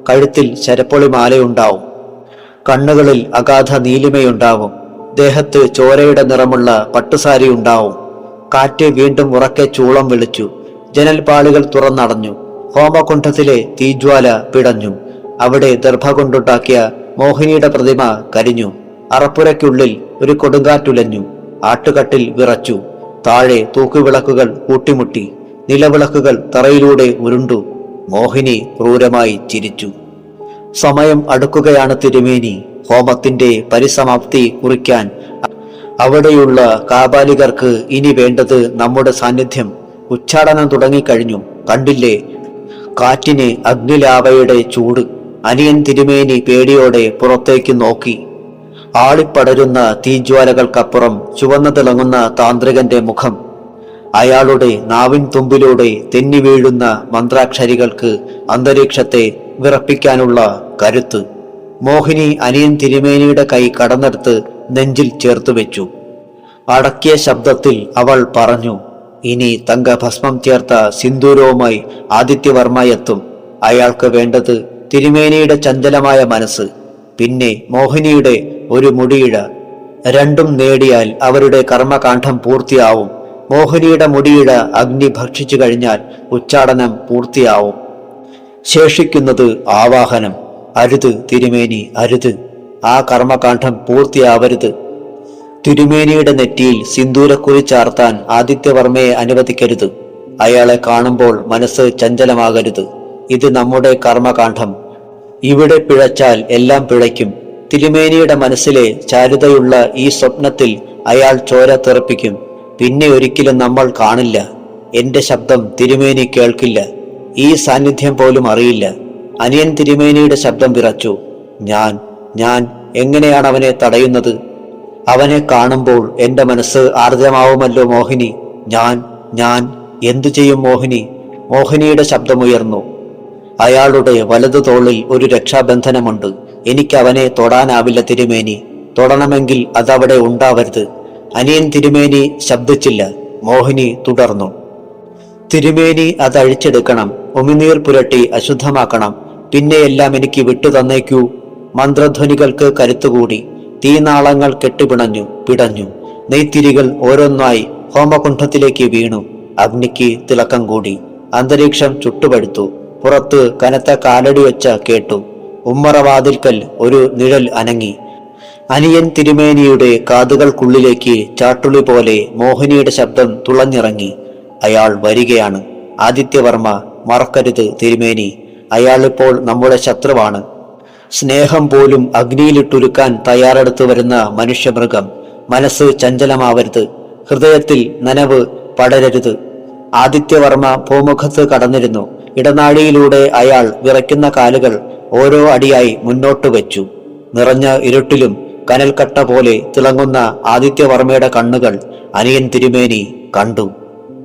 B: കഴുത്തിൽ ശരപ്പൊളി മാലയുണ്ടാവും, കണ്ണുകളിൽ അഗാധ നീലിമയുണ്ടാവും, ദേഹത്ത് ചോരയുടെ നിറമുള്ള പട്ടുസാരി ഉണ്ടാവും. കാറ്റ് വീണ്ടും ഉറക്കെ ചൂളം വിളിച്ചു. ജനൽപാളികൾ തുറന്നടഞ്ഞു. ഹോമകുണ്ഠത്തിലെ തീജ്വാല പിടഞ്ഞു. അവിടെ ദർഭ കൊണ്ടുണ്ടാക്കിയ മോഹിനിയുടെ പ്രതിമ കരിഞ്ഞു. അറപ്പുരയ്ക്കുള്ളിൽ ഒരു കൊടുങ്കാറ്റുലഞ്ഞു. ആട്ടുകട്ടിൽ വിറച്ചു. താഴെ തൂക്കുവിളക്കുകൾ കൂട്ടിമുട്ടി. നിലവിളക്കുകൾ തറയിലൂടെ ഉരുണ്ടു. മോഹിനി ക്രൂരമായി ചിരിച്ചു. സമയം അടുക്കുകയാണ് തിരുമേനി. ഹോമത്തിന്റെ പരിസമാപ്തി കുറിക്കാൻ അവിടെയുള്ള കാപാലികർക്ക് ഇനി വേണ്ടത് നമ്മുടെ സാന്നിധ്യം. ഉച്ചാടനം തുടങ്ങിക്കഴിഞ്ഞു. കണ്ടില്ലേ കാറ്റിന് അഗ്നിലാവയുടെ ചൂട്. അനിയൻ തിരുമേനി പേടിയോടെ പുറത്തേക്ക് നോക്കി. ആളിപ്പടരുന്ന തീജ്വാലകൾക്കപ്പുറം ചുവന്നു തിളങ്ങുന്ന താന്ത്രികന്റെ മുഖം. അയാളുടെ നാവിൻ തുമ്പിലൂടെ തെന്നി വീഴുന്ന മന്ത്രാക്ഷരികൾക്ക് അന്തരീക്ഷത്തെ വിറപ്പിക്കാനുള്ള കരുത്ത്. മോഹിനി അനിയൻ തിരുമേനിയുടെ കൈ കടന്നെടുത്ത് നെഞ്ചിൽ ചേർത്തു വെച്ചു. അടക്കിയ ശബ്ദത്തിൽ അവൾ പറഞ്ഞു, ഇനി തങ്കഭസ്മം ചേർത്ത സിന്ദൂരവുമായി ആദിത്യവർമ്മ എത്തും. അയാൾക്ക് വേണ്ടത് തിരുമേനിയുടെ ചഞ്ചലമായ മനസ്സ്, പിന്നെ മോഹിനിയുടെ ഒരു മുടിയിഴ. രണ്ടും നേടിയാൽ അവരുടെ കർമ്മകാന്ഡം പൂർത്തിയാവും. മോഹിനിയുടെ മുടിയിഴ അഗ്നി ഭക്ഷിച്ചു കഴിഞ്ഞാൽ ഉച്ചാടനം പൂർത്തിയാവും. ശേഷിക്കുന്നത് ആവാഹനം. അരുത് തിരുമേനി, അരുത്. ആ കർമ്മകാന്ഡം പൂർത്തിയാവരുത്. തിരുമേനിയുടെ നെറ്റിയിൽ സിന്ദൂരക്കുറി ചാർത്താൻ ആദിത്യവർമ്മയെ അനുവദിക്കരുത്. അയാളെ കാണുമ്പോൾ മനസ്സ് ചഞ്ചലമാകരുത്. ഇത് നമ്മുടെ കർമ്മകാന്ഡം. ഇവിടെ പിഴച്ചാൽ എല്ലാം പിഴയ്ക്കും. തിരുമേനിയുടെ മനസ്സിലെ ചാരുതയുള്ള ഈ സ്വപ്നത്തിൽ അയാൾ ചോര തെറിപ്പിക്കും. പിന്നെ ഒരിക്കലും നമ്മൾ കാണില്ല. എന്റെ ശബ്ദം തിരുമേനി കേൾക്കില്ല. ഈ സാന്നിധ്യം പോലും അറിയില്ല. അനിയൻ തിരുമേനിയുടെ ശബ്ദം വിറച്ചു. ഞാൻ എങ്ങനെയാണ് അവനെ തടയുന്നത്? അവനെ കാണുമ്പോൾ എന്റെ മനസ്സ് ആർദ്രമാവുമല്ലോ മോഹിനി. ഞാൻ എന്തു ചെയ്യും മോഹിനി? മോഹിനിയുടെ ശബ്ദമുയർന്നു. അയാളുടെ വലതു തോളിൽ ഒരു രക്ഷാബന്ധനമുണ്ട്. എനിക്ക് അവനെ തൊടാനാവില്ല തിരുമേനി. തൊടണമെങ്കിൽ അതവിടെ ഉണ്ടാവരുത്. അനിയൻ തിരുമേനി ശബ്ദിച്ചില്ല. മോഹിനി തുടർന്നു. തിരുമേനി അതഴിച്ചെടുക്കണം. ഉമിനീർ പുരട്ടി അശുദ്ധമാക്കണം. പിന്നെയെല്ലാം എനിക്ക് വിട്ടു തന്നേക്കൂ. മന്ത്രധ്വനികൾക്ക് കരുത്തുകൂടി. തീനാളങ്ങൾ പിടഞ്ഞു. നെയ്ത്തിരികൾ ഓരോന്നായി ഹോമകുണ്ഠത്തിലേക്ക് വീണു. അഗ്നിക്ക് തിളക്കം കൂടി. അന്തരീക്ഷം ചുട്ടുപഴുത്തു. പുറത്ത് കനത്ത കാലടിയൊച്ച കേട്ടു. ഉമ്മറവാതിൽക്കൽ ഒരു നിഴൽ അനങ്ങി. അനിയൻ തിരുമേനിയുടെ കാതുകൾക്കുള്ളിലേക്ക് ചാട്ടുളി പോലെ മോഹിനിയുടെ ശബ്ദം തുളഞ്ഞിറങ്ങി. അയാൾ വരികയാണ്. ആദിത്യവർമ്മ, മറക്കരുത് തിരുമേനി. അയാളിപ്പോൾ നമ്മുടെ ശത്രുവാണ്. സ്നേഹം പോലും അഗ്നിയിലിട്ടുരുക്കാൻ തയ്യാറെടുത്തു വരുന്ന മനുഷ്യമൃഗം. മനസ്സ് ചഞ്ചലമാവരുത്. ഹൃദയത്തിൽ നനവ് പടരരുത്. ആദിത്യവർമ്മ ഭൂമുഖത്ത് കടന്നിരുന്നു. ഇടനാഴിയിലൂടെ അയാൾ വിറയ്ക്കുന്ന കാലുകൾ ഓരോ അടിയായി മുന്നോട്ട് വെച്ചു. നിറഞ്ഞ ഇരുട്ടിലും കനൽക്കട്ട പോലെ തിളങ്ങുന്ന ആദിത്യവർമ്മയുടെ കണ്ണുകൾ അനിയൻ തിരുമേനി കണ്ടു.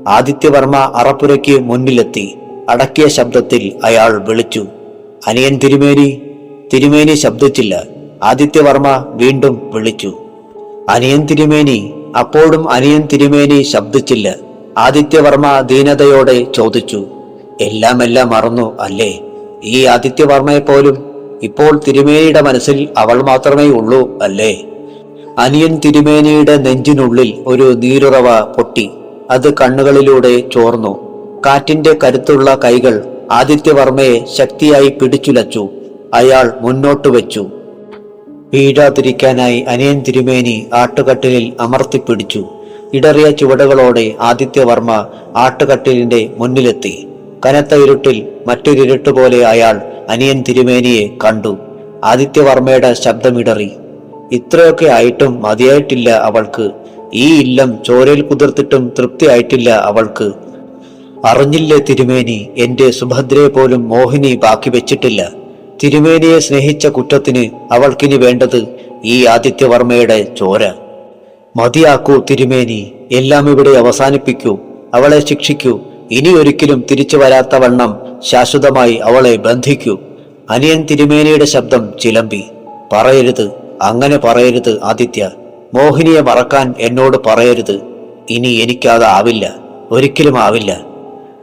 B: ആദിത്യവർമ്മ അറപ്പുരയ്ക്ക് മുന്നിലെത്തി. അടക്കിയ ശബ്ദത്തിൽ അയാൾ വിളിച്ചു, അനിയൻ തിരുമേനി. തിരുമേനി ശബ്ദിച്ചില്ല. ആദിത്യവർമ്മ വീണ്ടും വിളിച്ചു, അനിയൻ തിരുമേനി. അപ്പോഴും അനിയൻ തിരുമേനി ശബ്ദിച്ചില്ല. ആദിത്യവർമ്മ ദീനതയോടെ ചോദിച്ചു, എല്ലാം മറന്നു അല്ലേ? ഈ ആദിത്യവർമ്മയെപ്പോലും ഇപ്പോൾ തിരുമേനിയുടെ മനസ്സിൽ അവൾ മാത്രമേ ഉള്ളൂ അല്ലേ? അനിയൻ തിരുമേനിയുടെ നെഞ്ചിനുള്ളിൽ ഒരു നീരുറവ പൊട്ടി. അത് കണ്ണുകളിലൂടെ ചോർന്നു. കാറ്റിന്റെ കരുത്തുള്ള കൈകൾ ആദിത്യവർമ്മയെ ശക്തിയായി പിടിച്ചുലച്ചു. അയാൾ മുന്നോട്ട് വെച്ചു. വീഴാതിരിക്കാനായി അനിയൻ തിരുമേനി ആട്ടുകട്ടിലിൽ അമർത്തിപ്പിടിച്ചു. ഇടറിയ ചുവടുകളോടെ ആദിത്യവർമ്മ ആട്ടുകട്ടിലിന്റെ മുന്നിലെത്തി. കനത്ത ഇരുട്ടിൽ മറ്റൊരിരുട്ട് പോലെ അയാൾ അനിയൻ തിരുമേനിയെ കണ്ടു. ആദിത്യവർമ്മയുടെ ശബ്ദമിടറി. ഇത്രയൊക്കെ ആയിട്ടും മതിയായിട്ടില്ല അവൾക്ക്. ഈ ഇല്ലം ചോരയിൽ കുതിർത്തിട്ടും തൃപ്തിയായിട്ടില്ല അവൾക്ക്. അറിഞ്ഞില്ലേ തിരുമേനി, എന്റെ സുഭദ്രയെ പോലും മോഹിനി ബാക്കി വെച്ചിട്ടില്ല. തിരുമേനിയെ സ്നേഹിച്ച കുറ്റത്തിന് അവൾക്കിനി വേണ്ടത് ഈ ആദിത്യവർമ്മയുടെ ചോര. മതിയാക്കൂ തിരുമേനി, എല്ലാം ഇവിടെ അവസാനിപ്പിക്കൂ. അവളെ ശിക്ഷിക്കൂ. ഇനി ഒരിക്കലും തിരിച്ചു വരാത്ത വണ്ണം ശാശ്വതമായി അവളെ ബന്ധിക്കൂ. അനിയൻ തിരുമേനിയുടെ ശബ്ദം ചിലമ്പി. പറയരുത്, അങ്ങനെ പറയരുത് ആദിത്യ. മോഹിനിയെ മറക്കാൻ എന്നോട് പറയരുത്. ഇനി എനിക്കത് ആവില്ല, ഒരിക്കലും ആവില്ല.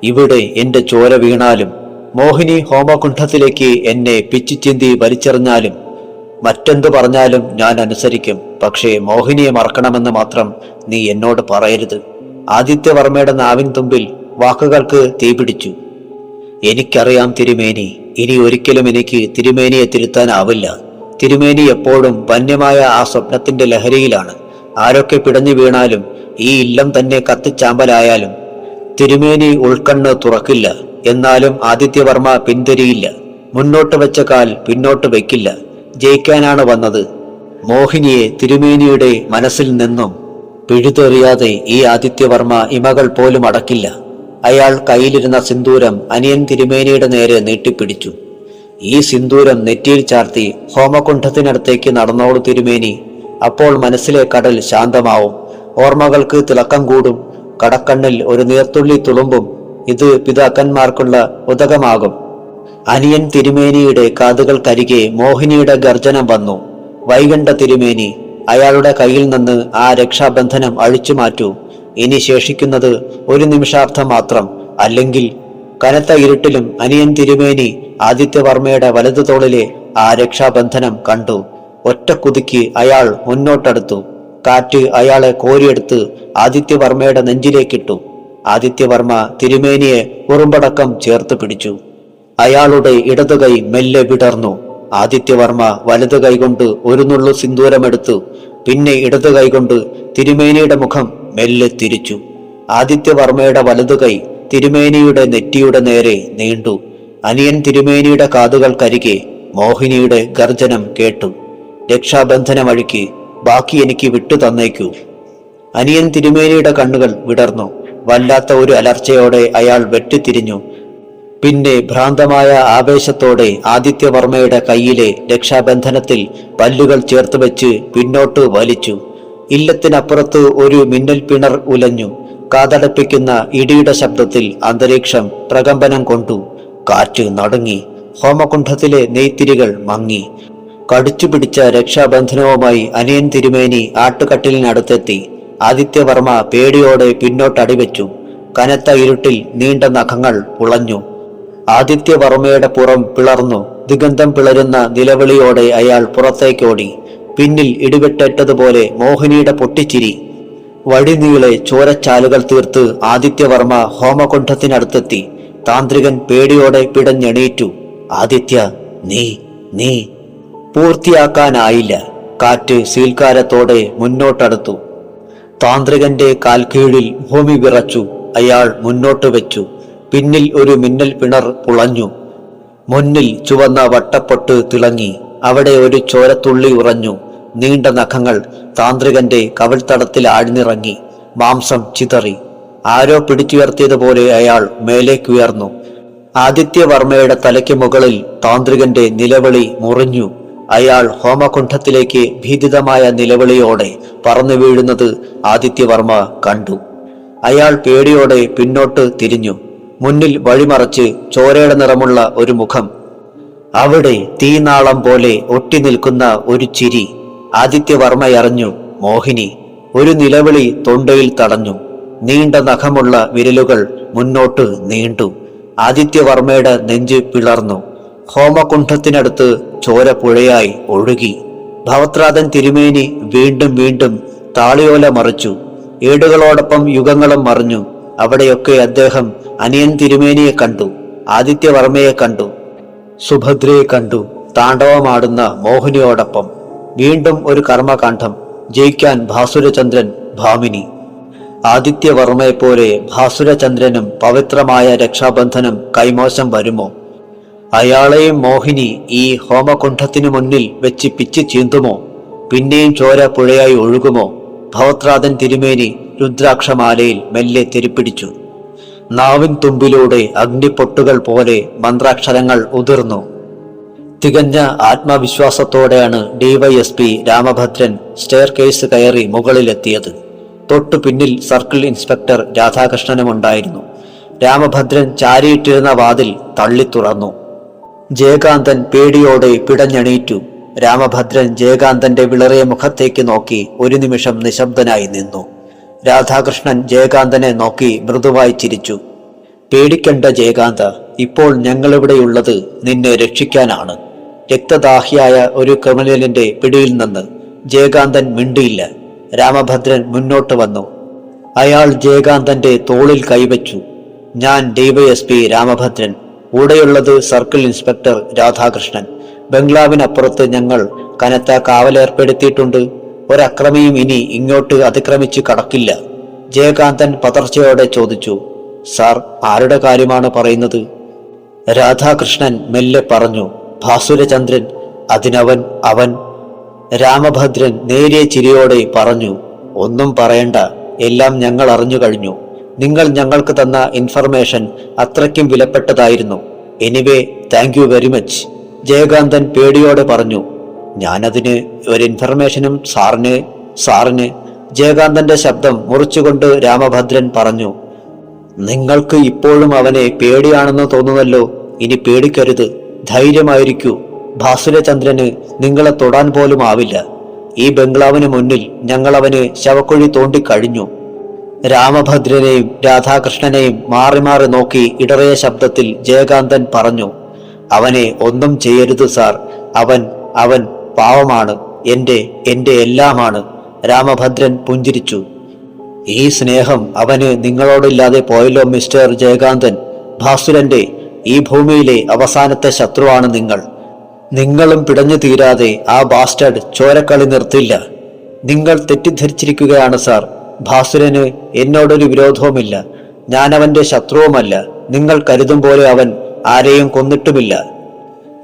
B: ഇവിടെ എന്റെ ചോര വീണാലും, മോഹിനി ഹോമകുണ്ഠത്തിലേക്ക് എന്നെ പിച്ചിച്ചിന്തി വലിച്ചെറിഞ്ഞാലും, മറ്റെന്തു പറഞ്ഞാലും ഞാൻ അനുസരിക്കും. പക്ഷേ മോഹിനിയെ മറക്കണമെന്ന് മാത്രം നീ എന്നോട് പറയരുത്. ആദിത്യവർമ്മയുടെ നാവിൻ തുമ്പിൽ വാക്കുകൾക്ക് തീപിടിച്ചു. എനിക്കറിയാം തിരുമേനി, ഇനി ഒരിക്കലും എനിക്ക് തിരുമേനിയെ തിരുത്താനാവില്ല. തിരുമേനി എപ്പോഴും വന്യമായ ആ സ്വപ്നത്തിന്റെ ലഹരിയിലാണ്. ആരൊക്കെ പിടഞ്ഞു വീണാലും, ഈ ഇല്ലം തന്നെ കത്തിച്ചാമ്പലായാലും തിരുമേനി ഉൾക്കണ്ണ് തുറക്കില്ല. എന്നാലും ആദിത്യവർമ്മ പിന്തിരിയില്ല. മുന്നോട്ട് വെച്ച കാൽ പിന്നോട്ട് വെക്കില്ല. ജയിക്കാനാണ് വന്നത്. മോഹിനിയെ തിരുമേനിയുടെ മനസ്സിൽ നിന്നും പിഴുതെറിയാതെ ഈ ആദിത്യവർമ്മ ഇമകൾ പോലും അടക്കില്ല. അയാൾ കയ്യിലിരുന്ന സിന്ദൂരം അനിയൻ തിരുമേനിയുടെ നേരെ നീട്ടിപ്പിടിച്ചു. ഈ സിന്ദൂരം നെറ്റിയിൽ ചാർത്തി ഹോമകുണ്ഠത്തിനടുത്തേക്ക് നടന്നോളൂ തിരുമേനി. അപ്പോൾ മനസ്സിലെ കടൽ ശാന്തമാവും, ഓർമ്മകൾക്ക് തിളക്കം കൂടും, കടക്കണ്ണിൽ ഒരു നീർത്തുള്ളി തുളുമ്പും. ഇത് പിതാക്കന്മാർക്കുള്ള ഉദകമാകും. അനിയൻ തിരുമേനിയുടെ കാതുകൾക്കരികെ മോഹിനിയുടെ ഗർജനം വന്നു. വൈകണ്ഠ തിരുമേനി, അയാളുടെ കയ്യിൽ നിന്ന് ആ രക്ഷാബന്ധനം അഴിച്ചു മാറ്റൂ. ഇനി ശേഷിക്കുന്നത് ഒരു നിമിഷാർത്ഥം മാത്രം. അല്ലെങ്കിൽ കനത്ത ഇരുട്ടിലും അനിയൻ തിരുമേനി ആദിത്യവർമ്മയുടെ വലതു തോളിലെ ആ രക്ഷാബന്ധനം കണ്ടു. ഒറ്റ കുതിക്ക് അയാൾ മുന്നോട്ടെടുത്തു. കാറ്റ് അയാളെ കോരിയെടുത്ത് ആദിത്യവർമ്മയുടെ നെഞ്ചിലേക്കിട്ടു. ആദിത്യവർമ്മ തിരുമേനിയെ ഉറുമ്പടക്കം ചേർത്ത് പിടിച്ചു. അയാളുടെ ഇടതുകൈ മെല്ലെ വിടർന്നു. ആദിത്യവർമ്മ വലതു കൈകൊണ്ട് ഒരു നുള്ളു സിന്ദൂരമെടുത്തു. പിന്നെ ഇടതു കൈകൊണ്ട് തിരുമേനിയുടെ മുഖം മെല്ലെ തിരിച്ചു. ആദിത്യവർമ്മയുടെ വലതുകൈ തിരുമേനിയുടെ നെറ്റിയുടെ നേരെ നീണ്ടു. അനിയൻ തിരുമേനിയുടെ കാതുകൾക്കരികെ മോഹിനിയുടെ ഗർജനം കേട്ടു. രക്ഷാബന്ധനമഴിക്ക് ബാക്കി എനിക്ക് വിട്ടു തന്നേക്കൂ. അനിയൻ തിരുമേനിയുടെ കണ്ണുകൾ വിടർന്നു. വല്ലാത്ത ഒരു അലർച്ചയോടെ അയാൾ വെട്ടിത്തിരിഞ്ഞു. പിന്നെ ഭ്രാന്തമായ ആവേശത്തോടെ ആദിത്യവർമ്മയുടെ കയ്യിലെ രക്ഷാബന്ധനത്തിൽ പല്ലുകൾ ചേർത്ത് വെച്ച് പിന്നോട്ട് വലിച്ചു. ഇല്ലത്തിനപ്പുറത്ത് ഒരു മിന്നൽ പിണർ ഉലഞ്ഞു. കാതടപ്പിക്കുന്ന ഇടിയുടെ ശബ്ദത്തിൽ അന്തരീക്ഷം പ്രകമ്പനം കൊണ്ടു. കാറ്റ് നടുങ്ങി. ഹോമകുണ്ഠത്തിലെ നെയ്ത്തിരികൾ മങ്ങി. കടിച്ചുപിടിച്ച രക്ഷാബന്ധനവുമായി അനിയൻ തിരുമേനി ആട്ടുകട്ടിലിനടുത്തെത്തി. ആദിത്യവർമ്മ പേടിയോടെ പിന്നോട്ടടിവെച്ചു. കനത്ത ഇരുട്ടിൽ നീണ്ട നഖങ്ങൾ ഉളഞ്ഞു. ആദിത്യവർമ്മയുടെ പുറം പിളർന്നു. ദിഗന്ധം പിളരുന്ന നിലവിളിയോടെ അയാൾ പുറത്തേക്കോടി. പിന്നിൽ ഇടിവെട്ടേറ്റതുപോലെ മോഹിനിയുടെ പൊട്ടിച്ചിരി. വഴിനീളെ ചോരച്ചാലുകൾ തീർത്ത് ആദിത്യവർമ്മ ഹോമകുണ്ഠത്തിനടുത്തെത്തി. താന്ത്രികൻ പേടിയോടെ പിടഞ്ഞെണീറ്റു. ആദിത്യ, നീ പൂർത്തിയാക്കാനായില്ല. കാറ്റ് സീൽക്കാരത്തോടെ മുന്നോട്ടടുത്തു. താന്ത്രികന്റെ കാൽക്കീഴിൽ ഭൂമി വിറച്ചു. അയാൾ മുന്നോട്ട് വെച്ചു. പിന്നിൽ ഒരു മിന്നൽ പിണർ പുളഞ്ഞു. മുന്നിൽ ചുവന്ന വട്ടപ്പൊട്ട് തിളങ്ങി. അവിടെ ഒരു ചോരത്തുള്ളി ഉറഞ്ഞു. നീണ്ട നഖങ്ങൾ താന്ത്രികന്റെ കവിൾത്തടത്തിൽ ആഴ്ന്നിറങ്ങി. മാംസം ചിതറി. ആരോ പിടിച്ചുയർത്തിയതുപോലെ അയാൾ മേലേക്കുയർന്നു. ആദിത്യവർമ്മയുടെ തലയ്ക്ക് മുകളിൽ താന്ത്രികന്റെ നിലവിളി മുറിഞ്ഞു. അയാൾ ഹോമകുണ്ഠത്തിലേക്ക് ഭീതിതമായ നിലവിളിയോടെ പറന്നു വീഴുന്നത് ആദിത്യവർമ്മ കണ്ടു. അയാൾ പേടിയോടെ പിന്നോട്ട് തിരിഞ്ഞു. മുന്നിൽ വഴിമറച്ച് ചോരയുടെ നിറമുള്ള ഒരു മുഖം. അവിടെ തീനാളം പോലെ ഒട്ടി നിൽക്കുന്ന ഒരു ചിരി. ആദിത്യവർമ്മയറിഞ്ഞു, മോഹിനി. ഒരു നിലവിളി തൊണ്ടയിൽ തടഞ്ഞു. നീണ്ട നഖമുള്ള വിരലുകൾ മുന്നോട്ട് നീണ്ടു. ആദിത്യവർമ്മയുടെ നെഞ്ച് പിളർന്നു. ഹോമകുണ്ഠത്തിനടുത്ത് ചോര പുഴയായി ഒഴുകി. ഭവത്രാതൻ തിരുമേനി വീണ്ടും താളിയോല മറിച്ചു. ഏടുകളോടൊപ്പം യുഗങ്ങളും മറിഞ്ഞു. അവിടെയൊക്കെ അദ്ദേഹം അനിയൻ തിരുമേനിയെ കണ്ടു. ആദിത്യവർമ്മയെ കണ്ടു. സുഭദ്രയെ കണ്ടു. താണ്ഡവമാടുന്ന മോഹിനിയോടൊപ്പം. വീണ്ടും ഒരു കർമ്മകാന്ഡം. ജയിക്കാൻ ഭാസുരചന്ദ്രൻ, ഭാമിനി. ആദിത്യവർമ്മയെപ്പോലെ ഭാസുരചന്ദ്രനും പവിത്രമായ രക്ഷാബന്ധനം കൈമോശം വരുമോ? അയാളെയും മോഹിനി ഈ ഹോമകുണ്ഠത്തിനു മുന്നിൽ വെച്ച് പിച്ച് ചീന്തുമോ? പിന്നെയും ചോര പുഴയായി ഒഴുകുമോ? ഭവത്രാതൻ തിരുമേനി രുദ്രാക്ഷമാലയിൽ മെല്ലെ തിരിപ്പിടിച്ചു. നാവിൻ തുമ്പിലൂടെ അഗ്നിപ്പൊട്ടുകൾ പോലെ മന്ത്രാക്ഷരങ്ങൾ ഉതിർന്നു. തികഞ്ഞ ആത്മവിശ്വാസത്തോടെയാണ് ഡിവൈഎസ്പി രാമഭദ്രൻ സ്റ്റെയർ കേസ് കയറി മുകളിലെത്തിയത്. തൊട്ടു പിന്നിൽ സർക്കിൾ ഇൻസ്പെക്ടർ രാധാകൃഷ്ണനുമുണ്ടായിരുന്നു. രാമഭദ്രൻ ചാരിയിട്ടിരുന്ന വാതിൽ തള്ളി തുറന്നു. ജയകാന്തൻ പേടിയോടെ പിടഞ്ഞെണീറ്റു. രാമഭദ്രൻ ജയകാന്തന്റെ വിളറിയ മുഖത്തേക്ക് നോക്കി ഒരു നിമിഷം നിശബ്ദനായി നിന്നു. രാധാകൃഷ്ണൻ ജയകാന്തനെ നോക്കി മൃദുവായി ചിരിച്ചു. പേടിക്കണ്ട ജയകാന്ത, ഇപ്പോൾ ഞങ്ങളിവിടെയുള്ളത് നിന്നെ രക്ഷിക്കാനാണ്. രക്തദാഹിയായ ഒരു ക്രിമിനലിന്റെ പിടിയിൽ നിന്ന് ജയകാന്തൻ മിണ്ടിയില്ല. രാമഭദ്രൻ മുന്നോട്ട് വന്നു. അയാൾ ജയകാന്തന്റെ തോളിൽ കൈവച്ചു. ഞാൻ ഡിവൈഎസ്പി രാമഭദ്രൻ, കൂടെയുള്ളത് സർക്കിൾ ഇൻസ്പെക്ടർ രാധാകൃഷ്ണൻ. ബംഗ്ലാവിനപ്പുറത്ത് ഞങ്ങൾ കനത്ത കാവലേർപ്പെടുത്തിയിട്ടുണ്ട്. ഒരക്രമിയും ഇനി ഇങ്ങോട്ട് അതിക്രമിച്ച് കടക്കില്ല. ജയകാന്തൻ പതർച്ചയോടെ ചോദിച്ചു. സാർ, ആരുടെ കാര്യമാണ് പറയുന്നത്? രാധാകൃഷ്ണൻ മെല്ലെ പറഞ്ഞു. ഭാസുരചന്ദ്രൻ. അവൻ രാമഭദ്രൻ നേരിയ ചിരിയോടെ പറഞ്ഞു. ഒന്നും പറയണ്ട, എല്ലാം ഞങ്ങൾ അറിഞ്ഞു കഴിഞ്ഞു. നിങ്ങൾ ഞങ്ങൾക്ക് തന്ന ഇൻഫർമേഷൻ അത്രയ്ക്കും വിലപ്പെട്ടതായിരുന്നു. Anyway, thank you very much. Jayakanthan പേടിയോടെ പറഞ്ഞു. ഞാനതിന് ഒരു ഇൻഫർമേഷനും സാറിന് ജയകാന്തന്റെ ശബ്ദം മുറിച്ചുകൊണ്ട് രാമഭദ്രൻ പറഞ്ഞു. നിങ്ങൾക്ക് ഇപ്പോഴും അവനെ പേടിയാണെന്ന് തോന്നുന്നല്ലോ. ഇനി പേടിക്കരുത്, ധൈര്യമായിരിക്കൂ. ഭാസുരചന്ദ്രന് നിങ്ങളെ തൊടാൻ പോലും ആവില്ല. ഈ ബംഗ്ലാവിന് മുന്നിൽ ഞങ്ങൾ അവന് ശവക്കുഴി തോണ്ടിക്കഴിഞ്ഞു. രാമഭദ്രനെയും രാധാകൃഷ്ണനെയും മാറി മാറി നോക്കി ഇടറിയ ശബ്ദത്തിൽ ജയകാന്തൻ പറഞ്ഞു. അവനെ ഒന്നും ചെയ്യരുത് സാർ. അവൻ പാവമാണ്, എന്റെ എല്ലാമാണ്. രാമഭദ്രൻ പുഞ്ചിരിച്ചു. ഈ സ്നേഹം അവന് നിങ്ങളോടില്ലാതെ പോയല്ലോ മിസ്റ്റർ ജയകാന്തൻ. ഭാസുരന്റെ ഈ ഭൂമിയിലെ അവസാനത്തെ ശത്രുവാണ് നിങ്ങൾ. നിങ്ങളും പിടഞ്ഞു തീരാതെ ആ ബാസ്റ്റഡ് ചോരക്കളി നിർത്തില്ല. നിങ്ങൾ തെറ്റിദ്ധരിച്ചിരിക്കുകയാണ് സാർ. ഭാസുരന് എന്നോടൊരു വിരോധവുമില്ല. ഞാൻ അവന്റെ ശത്രുവുമല്ല. നിങ്ങൾ കരുതും പോലെ അവൻ ആരെയും കൊന്നിട്ടുമില്ല.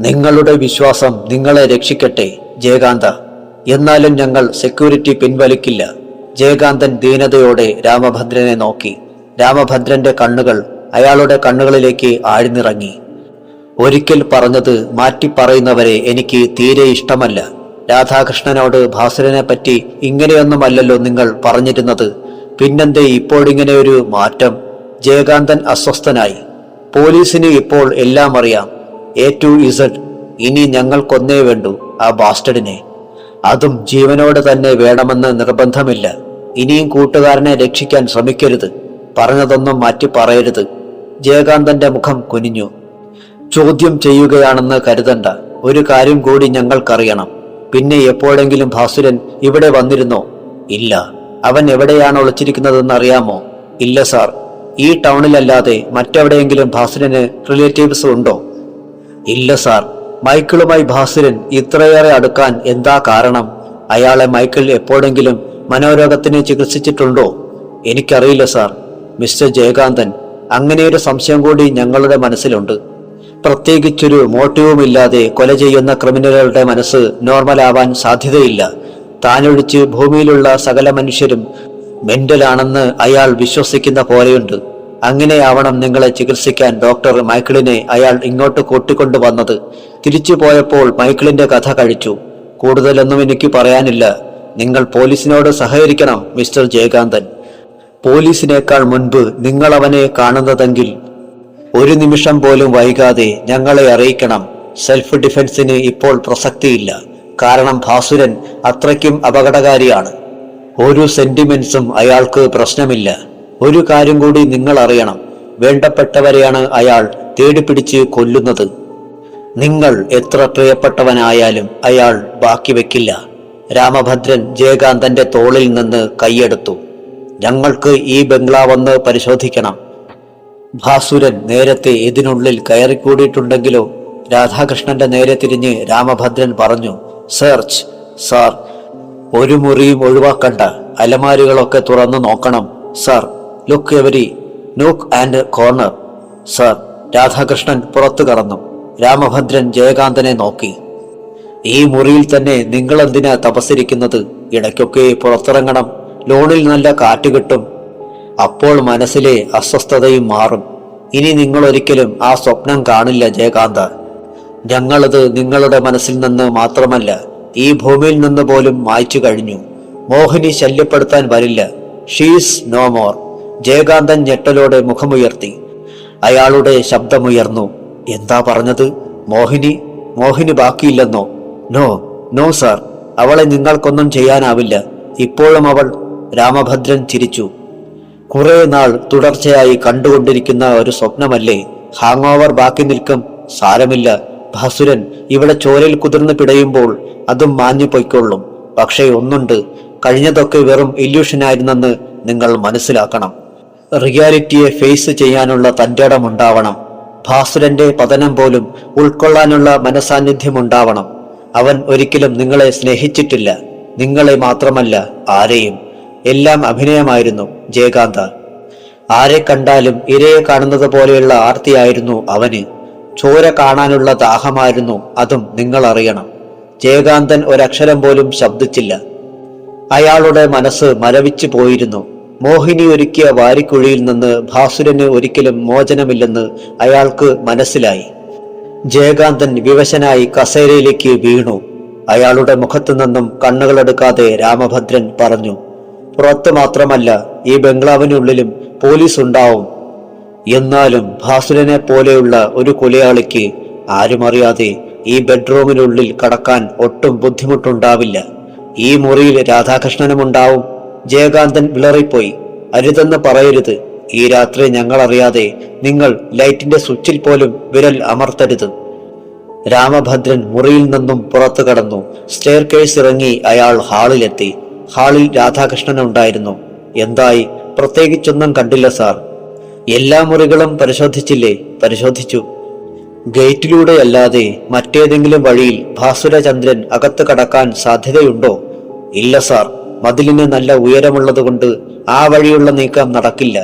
B: നിങ്ങളുടെ വിശ്വാസം നിങ്ങളെ രക്ഷിക്കട്ടെ ജയകാന്ത. എന്നാലും ഞങ്ങൾ സെക്യൂരിറ്റി പിൻവലിക്കില്ല. ജയകാന്തൻ ദീനതയോടെ രാമഭദ്രനെ നോക്കി. രാമഭദ്രന്റെ കണ്ണുകൾ അയാളുടെ കണ്ണുകളിലേക്ക് ആഴ്ന്നിറങ്ങി. ഒരിക്കൽ പറഞ്ഞത് മാറ്റി പറയുന്നവരെ എനിക്ക് തീരെ ഇഷ്ടമല്ല. രാധാകൃഷ്ണനോട് ഭാസുരനെ പറ്റി ഇങ്ങനെയൊന്നുമല്ലല്ലോ നിങ്ങൾ പറഞ്ഞിരുന്നത്. പിന്നെന്തേ ഇപ്പോഴിങ്ങനെ ഒരു മാറ്റം? ജയകാന്തൻ അസ്വസ്ഥനായി. പോലീസിന് ഇപ്പോൾ എല്ലാം അറിയാം. A to Z. ഇനി ഞങ്ങൾക്കൊന്നേ വേണ്ടു, ആ ബാസ്റ്റഡിനെ. അതും ജീവനോടെ തന്നെ വേണമെന്ന് നിർബന്ധമില്ല. ഇനിയും കൂട്ടുകാരനെ രക്ഷിക്കാൻ ശ്രമിക്കരുത്. പറഞ്ഞതൊന്നും മാറ്റി പറയരുത്. ജയകാന്തന്റെ മുഖം കുനിഞ്ഞു. ചോദ്യം ചെയ്യുകയാണെന്ന് കരുതണ്ട. ഒരു കാര്യം കൂടി ഞങ്ങൾക്കറിയണം. പിന്നെ എപ്പോഴെങ്കിലും ഭാസുരൻ ഇവിടെ വന്നിരുന്നോ? ഇല്ല. അവൻ എവിടെയാണ് ഒളിച്ചിരിക്കുന്നതെന്ന് അറിയാമോ? ഇല്ല സാർ. ഈ ടൗണിലല്ലാതെ മറ്റെവിടെയെങ്കിലും ഭാസുരന് റിലേറ്റീവ്സ് ഉണ്ടോ? ഇല്ല സാർ. മൈക്കിളുമായി ഭാസുരൻ ഇത്രയേറെ അടുക്കാൻ എന്താ കാരണം? അയാളെ മൈക്കിൾ എപ്പോഴെങ്കിലും മനോരോഗത്തിന് ചികിത്സിച്ചിട്ടുണ്ടോ? എനിക്കറിയില്ല സാർ. മിസ്റ്റർ ജയകാന്തൻ, അങ്ങനെയൊരു സംശയം കൂടി ഞങ്ങളുടെ മനസ്സിലുണ്ട്. പ്രത്യേകിച്ചൊരു മോട്ടീവുമില്ലാതെ കൊല ചെയ്യുന്ന ക്രിമിനലുകളുടെ മനസ്സ് നോർമലാവാൻ സാധ്യതയില്ല. താനൊഴിച്ച് ഭൂമിയിലുള്ള സകല മനുഷ്യരും മെന്റലാണെന്ന് അയാൾ വിശ്വസിക്കുന്ന പോലെയുണ്ട്. അങ്ങനെയാവണം നിങ്ങളെ ചികിത്സിക്കാൻ ഡോക്ടർ മൈക്കിളിനെ അയാൾ ഇങ്ങോട്ട് കൂട്ടിക്കൊണ്ടു വന്നത്. തിരിച്ചു പോയപ്പോൾ മൈക്കിളിന്റെ കഥ കഴിച്ചു. കൂടുതലൊന്നും എനിക്ക് പറയാനില്ല. നിങ്ങൾ പോലീസിനോട് സഹകരിക്കണം മിസ്റ്റർ ജയകാന്തൻ. പോലീസിനേക്കാൾ മുൻപ് നിങ്ങൾ അവനെ കാണുന്നതെങ്കിൽ ഒരു നിമിഷം പോലും വൈകാതെ ഞങ്ങളെ അറിയിക്കണം. സെൽഫ് ഡിഫൻസിന് ഇപ്പോൾ പ്രസക്തിയില്ല. കാരണം ഭാസുരൻ അത്രയ്ക്കും അപകടകാരിയാണ്. ഒരു സെന്റിമെന്റ്സും അയാൾക്ക് പ്രശ്നമില്ല. ഒരു കാര്യം കൂടി നിങ്ങൾ അറിയണം. വേണ്ടപ്പെട്ടവരെയാണ് അയാൾ തേടിപ്പിടിച്ച് കൊല്ലുന്നത്. നിങ്ങൾ എത്ര പ്രിയപ്പെട്ടവനായാലും അയാൾ ബാക്കി വെക്കില്ല. രാമഭദ്രൻ ജയകാന്തന്റെ തോളിൽ നിന്ന് കൈയെടുത്തു. ഞങ്ങൾക്ക് ഈ ബംഗ്ലാവൊന്ന് പരിശോധിക്കണം. ഭാസുരൻ നേരത്തെ ഇതിനുള്ളിൽ കയറിക്കൂടിയിട്ടുണ്ടെങ്കിലോ? രാധാകൃഷ്ണന്റെ നേരെ തിരിഞ്ഞ് രാമഭദ്രൻ പറഞ്ഞു. Search sir. ഒരു മുറിയും ഒഴിവാക്കണ്ട. അലമാരികളൊക്കെ തുറന്നു നോക്കണം സാർ. ലുക്ക് എവരി നോക്ക് ആൻഡ് കോർണർ സാർ. രാധാകൃഷ്ണൻ പുറത്തു കടന്നു. രാമഭദ്രൻ ജയകാന്തനെ നോക്കി. ഈ മുറിയിൽ തന്നെ നിങ്ങളെന്തിനാ തപസ്സിരിക്കുന്നത്? ഇടയ്ക്കൊക്കെ പുറത്തിറങ്ങണം. ലോണിൽ നല്ല കാറ്റ് കിട്ടും. അപ്പോൾ മനസ്സിലെ അസ്വസ്ഥതയും മാറും. ഇനി നിങ്ങൾ ഒരിക്കലും ആ സ്വപ്നം കാണില്ല ജയകാന്ത. ഞങ്ങളത് നിങ്ങളുടെ മനസ്സിൽ നിന്ന് മാത്രമല്ല, ഈ ഭൂമിയിൽ നിന്ന് പോലും മായ്ച്ചു കഴിഞ്ഞു. മോഹിനി ശല്യപ്പെടുത്താൻ വരില്ല. She's no more. ജയകാന്തൻ ഞെട്ടലോടെ മുഖമുയർത്തി. അയാളുടെ ശബ്ദമുയർന്നു. എന്താ പറഞ്ഞത്? മോഹിനി ബാക്കിയില്ലെന്നോ? നോ, നോ സാർ, അവളെ നിങ്ങൾക്കൊന്നും ചെയ്യാനാവില്ല. ഇപ്പോഴും അവൾ... രാമഭദ്രൻ ചിരിച്ചു. കുറെ നാൾ തുടർച്ചയായി കണ്ടുകൊണ്ടിരിക്കുന്ന ഒരു സ്വപ്നമല്ലേ? ഹാങ് ഓവർ ബാക്കി നിൽക്കും. സാരമില്ല ഭാസുരൻ, ഇവിടെ ചോരയിൽ കുതിർന്ന് പിടയുമ്പോൾ അതും മാഞ്ഞു പൊയ്ക്കൊള്ളും. പക്ഷേ ഒന്നുണ്ട്, കഴിഞ്ഞതൊക്കെ വെറും ഇല്യൂഷനായിരുന്നെന്ന് നിങ്ങൾ മനസ്സിലാക്കണം. റിയാലിറ്റിയെ ഫേസ് ചെയ്യാനുള്ള തൻ്റെടം ഉണ്ടാവണം. ഭാസുരന്റെ പതനം പോലും ഉൾക്കൊള്ളാനുള്ള മനസാന്നിധ്യമുണ്ടാവണം. അവൻ ഒരിക്കലും നിങ്ങളെ സ്നേഹിച്ചിട്ടില്ല. നിങ്ങളെ മാത്രമല്ല, ആരെയും. എല്ലാം അഭിനയമായിരുന്നു ജയകാന്ത. ആരെ കണ്ടാലും ഇരയെ കാണുന്നത് പോലെയുള്ള ആർത്തിയായിരുന്നു അവന്. ചോര കാണാനുള്ള ദാഹമായിരുന്നു, അതും നിങ്ങൾ അറിയണം. ജയകാന്തൻ ഒരക്ഷരം പോലും ശബ്ദിച്ചില്ല. അയാളുടെ മനസ്സ് മരവിച്ചു പോയിരുന്നു. മോഹിനി ഒരുക്കിയ വാരിക്കുഴിയിൽ നിന്ന് ഭാസുരന് ഒരിക്കലും മോചനമില്ലെന്ന് അയാൾക്ക് മനസ്സിലായി. ജയകാന്തൻ വിവശനായി കസേരയിലേക്ക് വീണു. അയാളുടെ മുഖത്തു നിന്നും കണ്ണുകളെടുക്കാതെ രാമഭദ്രൻ പറഞ്ഞു, പുറത്ത് മാത്രമല്ല, ഈ ബംഗ്ലാവിനുള്ളിലും പോലീസ് ഉണ്ടാവും. എന്നാലും ഭാസുരനെ പോലെയുള്ള ഒരു കൊലയാളിക്ക് ആരുമറിയാതെ ഈ ബെഡ്റൂമിനുള്ളിൽ കടക്കാൻ ഒട്ടും ബുദ്ധിമുട്ടുണ്ടാവില്ല. ഈ മുറിയിൽ രാധാകൃഷ്ണനുമുണ്ടാവും. ജയകാന്തൻ വിളറിപ്പോയി. അരുതെന്ന് പറയരുത്. ഈ രാത്രി ഞങ്ങളറിയാതെ നിങ്ങൾ ലൈറ്റിന്റെ സ്വിച്ചിൽ പോലും വിരൽ അമർത്തരുത്. രാമഭദ്രൻ മുറിയിൽ നിന്നും പുറത്തു കടന്നു. സ്റ്റെയർ കേഴ്സ് ഇറങ്ങി അയാൾ ഹാളിലെത്തി. ഹാളിൽ രാധാകൃഷ്ണൻ ഉണ്ടായിരുന്നു. എന്തായി? പ്രത്യേകിച്ചൊന്നും കണ്ടില്ല സാർ. എല്ലാ മുറികളും പരിശോധിച്ചില്ലേ? പരിശോധിച്ചു. ഗേറ്റിലൂടെ അല്ലാതെ മറ്റേതെങ്കിലും വഴിയിൽ ഭാസുരചന്ദ്രൻ അകത്ത് കടക്കാൻ സാധ്യതയുണ്ടോ? ഇല്ല സാർ, മതിലിന് നല്ല ഉയരമുള്ളതുകൊണ്ട് ആ വഴിയുള്ള നീക്കം നടക്കില്ല.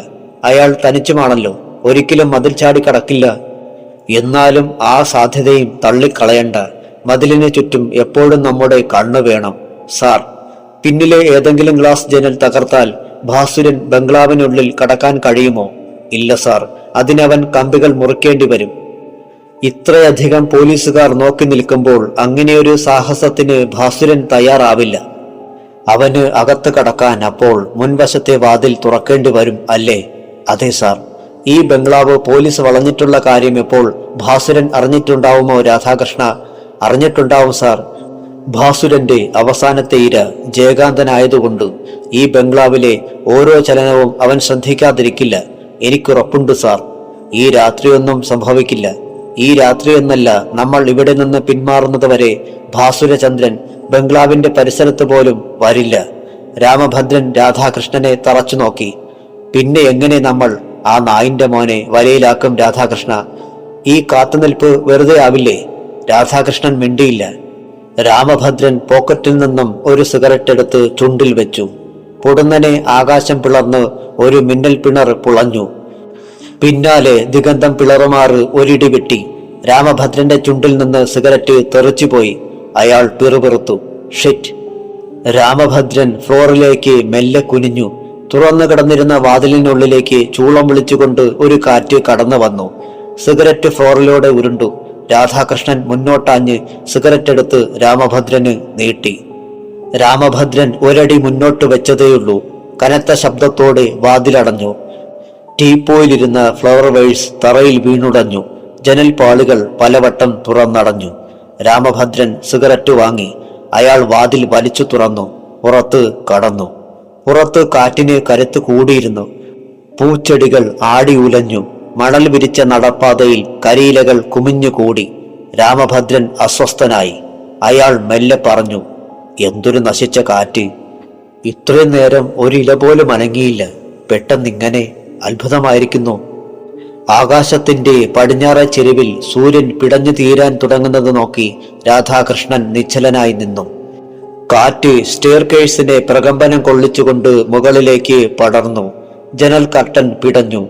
B: അയാൾ തനിച്ചുമാണല്ലോ, ഒരിക്കലും മതിൽ ചാടി കടക്കില്ല. എന്നാലും ആ സാധ്യതയും തള്ളിക്കളയണ്ട. മതിലിന് ചുറ്റും എപ്പോഴും നമ്മുടെ കണ്ണ് വേണം സാർ. പിന്നിലെ ഏതെങ്കിലും ഗ്ലാസ് ജനൽ തകർത്താൽ ഭാസുരൻ ബംഗ്ലാവിനുള്ളിൽ കടക്കാൻ കഴിയുമോ? ഇല്ല സാർ, അതിനവൻ കമ്പികൾ മുറിക്കേണ്ടി വരും. ഇത്രയധികം പോലീസുകാർ നോക്കി നിൽക്കുമ്പോൾ അങ്ങനെയൊരു സാഹസത്തിന് ഭാസുരൻ തയ്യാറാവില്ല. അവന് അകത്ത് കടക്കാൻ അപ്പോൾ മുൻവശത്തെ വാതിൽ തുറക്കേണ്ടി വരും അല്ലേ? അതെ സാർ. ഈ ബംഗ്ലാവ് പോലീസ് വളഞ്ഞിട്ടുള്ള കാര്യം ഇപ്പോൾ ഭാസുരൻ അറിഞ്ഞിട്ടുണ്ടാവുമോ? രാധാകൃഷ്ണ അറിഞ്ഞിട്ടുണ്ടാവും സാർ. ഭാസുരന്റെ അവസാനത്തെ ഇര ജയകാന്തനായതുകൊണ്ട് ഈ ബംഗ്ലാവിലെ ഓരോ ചലനവും അവൻ ശ്രദ്ധിക്കാതിരിക്കില്ല. എനിക്കുറപ്പുണ്ട് സാർ. ഈ രാത്രിയൊന്നും സംഭവിക്കില്ല. ഈ രാത്രിയെന്നല്ല, നമ്മൾ ഇവിടെ നിന്ന് പിന്മാറുന്നത് വരെ ഭാസുരചന്ദ്രൻ ബംഗ്ലാവിന്റെ പരിസരത്ത് പോലും വരില്ല. രാമഭദ്രൻ രാധാകൃഷ്ണനെ തറച്ചു നോക്കി. പിന്നെ എങ്ങനെ നമ്മൾ ആ നായിന്റെ മോനെ വലയിലാക്കും രാധാകൃഷ്ണ? ഈ കാത്തുനിൽപ്പ് വെറുതെ ആവില്ലേ? രാധാകൃഷ്ണൻ മിണ്ടിയില്ല. രാമഭദ്രൻ പോക്കറ്റിൽ നിന്നും ഒരു സിഗരറ്റ് എടുത്ത് ചുണ്ടിൽ വെച്ചു. പൊടുന്നനെ ആകാശം പിളർന്ന് ഒരു മിന്നൽ പിണർ പുളഞ്ഞു. പിന്നാലെ ദിഗന്തം പിളറുമാറ് ഒരിടി വെട്ടി. രാമഭദ്രന്റെ ചുണ്ടിൽ നിന്ന് സിഗരറ്റ് തെറിച്ചുപോയി. അയാൾ പിറുപിറുത്തു. ഷിറ്റ്! രാമഭദ്രൻ ഫ്ലോറിലേക്ക് മെല്ലെ കുനിഞ്ഞു. തുറന്നു കിടന്നിരുന്ന വാതിലിനുള്ളിലേക്ക് ചൂളം വിളിച്ചുകൊണ്ട് ഒരു കാറ്റ് കടന്നു വന്നു. സിഗരറ്റ് ഫ്ലോറിലൂടെ ഉരുണ്ടു. രാധാകൃഷ്ണൻ മുന്നോട്ടാഞ്ഞ് സിഗരറ്റ് എടുത്ത് രാമഭദ്രന് നീട്ടി. രാമഭദ്രൻ ഒരടി മുന്നോട്ട് വെച്ചതേയുള്ളൂ. കനത്ത ശബ്ദത്തോടെ വാതിലടഞ്ഞു. ടീപ്പോയിലിരുന്ന ഫ്ലവർ വെയ്സ് തറയിൽ വീണുടഞ്ഞു. ജനൽപാളികൾ പലവട്ടം തുറന്നടഞ്ഞു. രാമഭദ്രൻ സിഗരറ്റ് വാങ്ങി. അയാൾ വാതിൽ വലിച്ചു തുറന്നു. പുറത്ത് കടന്നു. പുറത്ത് കാറ്റിന് കരുത്ത് കൂടിയിരുന്നു. പൂച്ചെടികൾ ആടി ഉലഞ്ഞു. മണൽ വിരിച്ച നടപ്പാതയിൽ കരിയിലകൾ കുമിഞ്ഞുകൂടി. രാമഭദ്രൻ അസ്വസ്ഥനായി. അയാൾ മെല്ലെ പറഞ്ഞു, എന്തൊരു നശിച്ച കാറ്റ്! ഇത്രയും നേരം ഒരില പോലും അനങ്ങിയില്ല. പെട്ടെന്നിങ്ങനെ! അത്ഭുതമായിരിക്കുന്നു. ആകാശത്തിന്റെ പടിഞ്ഞാറേ ചെരുവിൽ സൂര്യൻ പിടഞ്ഞു തീരാൻ തുടങ്ങുന്നത് നോക്കി രാധാകൃഷ്ണൻ നിശ്ചലനായി നിന്നു. കാറ്റ് സ്റ്റെയർ കേഴ്സിനെ പ്രകമ്പനം കൊള്ളിച്ചുകൊണ്ട് മുകളിലേക്ക് പടർന്നു. ജനൽ കർട്ടൻ പിടഞ്ഞു.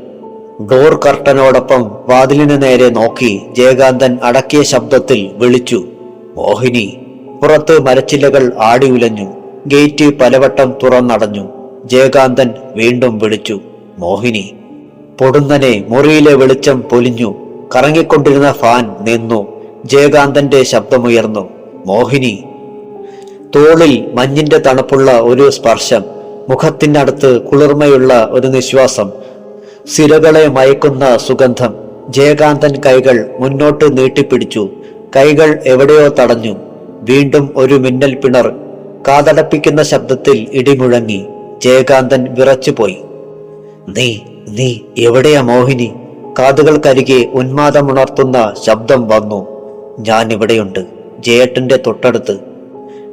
B: ഡോർ കർട്ടനോടൊപ്പം വാതിലിന് നേരെ നോക്കി ജയകാന്തൻ അടക്കിയ ശബ്ദത്തിൽ വിളിച്ചു, മോഹിനി! പുറത്ത് മരച്ചില്ലകൾ ആടി ഉലഞ്ഞു. ഗേറ്റ് പലവട്ടം തുറന്നടഞ്ഞു. ജയകാന്തൻ വീണ്ടും വിളിച്ചു, മോഹിനി! പൊടുന്നനെ മുറിയിലെ വെളിച്ചം പൊലിഞ്ഞു. കറങ്ങിക്കൊണ്ടിരുന്ന ഫാൻ നിന്നു. ജയകാന്തന്റെ ശബ്ദമുയർന്നു, മോഹിനി! തോളിൽ മഞ്ഞിന്റെ തണുപ്പുള്ള ഒരു സ്പർശം. മുഖത്തിനടുത്ത് കുളിർമയുള്ള ഒരു നിശ്വാസം. സിരകളെ മയക്കുന്ന സുഗന്ധം. ജയകാന്തൻ കൈകൾ മുന്നോട്ട് നീട്ടിപ്പിടിച്ചു. കൈകൾ എവിടെയോ തടഞ്ഞു. വീണ്ടും ഒരു മിന്നൽ പിണർ. കാതടപ്പിക്കുന്ന ശബ്ദത്തിൽ ഇടിമുഴങ്ങി. ജയകാന്തൻ വിറച്ചുപോയി. നീ നീ എവിടെയാ മോഹിനി? കാതുകൾക്കരികെ ഉന്മാദമുണർത്തുന്ന ശബ്ദം വന്നു. ഞാൻ ഇവിടെയുണ്ട്, ജയേട്ടന്റെ തൊട്ടടുത്ത്.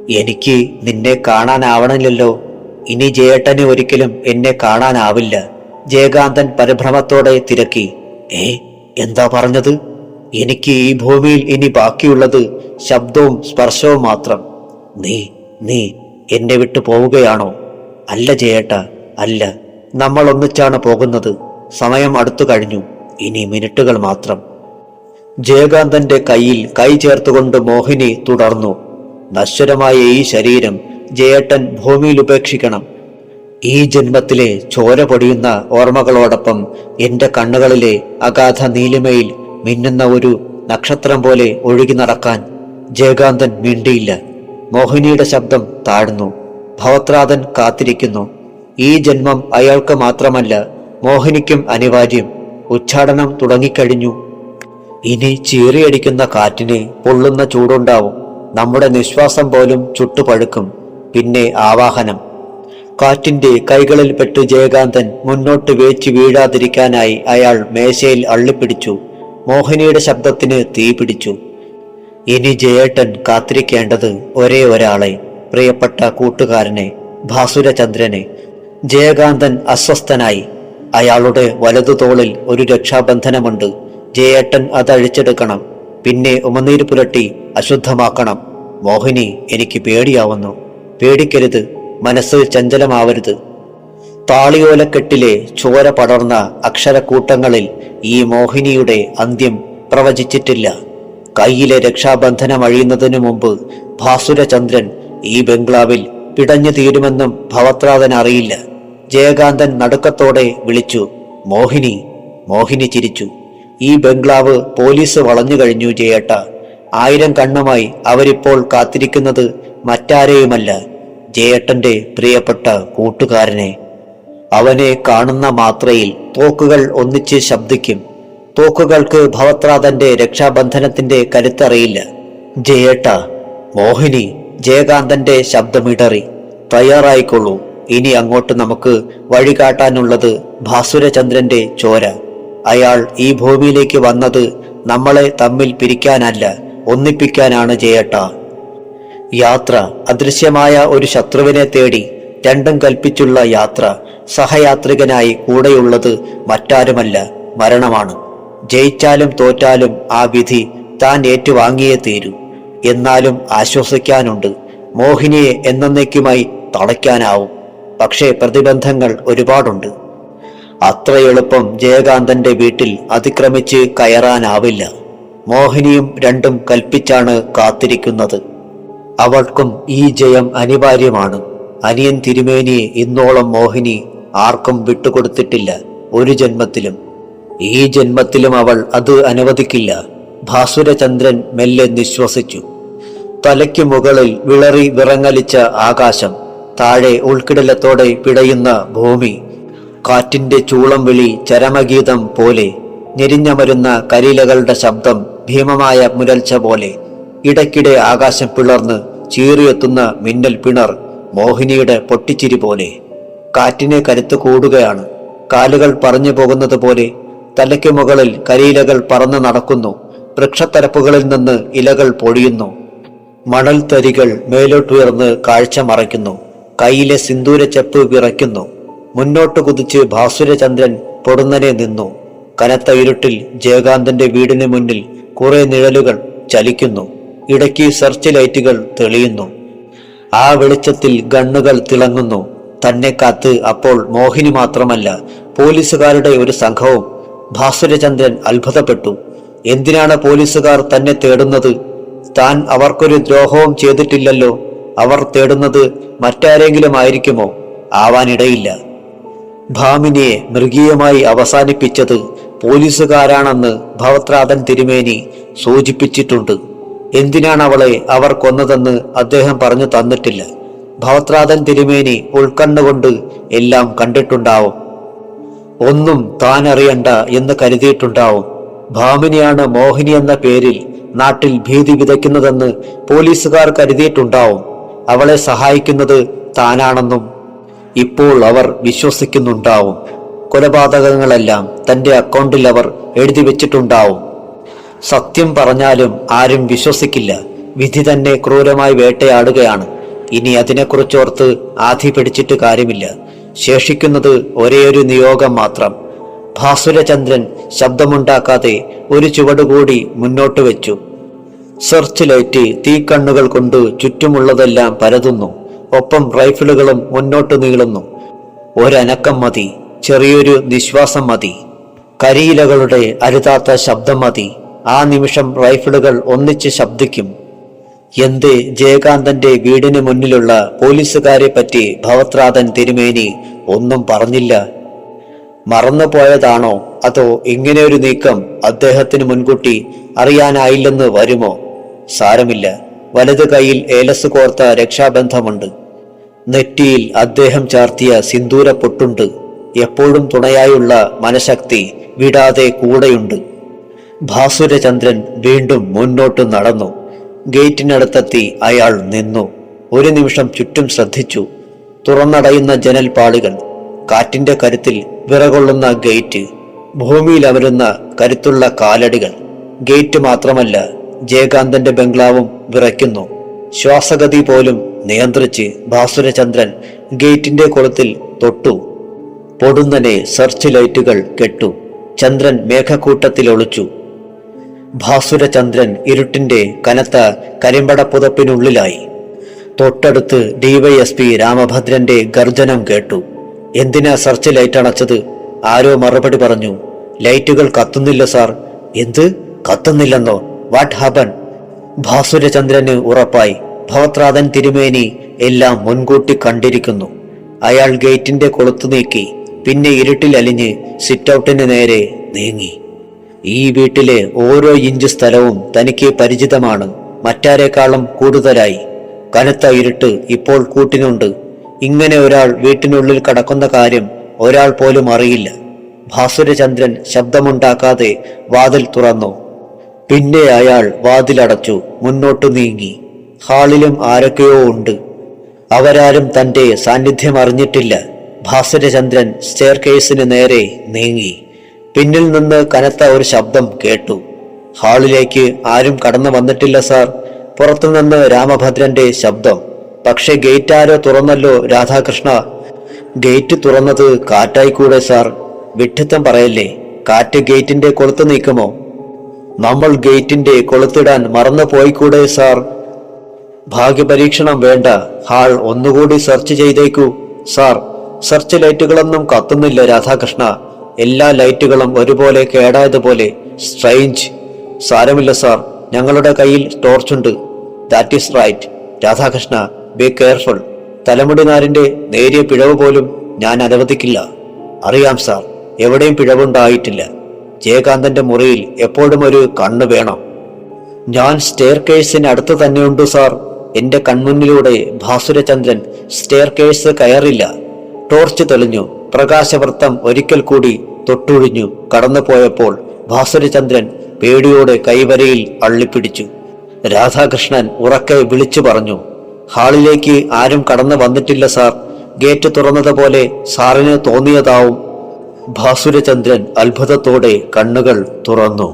B: എനിക്ക് നിന്നെ കാണാനാവണില്ലല്ലോ. ഇനി ജയേട്ടന് ഒരിക്കലും എന്നെ കാണാനാവില്ല. ജയകാന്തൻ പരിഭ്രമത്തോടെ തിരക്കി. എന്താ പറഞ്ഞത്? എനിക്ക് ഈ ഭൂമിയിൽ ഇനി ബാക്കിയുള്ളത് ശബ്ദവും സ്പർശവും മാത്രം. നീ നീ എന്നെ വിട്ടു പോവുകയാണോ? അല്ല ജയേട്ട, അല്ല. നമ്മൾ ഒന്നിച്ചാണ് പോകുന്നത്. സമയം അടുത്തു കഴിഞ്ഞു. ഇനി മിനിറ്റുകൾ മാത്രം. ജയകാന്തന്റെ കയ്യിൽ കൈ ചേർത്തുകൊണ്ട് മോഹിനി തുടർന്നു. നശ്വരമായ ഈ ശരീരം ജയേട്ടൻ ഭൂമിയിൽ ഉപേക്ഷിക്കണം. ഈ ജന്മത്തിലെ ചോര പൊടിയുന്ന ഓർമ്മകളോടൊപ്പം എന്റെ കണ്ണുകളിലെ അഗാധ നീലിമയിൽ മിന്നുന്ന ഒരു നക്ഷത്രം പോലെ ഒഴുകി നടക്കാൻ. ജയകാന്തൻ മിണ്ടിയില്ല. മോഹിനിയുടെ ശബ്ദം താഴ്ന്നു. ഭവത്രാതൻ കാത്തിരിക്കുന്നു. ഈ ജന്മം അയാൾക്ക് മാത്രമല്ല, മോഹിനിക്കും അനിവാര്യം. ഉച്ചാടനം തുടങ്ങിക്കഴിഞ്ഞു. ഇനി ചീറിയടിക്കുന്ന കാറ്റിന് പൊള്ളുന്ന ചൂടുണ്ടാവും. നമ്മുടെ നിശ്വാസം പോലും ചുട്ടുപഴുക്കും. പിന്നെ ആവാഹനം. കാറ്റിന്റെ കൈകളിൽ പെട്ട് ജയകാന്തൻ മുന്നോട്ട് വേച്ചു വീഴാതിരിക്കാനായി അയാൾ മേശയിൽ അള്ളിപ്പിടിച്ചു. മോഹിനിയുടെ ശബ്ദത്തിന് തീ പിടിച്ചു. ഇനി ജയേട്ടൻ കാത്തിരിക്കേണ്ടത് ഒരേ ഒരാളെ, പ്രിയപ്പെട്ട കൂട്ടുകാരനെ, ഭാസുരചന്ദ്രനെ. ജയകാന്തൻ അസ്വസ്ഥനായി. അയാളുടെ വലതുതോളിൽ ഒരു രക്ഷാബന്ധനമുണ്ട്. ജയേട്ടൻ അതഴിച്ചെടുക്കണം. പിന്നെ ഉമനീര് പുരട്ടി അശുദ്ധമാക്കണം. മോഹിനി, എനിക്ക് പേടിയാവുന്നു. പേടിക്കരുത്, മനസ്സ് ചഞ്ചലമാവരുത്. താളിയോലക്കെട്ടിലെ ചോര പടർന്ന അക്ഷരക്കൂട്ടങ്ങളിൽ ഈ മോഹിനിയുടെ അന്ത്യം പ്രവചിച്ചിട്ടില്ല. കയ്യിലെ രക്ഷാബന്ധനം അഴിയുന്നതിനു മുമ്പ് ഭാസുരചന്ദ്രൻ ഈ ബംഗ്ലാവിൽ പിടഞ്ഞു തീരുമെന്നും ഭവത്രാതൻ അറിയില്ല. ജയകാന്തൻ നടുക്കത്തോടെ വിളിച്ചു, മോഹിനി. മോഹിനി ചിരിച്ചു. ഈ ബംഗ്ലാവ് പോലീസ് വളഞ്ഞു കഴിഞ്ഞു ജയേട്ട. 1000 കണ്ണുമായി അവരിപ്പോൾ കാത്തിരിക്കുന്നത് മറ്റാരെയുമല്ല, ജയേട്ടന്റെ പ്രിയപ്പെട്ട കൂട്ടുകാരനെ. അവനെ കാണുന്ന മാത്രയിൽ തോക്കുകൾ ഒന്നിച്ച് ശബ്ദിക്കും. തോക്കുകൾക്ക് ഭവത്രാതന്റെ രക്ഷാബന്ധനത്തിന്റെ കരുത്തറിയില്ല. ജയേട്ട. മോഹിനി. ജയകാന്തന്റെ ശബ്ദമിടറി. തയ്യാറായിക്കൊള്ളൂ. ഇനി അങ്ങോട്ട് നമുക്ക് വഴികാട്ടാനുള്ളത് ഭാസുരചന്ദ്രന്റെ ചോര. അയാൾ ഈ ഭൂമിയിലേക്ക് വന്നത് നമ്മളെ തമ്മിൽ പിരിക്കാനല്ല, ഒന്നിപ്പിക്കാനാണ് ജയേട്ട. യാത്ര. അദൃശ്യമായ ഒരു ശത്രുവിനെ തേടി രണ്ടും കൽപ്പിച്ചുള്ള യാത്ര. സഹയാത്രികനായി കൂടെയുള്ളത് മറ്റാരുമല്ല, മരണമാണ്. ജയിച്ചാലും തോറ്റാലും ആ വിധി താൻ ഏറ്റുവാങ്ങിയേ തീരൂ. എന്നാലും ആശ്വസിക്കാനുണ്ട്. മോഹിനിയെ എന്നേക്കുമായി തളയ്ക്കാനാവും. പക്ഷേ പ്രതിബന്ധങ്ങൾ ഒരുപാടുണ്ട്. അത്ര എളുപ്പം ജയകാന്തന്റെ വീട്ടിൽ അതിക്രമിച്ച് കയറാനാവില്ല. മോഹിനിയും രണ്ടും കൽപ്പിച്ചാണ് കാത്തിരിക്കുന്നത്. അവൾക്കും ഈ ജയം അനിവാര്യമാണ്. അനിയൻ തിരുമേനിയെ ഇന്നോളം മോഹിനി ആർക്കും വിട്ടുകൊടുത്തിട്ടില്ല, ഒരു ജന്മത്തിലും. ഈ ജന്മത്തിലും അവൾ അത് അനുവദിക്കില്ല. ഭാസുരചന്ദ്രൻ മെല്ലെ നിശ്വസിച്ചു. തലയ്ക്ക് മുകളിൽ വിളറി വിറങ്ങലിച്ച ആകാശം, താഴെ ഉൾക്കിടലത്തോടെ പിടയുന്ന ഭൂമി. കാറ്റിന്റെ ചൂളം വിളി ചരമഗീതം പോലെ. ഞെരിഞ്ഞമരുന്ന കരിയിലകളുടെ ശബ്ദം ഭീമമായ മുരൽച്ച പോലെ. ഇടയ്ക്കിടെ ആകാശം പിളർന്ന് ചീറിയെത്തുന്ന മിന്നൽ പിണർ, മോഹിനിയുടെ പൊട്ടിച്ചിരി പോലെ. കാറ്റിനെ കരുത്ത് കൂടുകയാണ്. കാലുകൾ പറഞ്ഞു പോകുന്നത് പോലെ. തലയ്ക്ക് മുകളിൽ കരിയിലകൾ പറന്നു നടക്കുന്നു. വൃക്ഷത്തരപ്പുകളിൽ നിന്ന് ഇലകൾ പൊഴിയുന്നു. മണൽത്തരികൾ മേലോട്ടുയർന്ന് കാഴ്ച മറയ്ക്കുന്നു. കയ്യിലെ സിന്ദൂരച്ചെപ്പ് വിറയ്ക്കുന്നു. മുന്നോട്ട് കുതിച്ച് ഭാസുരചന്ദ്രൻ പൊടുന്നനെ നിന്നു. കനത്ത ഇരുട്ടിൽ ജയകാന്തന്റെ വീടിന് മുന്നിൽ കുറെ നിഴലുകൾ ചലിക്കുന്നു. ഇടയ്ക്ക് സെർച്ച് ലൈറ്റുകൾ തെളിയുന്നു. ആ വെളിച്ചത്തിൽ ഗണ്ണുകൾ തിളങ്ങുന്നു. തന്നെ കാത്ത് അപ്പോൾ മോഹിനി മാത്രമല്ല, പോലീസുകാരുടെ ഒരു സംഘവും. ഭാസുരചന്ദ്രൻ അത്ഭുതപ്പെട്ടു. എന്തിനാണ് പോലീസുകാർ തന്നെ തേടുന്നത്? താൻ അവർക്കൊരു ദ്രോഹവും ചെയ്തിട്ടില്ലല്ലോ. അവർ തേടുന്നത് മറ്റാരെങ്കിലും ആയിരിക്കുമോ? ആവാനിടയില്ല. ഭാമിനിയെ മൃഗീയമായി അവസാനിപ്പിച്ചത് പോലീസുകാരാണെന്ന് ഭവത്രാതൻ തിരുമേനി സൂചിപ്പിച്ചിട്ടുണ്ട്. എന്തിനാണ് അവളെ അവർ കൊന്നതെന്ന് അദ്ദേഹം പറഞ്ഞു തന്നിട്ടില്ല. ഭവത്രാതൻ തിരുമേനി ഉൾക്കണ്ണുകൊണ്ട് എല്ലാം കണ്ടിട്ടുണ്ടാവും. ഒന്നും താൻ അറിയണ്ട എന്ന് കരുതിയിട്ടുണ്ടാവും. ഭാമിനിയാണ് മോഹിനി എന്ന പേരിൽ നാട്ടിൽ ഭീതി വിതയ്ക്കുന്നതെന്ന് പോലീസുകാർ കരുതിയിട്ടുണ്ടാവും. അവളെ സഹായിക്കുന്നത് താനാണെന്നും ഇപ്പോൾ അവർ വിശ്വസിക്കുന്നുണ്ടാവും. കൊലപാതകങ്ങളെല്ലാം തന്റെ അക്കൗണ്ടിൽ അവർ എഴുതി വെച്ചിട്ടുണ്ടാവും. സത്യം പറഞ്ഞാലും ആരും വിശ്വസിക്കില്ല. വിധി തന്നെ ക്രൂരമായി വേട്ടയാടുകയാണ്. ഇനി അതിനെക്കുറിച്ചോർത്ത് ആധി പിടിച്ചിട്ട് കാര്യമില്ല. ശേഷിക്കുന്നത് ഒരേയൊരു നിയോഗം മാത്രം. ഭാസുരചന്ദ്രൻ ശബ്ദമുണ്ടാക്കാതെ ഒരു ചുവടുകൂടി മുന്നോട്ട് വെച്ചു. സെർച്ച് ലൈറ്റ് തീക്കണ്ണുകൾ കൊണ്ട് ചുറ്റുമുള്ളതെല്ലാം പരതുന്നു. ഒപ്പം റൈഫിളുകളും മുന്നോട്ട് നീളുന്നു. ഒരനക്കം മതി, ചെറിയൊരു നിശ്വാസം മതി, കരിയിലകളുടെ അരുതാത്ത ശബ്ദം മതി. ആ നിമിഷം റൈഫിളുകൾ ഒന്നിച്ച് ശബ്ദിക്കും. എന്തേ ജയകാന്തന്റെ വീടിന് മുന്നിലുള്ള പോലീസുകാരെ പറ്റി ഭവത്രാതൻ തിരുമേനി ഒന്നും പറഞ്ഞില്ല? മറന്നുപോയതാണോ, അതോ ഇങ്ങനെയൊരു നീക്കം അദ്ദേഹത്തിന് മുൻകൂട്ടി അറിയാനായില്ലെന്ന് വരുമോ? സാരമില്ല, വലത് കൈയിൽ ഏലസ് കോർത്ത രക്ഷാബന്ധമുണ്ട്. നെറ്റിയിൽ അദ്ദേഹം ചാർത്തിയ സിന്ദൂര പൊട്ടുണ്ട്. എപ്പോഴും തുണയായുള്ള മനഃശക്തി വിടാതെ കൂടെയുണ്ട്. ഭാസുരചന്ദ്രൻ വീണ്ടും മുന്നോട്ട് നടന്നു. ഗേറ്റിനടുത്തെത്തി അയാൾ നിന്നു. ഒരു നിമിഷം ചുറ്റും ശ്രദ്ധിച്ചു. തുറന്നടയുന്ന ജനൽപ്പാളികൾ, കാറ്റിന്റെ കരുത്തിൽ വിറകൊള്ളുന്ന ഗേറ്റ്, ഭൂമിയിൽ അമരുന്ന കരുത്തുള്ള കാലടികൾ. ഗേറ്റ് മാത്രമല്ല, ജയകാന്തന്റെ ബംഗ്ലാവും വിറയ്ക്കുന്നു. ശ്വാസഗതി പോലും നിയന്ത്രിച്ച് ഭാസുരചന്ദ്രൻ ഗേറ്റിന്റെ കൊളുത്തിൽ തൊട്ടു. പൊടുന്നനെ സെർച്ച് ലൈറ്റുകൾ കെട്ടു. ചന്ദ്രൻ മേഘക്കൂട്ടത്തിൽ ഒളിച്ചു. ഭാസുരചന്ദ്രൻ ഇരുട്ടിന്റെ കനത്ത കരിമ്പട പുതപ്പിനുള്ളിലായി. തൊട്ടടുത്ത് ഡിവൈഎസ്പി രാമഭദ്രന്റെ ഗർജനം കേട്ടു. എന്തിനാ സെർച്ച് ലൈറ്റ് അണച്ചത്? ആരോ മറുപടി പറഞ്ഞു. ലൈറ്റുകൾ കത്തുന്നില്ല സാർ. എന്ത് കത്തുന്നില്ലെന്നോ? What happen? ഭാസുരചന്ദ്രന് ഉറപ്പായി. ഭവത്രാതൻ തിരുമേനി എല്ലാം മുൻകൂട്ടി കണ്ടിരിക്കുന്നു. അയാൾ ഗേറ്റിന്റെ കൊളുത്തു നീക്കി. പിന്നെ ഇരുട്ടിൽ അലിഞ്ഞ് സിറ്റൗട്ടിന് നേരെ നീങ്ങി. ഈ വീട്ടിലെ ഓരോ ഇഞ്ച് സ്ഥലവും തനിക്ക് പരിചിതമാണ്. മറ്റാരേക്കാളും കൂടുതലായി. കനത്ത ഇരുട്ട് ഇപ്പോൾ കൂട്ടിനുണ്ട്. ഇങ്ങനെ ഒരാൾ വീട്ടിനുള്ളിൽ കടക്കുന്ന കാര്യം ഒരാൾ പോലും അറിയില്ല. ഭാസുരചന്ദ്രൻ ശബ്ദമുണ്ടാക്കാതെ വാതിൽ തുറന്നു. പിന്നെ അയാൾ വാതിലടച്ചു. മുന്നോട്ടു നീങ്ങി. ഹാളിലും ആരൊക്കെയോ ഉണ്ട്. അവരാരും തന്റെ സാന്നിധ്യം അറിഞ്ഞിട്ടില്ല. ഭാസുരചന്ദ്രൻ സ്റ്റെയർ കേസിന് നേരെ നീങ്ങി. പിന്നിൽ നിന്ന് കനത്ത ഒരു ശബ്ദം കേട്ടു. ഹാളിലേക്ക് ആരും കടന്നു വന്നിട്ടില്ല സാർ. പുറത്തുനിന്ന് രാമഭദ്രന്റെ ശബ്ദം. പക്ഷെ ഗേറ്റ് ആരോ തുറന്നല്ലോ രാധാകൃഷ്ണ. ഗേറ്റ് തുറന്നത് കാറ്റായിക്കൂടെ സാർ? വിഡ്ഢിത്തം പറയല്ലേ. കാറ്റ് ഗേറ്റിന്റെ കൊളുത്ത് നീക്കുമോ? നമ്മൾ ഗേറ്റിന്റെ കൊളുത്തിടാൻ മറന്നു പോയിക്കൂടെ സാർ? ഭാഗ്യപരീക്ഷണം വേണ്ട. ഹാൾ ഒന്നുകൂടി സെർച്ച് ചെയ്തേക്കൂ സാർ. സെർച്ച് ലൈറ്റുകളൊന്നും കത്തുന്നില്ല രാധാകൃഷ്ണ. എല്ലാ ലൈറ്റുകളും ഒരുപോലെ കേടായതുപോലെ. സ്ട്രെയിഞ്ച്. സാരമില്ല സാർ, ഞങ്ങളുടെ കയ്യിൽ ടോർച്ചുണ്ട്. That is right. Radhakrishna, be careful. തലമുടിനാരിന്റെ നേരിയ പിഴവ് പോലും ഞാൻ അനുവദിക്കില്ല. അറിയാം സാർ, എവിടെയും പിഴവുണ്ടായിട്ടില്ല. ജയകാന്തന്റെ മുറിയിൽ എപ്പോഴും ഒരു കണ്ണ് വേണം. ഞാൻ സ്റ്റെയർ കേഴ്സിന് അടുത്ത് തന്നെയുണ്ട് സാർ. എന്റെ കൺമുന്നിലൂടെ ഭാസുരചന്ദ്രൻ സ്റ്റെയർ കേഴ്സ് കയറില്ല. ടോർച്ച് തെളിഞ്ഞു. പ്രകാശവൃത്തം ഒരിക്കൽ കൂടി തൊട്ടുഴിഞ്ഞു കടന്നുപോയപ്പോൾ ഭാസുരചന്ദ്രൻ പേടിയോടെ കൈവരയിൽ അള്ളിപ്പിടിച്ചു. രാധാകൃഷ്ണൻ ഉറക്കെ വിളിച്ചു പറഞ്ഞു. ഹാളിലേക്ക് ആരും കടന്നു വന്നിട്ടില്ല സാർ. ഗേറ്റ് തുറന്നതുപോലെ സാറിന് തോന്നിയതാവും. ഭാസുരചന്ദ്രൻ അത്ഭുതത്തോടെ കണ്ണുകൾ തുറന്നു.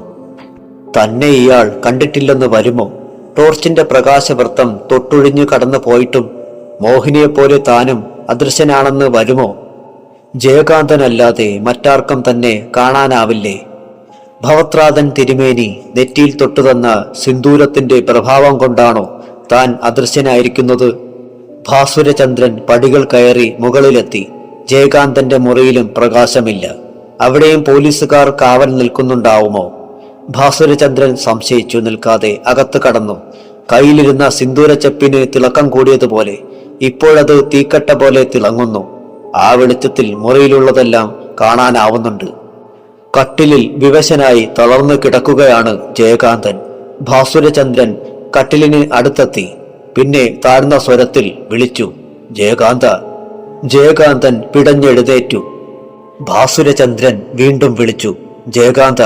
B: തന്നെ ഇയാൾ കണ്ടിട്ടില്ലെന്ന് വരുമോ? ടോർച്ചിന്റെ പ്രകാശവൃത്തം തൊട്ടുഴിഞ്ഞു കടന്നു പോയിട്ടും മോഹിനിയെപ്പോലെ താനും അദൃശ്യനാണെന്ന് വരുമോ? ജയകാന്തനല്ലാതെ മറ്റാർക്കും തന്നെ കാണാനാവില്ലേ? ഭവത്രാതൻ തിരുമേനി നെറ്റിയിൽ തൊട്ടുതന്ന സിന്ദൂരത്തിന്റെ പ്രഭാവം കൊണ്ടാണോ താൻ അദൃശ്യനായിരിക്കുന്നത്? ഭാസുരചന്ദ്രൻ പടികൾ കയറി മുകളിലെത്തി. ജയകാന്തന്റെ മുറിയിലും പ്രകാശമില്ല. അവിടെയും പോലീസുകാർ കാവൽ നിൽക്കുന്നുണ്ടാവുമോ? ഭാസുരചന്ദ്രൻ സംശയിച്ചു നിൽക്കാതെ അകത്ത് കടന്നു. കയ്യിലിരുന്ന സിന്ദൂരച്ചെപ്പിന് തിളക്കം കൂടിയതുപോലെ ഇപ്പോഴത് തീക്കട്ട പോലെ തിളങ്ങുന്നു. ആ വെളിച്ചത്തിൽ മുറിയിലുള്ളതെല്ലാം കാണാനാവുന്നുണ്ട്. കട്ടിലിൽ വിവശനായി തളർന്നു കിടക്കുകയാണ് ജയകാന്തൻ. ഭാസുരചന്ദ്രൻ കട്ടിലിന് അടുത്തെത്തി. പിന്നെ താഴ്ന്ന സ്വരത്തിൽ വിളിച്ചു, ജയകാന്ത. ജയകാന്തൻ പിടഞ്ഞെഴുന്നേറ്റു. ഭാസുരചന്ദ്രൻ വീണ്ടും വിളിച്ചു, ജയകാന്ത.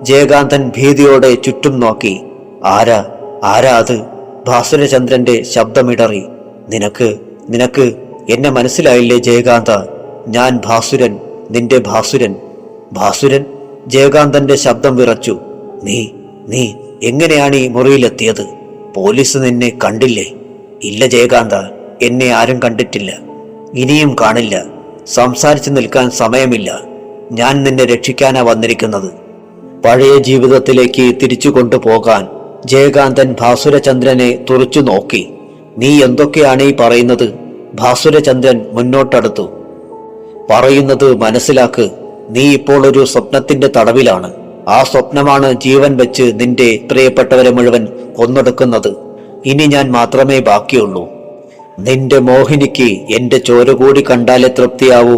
B: ജയകാന്തൻ ഭീതിയോടെ ചുറ്റും നോക്കി. ആരാ ആരാ അത്? ഭാസുരചന്ദ്രന്റെ ശബ്ദമിടറി. നിനക്ക് എന്നെ മനസ്സിലായില്ലേ ജയകാന്ത? ഞാൻ ഭാസുരൻ, നിന്റെ ഭാസുരൻ. ഭാസുരൻ? ജയകാന്തന്റെ ശബ്ദം വിറച്ചു. നീ എങ്ങനെയാണ് ഈ മുറിയിലെത്തിയത്? പോലീസ് നിന്നെ കണ്ടില്ലേ? ഇല്ല ജയകാന്ത, എന്നെ ആരും കണ്ടിട്ടില്ല, ഇനിയും കാണില്ല. സംസാരിച്ചു നിൽക്കാൻ സമയമില്ല. ഞാൻ നിന്നെ രക്ഷിക്കാനാ വന്നിരിക്കുന്നത്. പഴയ ജീവിതത്തിലേക്ക് തിരിച്ചു കൊണ്ടുപോകാൻ ജയകാന്തൻ ഭാസുരചന്ദ്രനെ തുറച്ചു നോക്കി. നീ എന്തൊക്കെയാണ് ഈ പറയുന്നത്? ഭാസുരചന്ദ്രൻ മുന്നോട്ടടുത്തു. പറയുന്നത് മനസ്സിലാക്ക്. നീ ഇപ്പോൾ ഒരു സ്വപ്നത്തിന്റെ തടവിലാണ്. ആ സ്വപ്നമാണ് ജീവൻ വെച്ച് നിന്റെ പ്രിയപ്പെട്ടവരെ മുഴുവൻ കൊന്നൊടുക്കുന്നത്. ഇനി ഞാൻ മാത്രമേ ബാക്കിയുള്ളൂ. നിന്റെ മോഹിനിക്ക് എന്റെ ചോര കൂടി കണ്ടാലേ തൃപ്തിയാവൂ.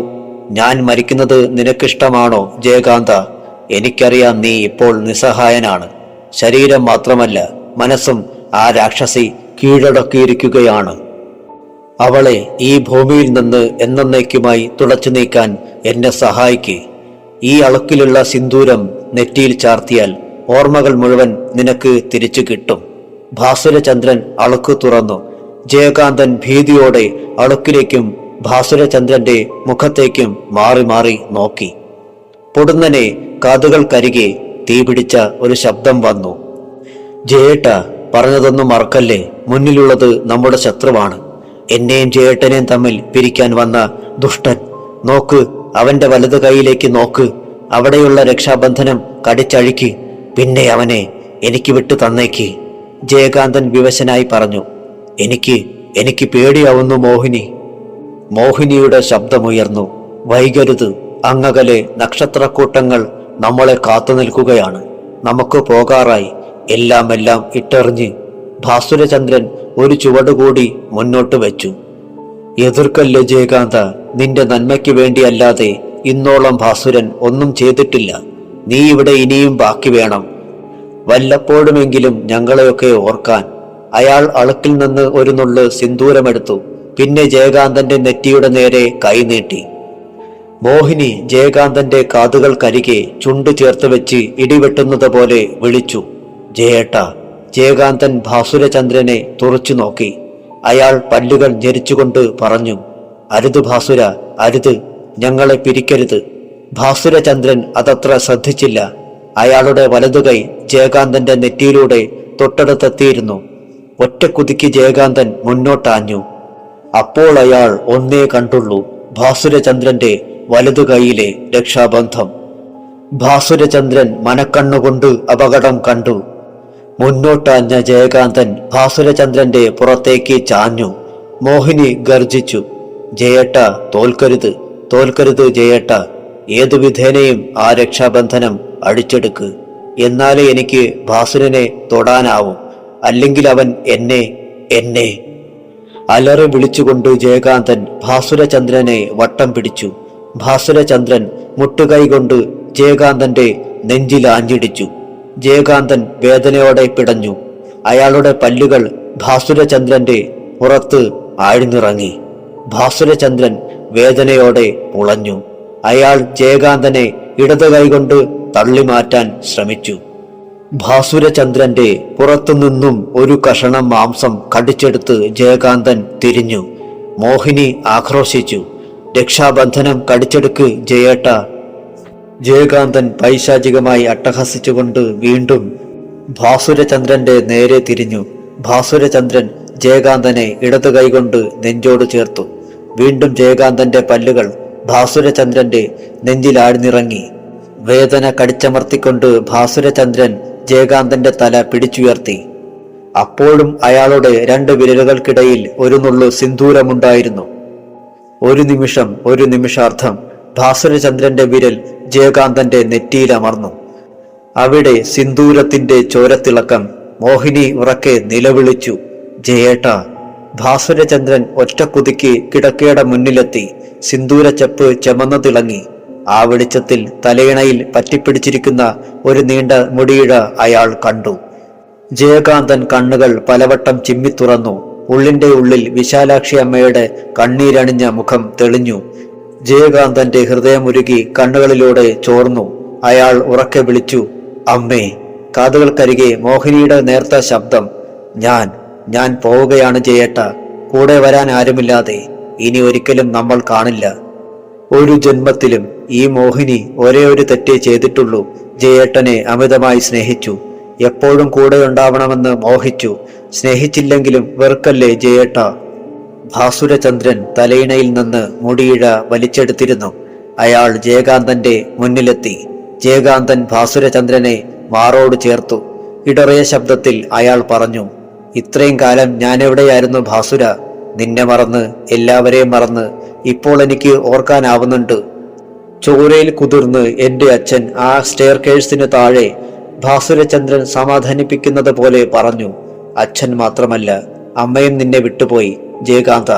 B: ഞാൻ മരിക്കുന്നത് നിനക്കിഷ്ടമാണോ ജയകാന്ത? എനിക്കറിയാം നീ ഇപ്പോൾ നിസ്സഹായനാണ്. ശരീരം മാത്രമല്ല, മനസ്സും ആ രാക്ഷസി കീഴടക്കിയിരിക്കുകയാണ്. അവളെ ഈ ഭൂമിയിൽ നിന്ന് എന്നേക്കുമായി തുടച്ചു നീക്കാൻ എന്നെ സഹായിക്കേ. ഈ അളുക്കിലുള്ള സിന്ദൂരം നെറ്റിയിൽ ചാർത്തിയാൽ ഓർമ്മകൾ മുഴുവൻ നിനക്ക് തിരിച്ചു കിട്ടും. ഭാസുരചന്ദ്രൻ അളുക്ക് തുറന്നു. ജയകാന്തൻ ഭീതിയോടെ അളുക്കിലേക്കും ഭാസുരചന്ദ്രന്റെ മുഖത്തേക്കും മാറി മാറി നോക്കി. പൊടുന്നനെ കാതുകൾക്കരികെ തീപിടിച്ച ഒരു ശബ്ദം വന്നു. ജയേട്ട, പറഞ്ഞതൊന്നും മറക്കല്ലേ. മുന്നിലുള്ളത് നമ്മുടെ ശത്രുവാണ്. എന്നെയും ജയേട്ടനെയും തമ്മിൽ പിരിക്കാൻ വന്ന ദുഷ്ടൻ. നോക്ക്, അവന്റെ വലതു കൈയിലേക്ക് നോക്ക്. അവിടെയുള്ള രക്ഷാബന്ധനം കടിച്ചഴിക്ക്. പിന്നെ അവനെ എനിക്ക് വിട്ടു തന്നേക്ക്. ജയകാന്തൻ വിവശനായി പറഞ്ഞു. എനിക്ക് പേടിയാവുന്നു മോഹിനി. മോഹിനിയുടെ ശബ്ദമുയർന്നു. വൈകരുത്, അങ്ങകലെ നക്ഷത്രക്കൂട്ടങ്ങൾ നമ്മളെ കാത്തു നിൽക്കുകയാണ്. നമുക്ക് പോകാറായി. എല്ലാം ഇട്ടെറിഞ്ഞ് ഭാസുരചന്ദ്രൻ ഒരു ചുവടുകൂടി മുന്നോട്ട് വെച്ചു. എതിർക്കല്ലേ ജയകാന്ത, നിന്റെ നന്മയ്ക്ക് വേണ്ടിയല്ലാതെ ഇന്നോളം ഭാസുരൻ ഒന്നും ചെയ്തിട്ടില്ല. നീ ഇവിടെ ഇനിയും ബാക്കി വേണം. വല്ലപ്പോഴുമെങ്കിലും ഞങ്ങളെയൊക്കെ ഓർക്കാൻ. അയാൾ അളുക്കിൽ നിന്ന് ഒരു നുള്ള് സിന്ദൂരമെടുത്തു. പിന്നെ ജയകാന്തന്റെ നെറ്റിയുടെ നേരെ കൈനീട്ടി. മോഹിനി ജയകാന്തന്റെ കാതുകൾക്കരികെ ചുണ്ടു ചേർത്ത് വെച്ച് ഇടിവെട്ടുന്നത് പോലെ വിളിച്ചു, ജയേട്ട. ജയകാന്തൻ ഭാസുരചന്ദ്രനെ തുറച്ചു നോക്കി. അയാൾ പല്ലുകൾ ഞെരിച്ചുകൊണ്ട് പറഞ്ഞു, അരുത് ഭാസുര, അരുത്, ഞങ്ങളെ പിരിക്കരുത്. ഭാസുരചന്ദ്രൻ അതത്ര ശ്രദ്ധിച്ചില്ല. അയാളുടെ വലതുകൈ ജയകാന്തന്റെ നെറ്റിയിലൂടെ തൊട്ടടുത്തെത്തിയിരുന്നു. ഒറ്റക്കുതിക്ക് ജയകാന്തൻ മുന്നോട്ടാഞ്ഞു. അപ്പോൾ അയാൾ ഒന്നേ കണ്ടുള്ളൂ, ഭാസുരചന്ദ്രന്റെ വലതുകൈയിലെ രക്ഷാബന്ധം. ഭാസുരചന്ദ്രൻ മനക്കണ്ണുകൊണ്ട് അപകടം കണ്ടു. മുന്നോട്ടാഞ്ഞ ജയകാന്തൻ ഭാസുരചന്ദ്രന്റെ പുറത്തേക്ക് ചാഞ്ഞു. മോഹിനി ഗർജിച്ചു, ജയേട്ട, തോൽക്കരുത് ജയേട്ട. ഏതു വിധേനയും ആ രക്ഷാബന്ധനം അടിച്ചെടുക്ക്. എന്നാലേ എനിക്ക് ഭാസുരനെ തൊടാനാവും. അല്ലെങ്കിൽ അവൻ എന്നെ അലറി വിളിച്ചുകൊണ്ട് ജയകാന്തൻ ഭാസുരചന്ദ്രനെ വട്ടം പിടിച്ചു. ഭാസുരചന്ദ്രൻ മുട്ടുകൈ കൊണ്ട് ജയകാന്തന്റെ നെഞ്ചിലാഞ്ഞിടിച്ചു. ജയകാന്തൻ വേദനയോടെ പിടഞ്ഞു. അയാളുടെ പല്ലുകൾ ഭാസുരചന്ദ്രന്റെ പുറത്ത് ആഴ്ന്നിറങ്ങി. ഭാസുരചന്ദ്രൻ വേദനയോടെ പുളഞ്ഞു. അയാൾ ജയകാന്തനെ ഇടതു കൈകൊണ്ട് തള്ളിമാറ്റാൻ ശ്രമിച്ചു. ഭാസുരചന്ദ്രന്റെ പുറത്തുനിന്നും ഒരു കഷണം മാംസം കടിച്ചെടുത്ത് ജയകാന്തൻ തിരിഞ്ഞു. മോഹിനി ആക്രോശിച്ചു, രക്ഷാബന്ധനം കടിച്ചെടുക്ക് ജയേട്ട. ജയകാന്തൻ പൈശാചികമായി അട്ടഹസിച്ചുകൊണ്ട് വീണ്ടും ഭാസുരചന്ദ്രന്റെ നേരെ തിരിഞ്ഞു. ഭാസുരചന്ദ്രൻ ജയകാന്തനെ ഇടതു കൈകൊണ്ട് നെഞ്ചോട് ചേർത്തു. വീണ്ടും ജയകാന്തന്റെ പല്ലുകൾ ഭാസുരചന്ദ്രന്റെ നെഞ്ചിലാഴ്ന്നിറങ്ങി. വേദന കടിച്ചമർത്തിക്കൊണ്ട് ഭാസുരചന്ദ്രൻ ജയകാന്തന്റെ തല പിടിച്ചുയർത്തി. അപ്പോഴും അയാളുടെ 2 വിരലുകൾക്കിടയിൽ ഒരു നുള്ളു സിന്ദൂരമുണ്ടായിരുന്നു. ഒരു നിമിഷാർത്ഥം ഭാസുരചന്ദ്രന്റെ വിരൽ ജയകാന്തന്റെ നെറ്റിയിലമർന്നു. അവിടെ സിന്ദൂരത്തിന്റെ ചോരത്തിളക്കം. മോഹിനി ഉറക്കെ നിലവിളിച്ചു, ജയേട്ട. ഭാസുരചന്ദ്രൻ ഒറ്റക്കുതിക്ക് കിടക്കയുടെ മുന്നിലെത്തി. സിന്ദൂരച്ചപ്പ് ചെമന്നു തിളങ്ങി. ആ വെളിച്ചത്തിൽ തലയിണയിൽ പറ്റിപ്പിടിച്ചിരിക്കുന്ന ഒരു നീണ്ട മുടിയിഴ അയാൾ കണ്ടു. ജയകാന്തൻ കണ്ണുകൾ പലവട്ടം ചിമ്മിത്തുറന്നു. ഉള്ളിന്റെ ഉള്ളിൽ വിശാലാക്ഷി അമ്മയുടെ കണ്ണീരണിഞ്ഞ മുഖം തെളിഞ്ഞു. ജയകാന്തന്റെ ഹൃദയമുരുകി കണ്ണുകളിലൂടെ ചോർന്നു. അയാൾ ഉറക്കെ വിളിച്ചു, അമ്മേ. കാതുകൾക്കരികെ മോഹിനിയുടെ നേർത്ത ശബ്ദം. ഞാൻ പോവുകയാണ് ജയേട്ട. കൂടെ വരാൻ ആരുമില്ലാതെ ഇനി ഒരിക്കലും നമ്മൾ കാണില്ല. ഒരു ജന്മത്തിലും ഈ മോഹിനി ഒരേ ഒരു തെറ്റേ ചെയ്തിട്ടുള്ളൂ. ജയേട്ടനെ അമിതമായി സ്നേഹിച്ചു. എപ്പോഴും കൂടെ ഉണ്ടാവണമെന്ന് മോഹിച്ചു. സ്നേഹിച്ചില്ലെങ്കിലും വെറുക്കല്ലേ ജയേട്ട. ഭാസുരചന്ദ്രൻ തലയിണയിൽ നിന്ന് മുടിയിഴ വലിച്ചെടുത്തിരുന്നു. അയാൾ ജയകാന്തന്റെ മുന്നിലെത്തി. ജയകാന്തൻ ഭാസുരചന്ദ്രനെ മാറോട് ചേർത്തു. ഇടറിയ ശബ്ദത്തിൽ അയാൾ പറഞ്ഞു, ഇത്രയും കാലം ഞാനെവിടെയായിരുന്നു ഭാസുര? നിന്നെ മറന്ന്, എല്ലാവരെയും മറന്ന് ഇപ്പോൾ എനിക്ക് ഓർക്കാനാവുന്നുണ്ട്. ചോരയിൽ കുതിർന്ന് എന്റെ അച്ഛൻ ആ സ്റ്റെയർകേഴ്സിന് താഴെ ഭാസുരചന്ദ്രൻ സമാധാനിപ്പിക്കുന്നത് പോലെ പറഞ്ഞു. അച്ഛൻ മാത്രമല്ല, അമ്മയും നിന്നെ വിട്ടുപോയി ജയകാന്ത.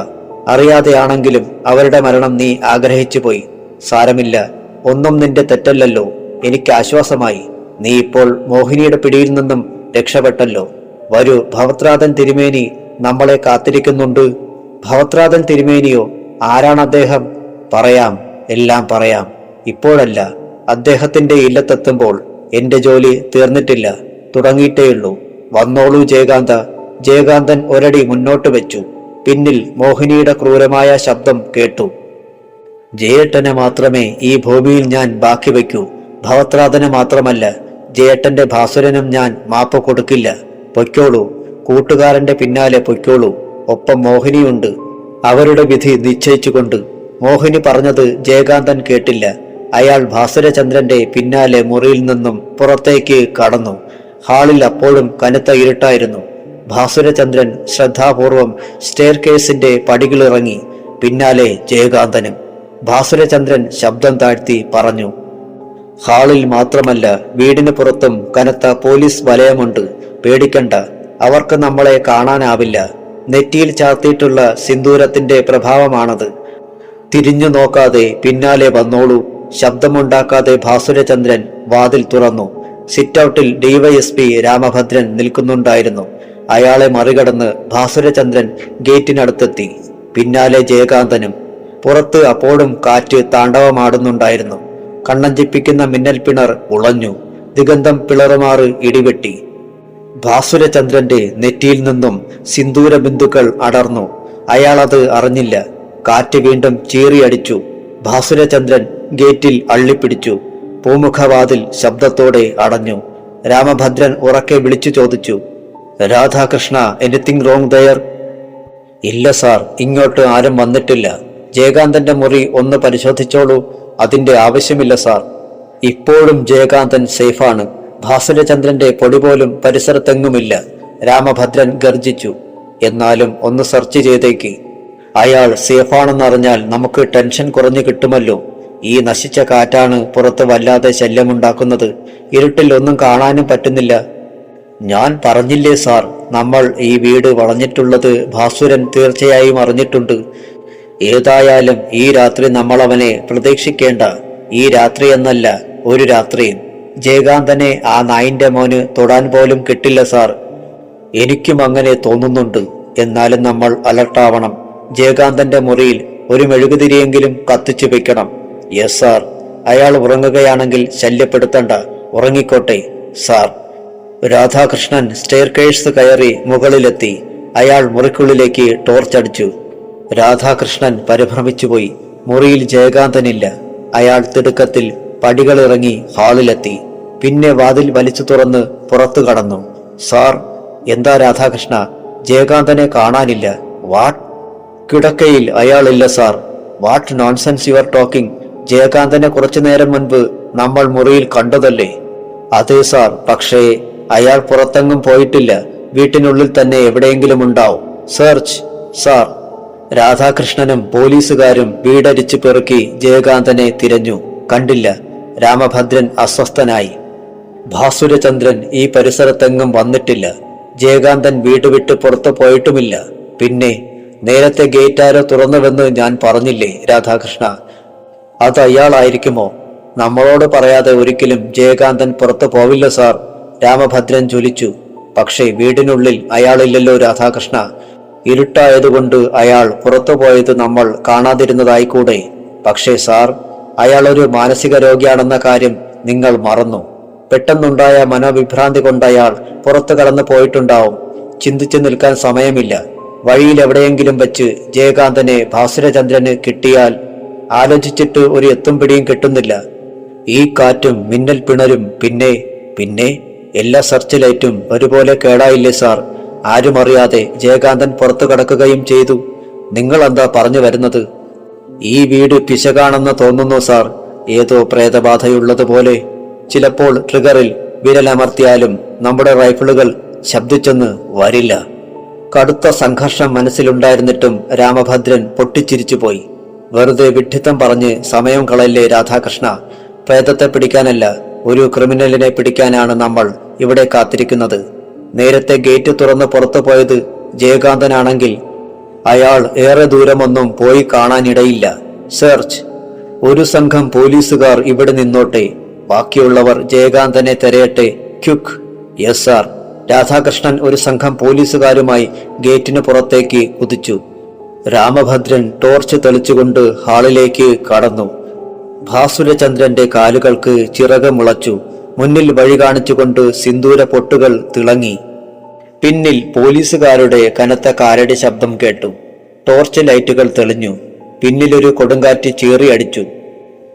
B: അറിയാതെയാണെങ്കിലും അവരുടെ മരണം നീ ആഗ്രഹിച്ചു പോയി. സാരമില്ല, ഒന്നും നിന്റെ തെറ്റല്ലല്ലോ. എനിക്ക് ആശ്വാസമായി. നീ ഇപ്പോൾ മോഹിനിയുടെ പിടിയിൽ നിന്നും രക്ഷപ്പെട്ടല്ലോ. വരൂ, ഭവത്രാതൻ തിരുമേനി നമ്മളെ കാത്തിരിക്കുന്നുണ്ട്. ഭവത്രാതൻ തിരുമേനിയോ? ആരാണ് അദ്ദേഹം? പറയാം, എല്ലാം പറയാം. ഇപ്പോഴല്ല, അദ്ദേഹത്തിന്റെ ഇല്ലത്തെത്തുമ്പോൾ. എന്റെ ജോലി തീർന്നിട്ടില്ല, തുടങ്ങിയിട്ടേയുള്ളൂ. വന്നോളൂ ജയകാന്ത. ജയകാന്തൻ ഒരടി മുന്നോട്ട് വെച്ചു. പിന്നിൽ മോഹിനിയുടെ ക്രൂരമായ ശബ്ദം കേട്ടു. ജയേട്ടനെ മാത്രമേ ഈ ഭൂമിയിൽ ഞാൻ ബാക്കി വയ്ക്കൂ. ഭവത്രാതന് മാത്രമല്ല, ജയേട്ടന്റെ ഭാസുരനും ഞാൻ മാപ്പ് കൊടുക്കില്ല. പൊയ്ക്കോളൂ, കൂട്ടുകാരന്റെ പിന്നാലെ പൊയ്ക്കോളൂ. ഒപ്പം മോഹിനിയുണ്ട്. അവരുടെ വിധി നിശ്ചയിച്ചുകൊണ്ട്. മോഹിനി പറഞ്ഞത് ജയകാന്തൻ കേട്ടില്ല. അയാൾ ഭാസുരചന്ദ്രന്റെ പിന്നാലെ മുറിയിൽ നിന്നും പുറത്തേക്ക് കടന്നു. ഹാളിൽ അപ്പോഴും കനത്ത ഇരുട്ടായിരുന്നു. ഭാസുരചന്ദ്രൻ ശ്രദ്ധാപൂർവം സ്റ്റെയർകേസിന്റെ പടികളിറങ്ങി. പിന്നാലെ ജയകാന്തനും. ഭാസുരചന്ദ്രൻ ശബ്ദം താഴ്ത്തി പറഞ്ഞു, ഹാളിൽ മാത്രമല്ല, വീടിന് പുറത്തും കനത്ത പോലീസ് വലയമുണ്ട്. പേടിക്കണ്ട, അവർക്ക് നമ്മളെ കാണാനാവില്ല. നെറ്റിയിൽ ചാർത്തിയിട്ടുള്ള സിന്ദൂരത്തിന്റെ പ്രഭാവമാണത്. തിരിഞ്ഞു നോക്കാതെ പിന്നാലെ വന്നോളൂ. ശബ്ദമുണ്ടാക്കാതെ ഭാസുരചന്ദ്രൻ വാതിൽ തുറന്നു. സിറ്റൌട്ടിൽ ഡിവൈഎസ്പി രാമഭദ്രൻ നിൽക്കുന്നുണ്ടായിരുന്നു. അയാളെ മറികടന്ന് ഭാസുരചന്ദ്രൻ ഗേറ്റിനടുത്തെത്തി. പിന്നാലെ ജയകാന്തനും. പുറത്ത് അപ്പോഴും കാറ്റ് താണ്ഡവമാടുന്നുണ്ടായിരുന്നു. കണ്ണഞ്ചിപ്പിക്കുന്ന മിന്നൽ പിണർ ഉളഞ്ഞു. ദിഗന്ധം പിളറുമാറ് ഇടിവെട്ടി. ഭാസുരചന്ദ്രന്റെ നെറ്റിയിൽ നിന്നും സിന്ദൂര ബിന്ദുക്കൾ അടർന്നു. അയാൾ അത് അറിഞ്ഞില്ല. കാറ്റ് വീണ്ടും ചീറിയടിച്ചു. ഭാസുരചന്ദ്രൻ ഗേറ്റിൽ അള്ളിപ്പിടിച്ചു. പൂമുഖവാതിൽ ശബ്ദത്തോടെ അടഞ്ഞു. രാമഭദ്രൻ ഉറക്കെ വിളിച്ചു ചോദിച്ചു, രാധാകൃഷ്ണ, എനിത്തിങ് റോങ് ദയർ? ഇല്ല സാർ, ഇങ്ങോട്ട് ആരും വന്നിട്ടില്ല. ജയകാന്തന്റെ മുറി ഒന്ന് പരിശോധിച്ചോളൂ. അതിന്റെ ആവശ്യമില്ല സാർ. ഇപ്പോഴും ജയകാന്തൻ സേഫാണ്. ഭാസുരചന്ദ്രന്റെ പൊടി പോലും പരിസരത്തെങ്ങുമില്ല. രാമഭദ്രൻ ഗർജിച്ചു. എന്നാലും ഒന്ന് സെർച്ച് ചെയ്തേക്ക്. അയാൾ സേഫാണെന്നറിഞ്ഞാൽ നമുക്ക് ടെൻഷൻ കുറഞ്ഞു കിട്ടുമല്ലോ. ഈ നശിച്ച കാറ്റാണ് പുറത്ത് വല്ലാതെ ശല്യമുണ്ടാക്കുന്നത്. ഇരുട്ടിൽ ഒന്നും കാണാനും പറ്റുന്നില്ല. ഞാൻ പറഞ്ഞില്ലേ സാർ, നമ്മൾ ഈ വീട് വളഞ്ഞിട്ടുള്ളത് ഭാസുരൻ തീർച്ചയായും അറിഞ്ഞിട്ടുണ്ട്. ഏതായാലും ഈ രാത്രി നമ്മൾ അവനെ പ്രതീക്ഷിക്കേണ്ട. ഈ രാത്രി എന്നല്ല, ഒരു രാത്രിയും. ജയകാന്തനെ ആ നായിന്റെ മോന് തൊടാൻ പോലും കിട്ടില്ല സാർ. എനിക്കും അങ്ങനെ തോന്നുന്നുണ്ട്. എന്നാലും നമ്മൾ അലർട്ടാവണം. ജയകാന്തന്റെ മുറിയിൽ ഒരു മെഴുകുതിരിയെങ്കിലും കത്തിച്ചു വെക്കണം. Yes sir. അയാൾ ഉറങ്ങുകയാണെങ്കിൽ ശല്യപ്പെടുത്തണ്ട. ഉറങ്ങിക്കോട്ടെ സാർ. രാധാകൃഷ്ണൻ സ്റ്റെയർകേഴ്സ് കയറി മുകളിലെത്തി. അയാൾ മുറിക്കുള്ളിലേക്ക് ടോർച്ചടിച്ചു. രാധാകൃഷ്ണൻ പരിഭ്രമിച്ചുപോയി. മുറിയിൽ ജയകാന്തനില്ല. അയാൾ തിടുക്കത്തിൽ പടികളിറങ്ങി ഹാളിലെത്തി. പിന്നെ വാതിൽ വലിച്ചു തുറന്ന് പുറത്തു കടന്നു. സാർ. എന്താ രാധാകൃഷ്ണ? ജയകാന്തനെ കാണാനില്ല. വാട്ട്? കിടക്കയിൽ അയാളില്ല sir. What nonsense you are talking? ജയകാന്തനെ കുറച്ചു നേരം മുൻപ് നമ്മൾ മുറിയിൽ കണ്ടതല്ലേ? അതെ സാർ, പക്ഷേ അയാൾ പുറത്തെങ്ങും പോയിട്ടില്ല. വീട്ടിനുള്ളിൽ തന്നെ എവിടെയെങ്കിലും ഉണ്ടാവും. Search sir. രാധാകൃഷ്ണനും പോലീസുകാരും വീടരിച്ചു പെറുക്കി ജയകാന്തനെ തിരഞ്ഞു. കണ്ടില്ല. രാമഭദ്രൻ അസ്വസ്ഥനായി. ഭാസുരചന്ദ്രൻ ഈ പരിസരത്തെങ്ങും വന്നിട്ടില്ല. ജയകാന്തൻ വീട് വിട്ട് പുറത്തു പോയിട്ടുമില്ല. പിന്നെ നേരത്തെ ഗേറ്റ് ആരോ തുറന്നുവെന്ന് ഞാൻ പറഞ്ഞില്ലേ രാധാകൃഷ്ണ? അത് അയാളായിരിക്കുമോ? നമ്മളോട് പറയാതെ ഒരിക്കലും ജയകാന്തൻ പുറത്തു പോവില്ല സാർ. രാമഭദ്രൻ ജ്വലിച്ചു. പക്ഷേ വീടിനുള്ളിൽ അയാളില്ലല്ലോ രാധാകൃഷ്ണ. ഇരുട്ടായതുകൊണ്ട് അയാൾ പുറത്തു പോയത് നമ്മൾ കാണാതിരുന്നതായിക്കൂടെ? പക്ഷേ സാർ, അയാൾ ഒരു മാനസിക രോഗിയാണെന്ന കാര്യം നിങ്ങൾ മറന്നു. പെട്ടെന്നുണ്ടായ മനോവിഭ്രാന്തി കൊണ്ടയാൾ പുറത്തു കടന്നു പോയിട്ടുണ്ടാവും. ചിന്തിച്ചു നിൽക്കാൻ സമയമില്ല. വഴിയിൽ എവിടെയെങ്കിലും വെച്ച് ജയകാന്തനെ ഭാസുരചന്ദ്രന് കിട്ടിയാൽ ആലോചിച്ചിട്ട് ഒരു എത്തും പിടിയും കിട്ടുന്നില്ല. ഈ കാറ്റും മിന്നൽ പിണരും പിന്നെ എല്ലാ സെർച്ച് ലൈറ്റും ഒരുപോലെ കേടായില്ലേ സാർ? ആരും അറിയാതെ ജയകാന്തൻ പുറത്തു കടക്കുകയും ചെയ്തു. നിങ്ങൾ എന്താ പറഞ്ഞു വരുന്നത്? ഈ വീട് പിശകാണെന്ന് തോന്നുന്നു സാർ. ഏതോ പ്രേതബാധയുള്ളതുപോലെ. ചിലപ്പോൾ ട്രിഗറിൽ വിരലമർത്തിയാലും നമ്മുടെ റൈഫിളുകൾ ശബ്ദിച്ചെന്ന് വരില്ല. കടുത്ത സംഘർഷം മനസ്സിലുണ്ടായിരുന്നിട്ടും രാമഭദ്രൻ പൊട്ടിച്ചിരിച്ചുപോയി. വെറുതെ വിഡ്ഢിത്തം പറഞ്ഞ് സമയം കളയല്ലേ രാധാകൃഷ്ണ. പ്രേതത്തെ പിടിക്കാനല്ല, ഒരു ക്രിമിനലിനെ പിടിക്കാനാണ് നമ്മൾ ഇവിടെ കാത്തിരിക്കുന്നത്. നേരത്തെ ഗേറ്റ് തുറന്ന് പുറത്തു പോയത് ജയകാന്തനാണെങ്കിൽ അയാൾ ഏറെ ദൂരമൊന്നും പോയി കാണാനിടയില്ല. സെർച്ച്. ഒരു സംഘം പോലീസുകാർ ഇവിടെ നിന്നോട്ടെ, ബാക്കിയുള്ളവർ ജയകാന്തനെ തിരയട്ടെ. ക്യുക്ക്. Yes sir. രാധാകൃഷ്ണൻ ഒരു സംഘം പോലീസുകാരുമായി ഗേറ്റിന് പുറത്തേക്ക് കുതിച്ചു. രാമഭദ്രൻ ടോർച്ച് തെളിച്ചുകൊണ്ട് ഹാളിലേക്ക് കടന്നു. ഭാസുരചന്ദ്രന്റെ കാലുകൾക്ക് ചിറക് മുളച്ചു. മുന്നിൽ വഴി കാണിച്ചുകൊണ്ട് സിന്ദൂര പൊട്ടുകൾ തിളങ്ങി. പിന്നിൽ പോലീസുകാരുടെ കനത്ത കാലടി ശബ്ദം കേട്ടു. ടോർച്ച് ലൈറ്റുകൾ തെളിഞ്ഞു. പിന്നിലൊരു കൊടുങ്കാറ്റ് ചീറിയടിച്ചു.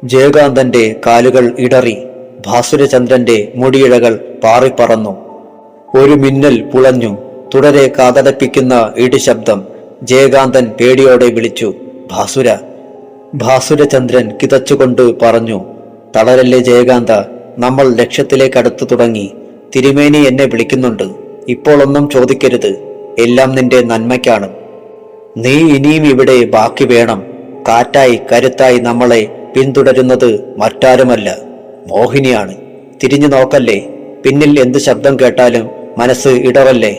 B: ജയകാന്തന്റെ കാലുകൾ ഇടറി. ഭാസുരചന്ദ്രന്റെ മുടിയിഴകൾ പാറിപ്പറന്നു. ഒരു മിന്നൽ പുളഞ്ഞു. തുടരെ കാതടപ്പിക്കുന്ന ഇടിശബ്ദം. ജയകാന്തൻ പേടിയോടെ വിളിച്ചു, ഭാസുര. ഭാസുരചന്ദ്രൻ കിതച്ചുകൊണ്ട് പറഞ്ഞു, തളരല്ലേ ജയകാന്ത, നമ്മൾ ലക്ഷ്യത്തിലേക്ക് അടുത്തു തുടങ്ങി. തിരുമേനി എന്നെ വിളിക്കുന്നുണ്ട്. ഇപ്പോൾ ഒന്നും ചോദിക്കരുത്. എല്ലാം നിന്റെ നന്മയ്ക്കാണ്. നീ ഇനിയും ഇവിടെ ബാക്കി വേണം. കാറ്റായി കരുത്തായി നമ്മളെ പിന്തുടരുന്നത് മറ്റാരുമല്ല, മോഹിനിയാണ്. തിരിഞ്ഞു നോക്കല്ലേ. പിന്നിൽ എന്ത് ശബ്ദം കേട്ടാലും മനസ്സ് ഇടറല്ലേ.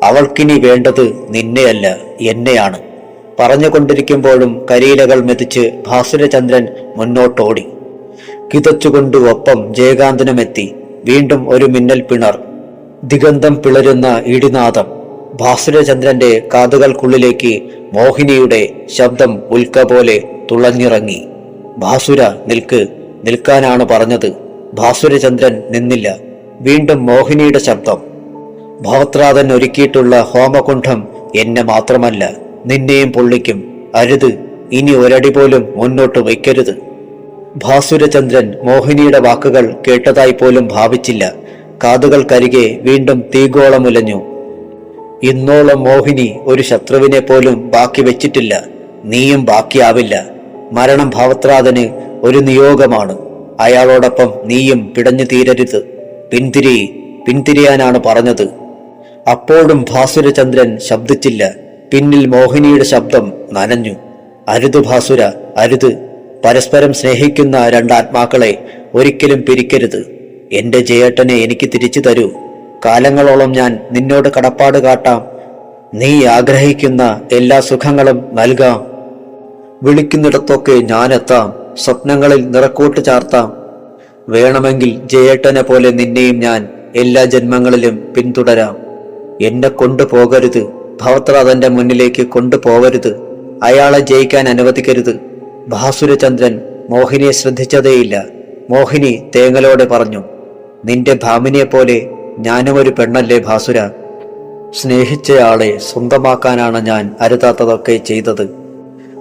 B: അവൾക്കിനി വേണ്ടത് നിന്നെയല്ല, എന്നെയാണ്. പറഞ്ഞുകൊണ്ടിരിക്കുമ്പോഴും കരിയിലകൾ മെതിച്ച് ഭാസുരചന്ദ്രൻ മുന്നോട്ടോടി. കിതച്ചുകൊണ്ട് ഒപ്പം ജയകാന്തനുമെത്തി. വീണ്ടും ഒരു മിന്നൽ പിണർ. ദിഗന്ധം പിളരുന്ന ഇടിനാദം. ഭാസുരചന്ദ്രന്റെ കാതുകൾക്കുള്ളിലേക്ക് മോഹിനിയുടെ ശബ്ദം ഉൽക്ക പോലെ തുളഞ്ഞിറങ്ങി. ഭാസുര, നിൽക്ക്. നിൽക്കാനാണ് പറഞ്ഞത്. ഭാസുരചന്ദ്രൻ നിന്നില്ല. വീണ്ടും മോഹിനിയുടെ ശബ്ദം. ഭവത്രാതൻ ഒരുക്കിയിട്ടുള്ള ഹോമകുണ്ഠം എന്നെ മാത്രമല്ല, നിന്നെയും പൊള്ളിക്കും. അരുത്, ഇനി ഒരടി പോലും മുന്നോട്ട് വയ്ക്കരുത്. ഭാസുരചന്ദ്രൻ മോഹിനിയുടെ വാക്കുകൾ കേട്ടതായി പോലും ഭാവിച്ചില്ല. കാതുകൾക്കരികെ വീണ്ടും തീഗോളമുലഞ്ഞു. ഇന്നോളം മോഹിനി ഒരു ശത്രുവിനെ പോലും ബാക്കി വെച്ചിട്ടില്ല. നീയും ബാക്കിയാവില്ല. മരണം ഭവത്രാതന് ഒരു നിയോഗമാണ്. അയാളോടൊപ്പം നീയും പിടഞ്ഞു തീരരുത്. പിന്തിരിയാനാണ് പറഞ്ഞത്. അപ്പോഴും ഭാസുരചന്ദ്രൻ ശബ്ദിച്ചില്ല. പിന്നിൽ മോഹിനിയുടെ ശബ്ദം നനഞ്ഞു. അരുത് ഭാസുര, അരുത്. പരസ്പരം സ്നേഹിക്കുന്ന രണ്ടാത്മാക്കളെ ഒരിക്കലും പിരിക്കരുത്. എന്റെ ജയേട്ടനെ എനിക്ക് തിരിച്ചു തരൂ. കാലങ്ങളോളം ഞാൻ നിന്നോട് കടപ്പാട് കാട്ടാം. നീ ആഗ്രഹിക്കുന്ന എല്ലാ സുഖങ്ങളും നൽകാം. വിളിക്കുന്നിടത്തൊക്കെ ഞാനെത്താം. സ്വപ്നങ്ങളിൽ നിറക്കൂട്ട് ചാർത്താം. വേണമെങ്കിൽ ജയേട്ടനെ പോലെ നിന്നെയും ഞാൻ എല്ലാ ജന്മങ്ങളിലും പിന്തുടരാം. എന്നെ കൊണ്ടുപോകരുത്. ഭവത്രാതന്റെ മുന്നിലേക്ക് കൊണ്ടുപോകരുത്. അയാളെ ജയിക്കാൻ അനുവദിക്കരുത്. ഭാസുരചന്ദ്രൻ മോഹിനിയെ ശ്രദ്ധിച്ചതേയില്ല. മോഹിനി തേങ്ങലോടെ പറഞ്ഞു, നിന്റെ ഭാമിനിയെ പോലെ ഞാനും ഒരു പെണ്ണല്ലേ ഭാസുര. സ്നേഹിച്ചയാളെ സ്വന്തമാക്കാനാണ് ഞാൻ അരുതാത്തതൊക്കെ ചെയ്തത്.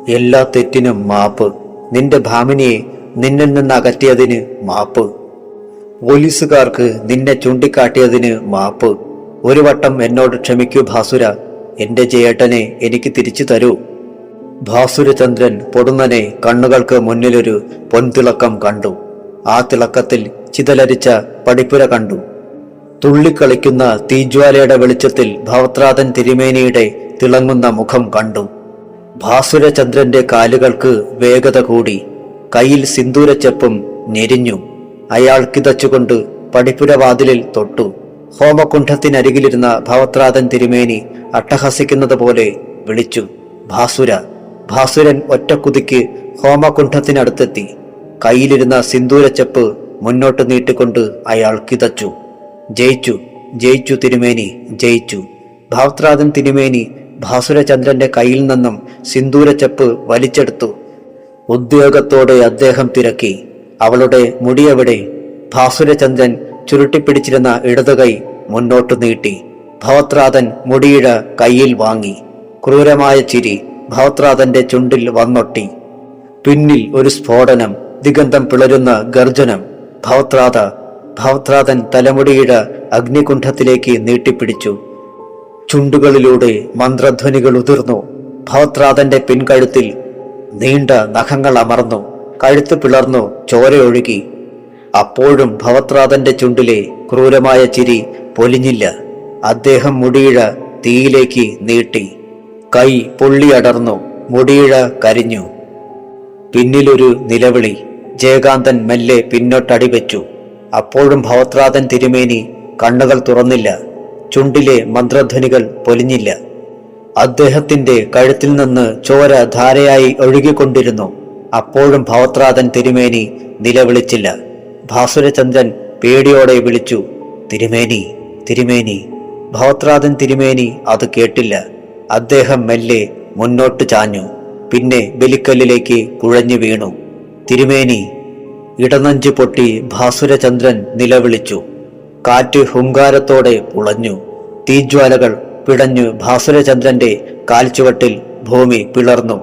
B: എല്ലാ തെറ്റിനും മാപ്പ്. നിന്റെ ഭാമിനിയെ നിന്നിൽ നിന്ന് അകറ്റിയതിന് മാപ്പ്. പോലീസുകാർക്ക് നിന്നെ ചൂണ്ടിക്കാട്ടിയതിന് മാപ്പ്. ഒരു വട്ടം എന്നോട് ക്ഷമിക്കൂ ഭാസുര. എന്റെ ജയേട്ടനെ എനിക്ക് തിരിച്ചു തരൂ. ഭാസുരചന്ദ്രൻ പൊടുന്നനെ കണ്ണുകൾക്ക് മുന്നിലൊരു പൊൻതിളക്കം കണ്ടു. ആ തിളക്കത്തിൽ ചിതലരിച്ച പടിപ്പുര കണ്ടു. തുള്ളിക്കളിക്കുന്ന തീജ്വാലയുടെ വെളിച്ചത്തിൽ ഭവത്രാതൻ തിരുമേനിയുടെ തിളങ്ങുന്ന മുഖം കണ്ടു. ഭാസുരചന്ദ്രന്റെ കാലുകൾക്ക് വേഗത കൂടി. കയ്യിൽ സിന്ദൂരച്ചെപ്പും ഞെരിഞ്ഞു. അയാൾ കിതച്ചുകൊണ്ട് പടിപ്പുര വാതിലിൽ തൊട്ടു. ഹോമകുണ്ഠത്തിനരികിലിരുന്ന ഭവത്രാതൻ തിരുമേനി അട്ടഹസിക്കുന്നത് പോലെ വിളിച്ചു, ഭാസുര. ഭാസുരൻ ഒറ്റക്കുതിക്ക് ഹോമകുണ്ഠത്തിനടുത്തെത്തി. കയ്യിലിരുന്ന സിന്ദൂരച്ചെപ്പ് മുന്നോട്ട് നീട്ടിക്കൊണ്ട് അയാൾ കിതച്ചു. ജയിച്ചു, ജയിച്ചു തിരുമേനി, ജയിച്ചു. ഭവത്രാതൻ തിരുമേനി ഭാസുരചന്ദ്രന്റെ കയ്യിൽ നിന്നും സിന്ദൂരച്ചെപ്പ് വലിച്ചെടുത്തു. ഉദ്യോഗത്തോടെ അദ്ദേഹം തിരക്കി, അവളുടെ മുടിയെവിടെ? ഭാസുരചന്ദ്രൻ ചുരുട്ടിപ്പിടിച്ചിരുന്ന ഇടതുകൈ മുന്നോട്ടു നീട്ടി. ഭവത്രാതൻ മുടിയിഴ കയ്യിൽ വാങ്ങി. ക്രൂരമായ ചിരി ഭവത്രാതന്റെ ചുണ്ടിൽ വന്നൊട്ടി. പിന്നിൽ ഒരു സ്ഫോടനം, ദിഗന്ധം പിളരുന്ന ഗർജനം. ഭവത്രാതൻ തലമുടിയിഴ അഗ്നികുണ്ഠത്തിലേക്ക് നീട്ടിപ്പിടിച്ചു. ചുണ്ടുകളിലൂടെ മന്ത്രധ്വനികൾ ഉതിർന്നു. ഭവത്രാതന്റെ പിൻകഴുത്തിൽ നീണ്ട നഖങ്ങൾ അമർന്നു. കഴുത്ത് പിളർന്നു, ചോരയൊഴുകി. അപ്പോഴും ഭവത്രാതന്റെ ചുണ്ടിലെ ക്രൂരമായ ചിരി പൊലിഞ്ഞില്ല. അദ്ദേഹം മുടിയിഴ തീയിലേക്ക് നീട്ടി. കൈ പൊള്ളിയടർന്നു, മുടിയിഴ കരിഞ്ഞു. പിന്നിലൊരു നിലവിളി. ജയകാന്തൻ മെല്ലെ പിന്നോട്ടടിവെച്ചു. അപ്പോഴും ഭവത്രാതൻ തിരുമേനി കണ്ണുകൾ തുറന്നില്ല. ചുണ്ടിലെ മന്ത്രധ്വനികൾ പൊലിഞ്ഞില്ല. അദ്ദേഹത്തിന്റെ കഴുത്തിൽ നിന്ന് ചോര ധാരയായി ഒഴുകിക്കൊണ്ടിരുന്നു. അപ്പോഴും ഭവത്രാതൻ തിരുമേനി നിലവിളിച്ചില്ല. ഭാസുരചന്ദ്രൻ പേടിയോടെ വിളിച്ചു, തിരുമേനി, തിരുമേനി. ഭവത്രാതൻ തിരുമേനി അത് കേട്ടില്ല. അദ്ദേഹം മെല്ലെ മുന്നോട്ട് ചാഞ്ഞു. പിന്നെ ബലിക്കല്ലിലേക്ക് കുഴഞ്ഞു വീണു. തിരുമേനി. ഇടനഞ്ചു പൊട്ടി ഭാസുരചന്ദ്രൻ നിലവിളിച്ചു. കാറ്റ് ഹുങ്കാരത്തോടെ പുളഞ്ഞു. തീജ്വാലകൾ പിടഞ്ഞു. ഭാസുരചന്ദ്രന്റെ കാൽച്ചുവട്ടിൽ ഭൂമി പിളർന്നു.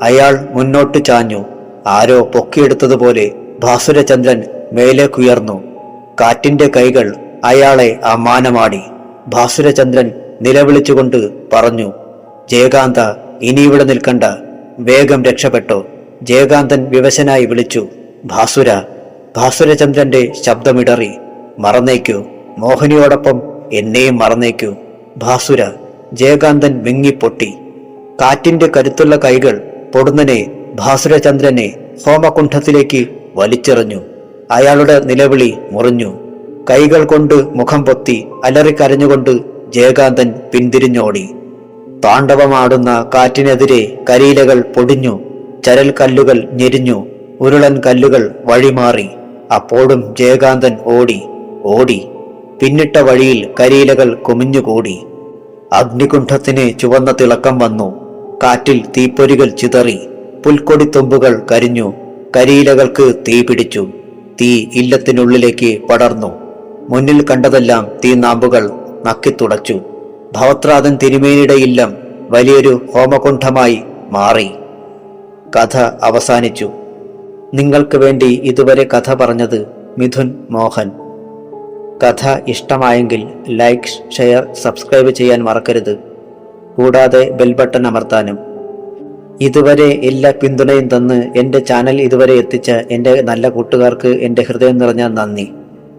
B: അയാൾ മുന്നോട്ട് ചാഞ്ഞു. ആരോ പൊക്കിയെടുത്തതുപോലെ ഭാസുരചന്ദ്രൻ മേലേക്കുയർന്നു. കാറ്റിന്റെ കൈകൾ അയാളെ അമാനമാടി. ഭാസുരചന്ദ്രൻ നിലവിളിച്ചുകൊണ്ട് പറഞ്ഞു, ജയകാന്ത, ഇനിയിവിടെ നിൽക്കണ്ട, വേഗം രക്ഷപ്പെട്ടോ. ജയകാന്തൻ വിവശനായി വിളിച്ചു, ഭാസുര. ഭാസുരചന്ദ്രന്റെ ശബ്ദമിടറി, മറന്നേക്കൂ, മോഹിനിയോടൊപ്പം എന്നെയും മറന്നേക്കൂ ഭാസുര. ജയകാന്തൻ വിങ്ങിപ്പൊട്ടി. കാറ്റിന്റെ കരുത്തുള്ള കൈകൾ പൊടുന്നനെ ഭാസുരചന്ദ്രനെ ഹോമകുണ്ഠത്തിലേക്ക് വലിച്ചെറിഞ്ഞു. അയാളുടെ നിലവിളി മുറിഞ്ഞു. കൈകൾ കൊണ്ട് മുഖം പൊത്തി അലറിക്കരഞ്ഞുകൊണ്ട് ജയകാന്തൻ പിന്തിരിഞ്ഞോടി. താണ്ഡവമാടുന്ന കാറ്റിനെതിരെ കരിയിലകൾ പൊടിഞ്ഞു. ചരൽ കല്ലുകൾ ഞെരിഞ്ഞു. ഉരുളൻ കല്ലുകൾ വഴിമാറി. അപ്പോഴും ജയകാന്തൻ ഓടി. പിന്നിട്ട വഴിയിൽ കരിയിലകൾ കുമിഞ്ഞുകൂടി. അഗ്നികുണ്ഠത്തിന് ചുവന്ന തിളക്കം വന്നു. കാറ്റിൽ തീപ്പൊരികൾ ചിതറി. പുൽക്കൊടിത്തുമ്പുകൾ കരിഞ്ഞു. കരിയിലകൾക്ക് തീ പിടിച്ചു. തീ ഇല്ലത്തിനുള്ളിലേക്ക് പടർന്നു. മുന്നിൽ കണ്ടതെല്ലാം തീനാമ്പുകൾ നക്കിത്തുടച്ചു. ഭവത്രാതൻ തിരുമേനിയുടെ ഇല്ലം വലിയൊരു ഹോമകുണ്ഠമായി മാറി. കഥ അവസാനിച്ചു. നിങ്ങൾക്ക് വേണ്ടി ഇതുവരെ കഥ പറഞ്ഞത് മിഥുൻ മോഹൻ. കഥ ഇഷ്ടമായെങ്കിൽ ലൈക്ക്, ഷെയർ, സബ്സ്ക്രൈബ് ചെയ്യാൻ മറക്കരുത്. കൂടാതെ ബെൽ ബട്ടൺ അമർത്താനും. ഇതുവരെ എല്ലാ പിന്തുണയും തന്ന് എൻ്റെ ചാനൽ ഇതുവരെ എത്തിച്ച എൻ്റെ നല്ല കൂട്ടുകാർക്ക് എൻ്റെ ഹൃദയം നിറഞ്ഞ നന്ദി.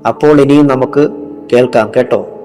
B: അപ്പോൾ ഇനിയും നമുക്ക് കേൾക്കാം കേട്ടോ.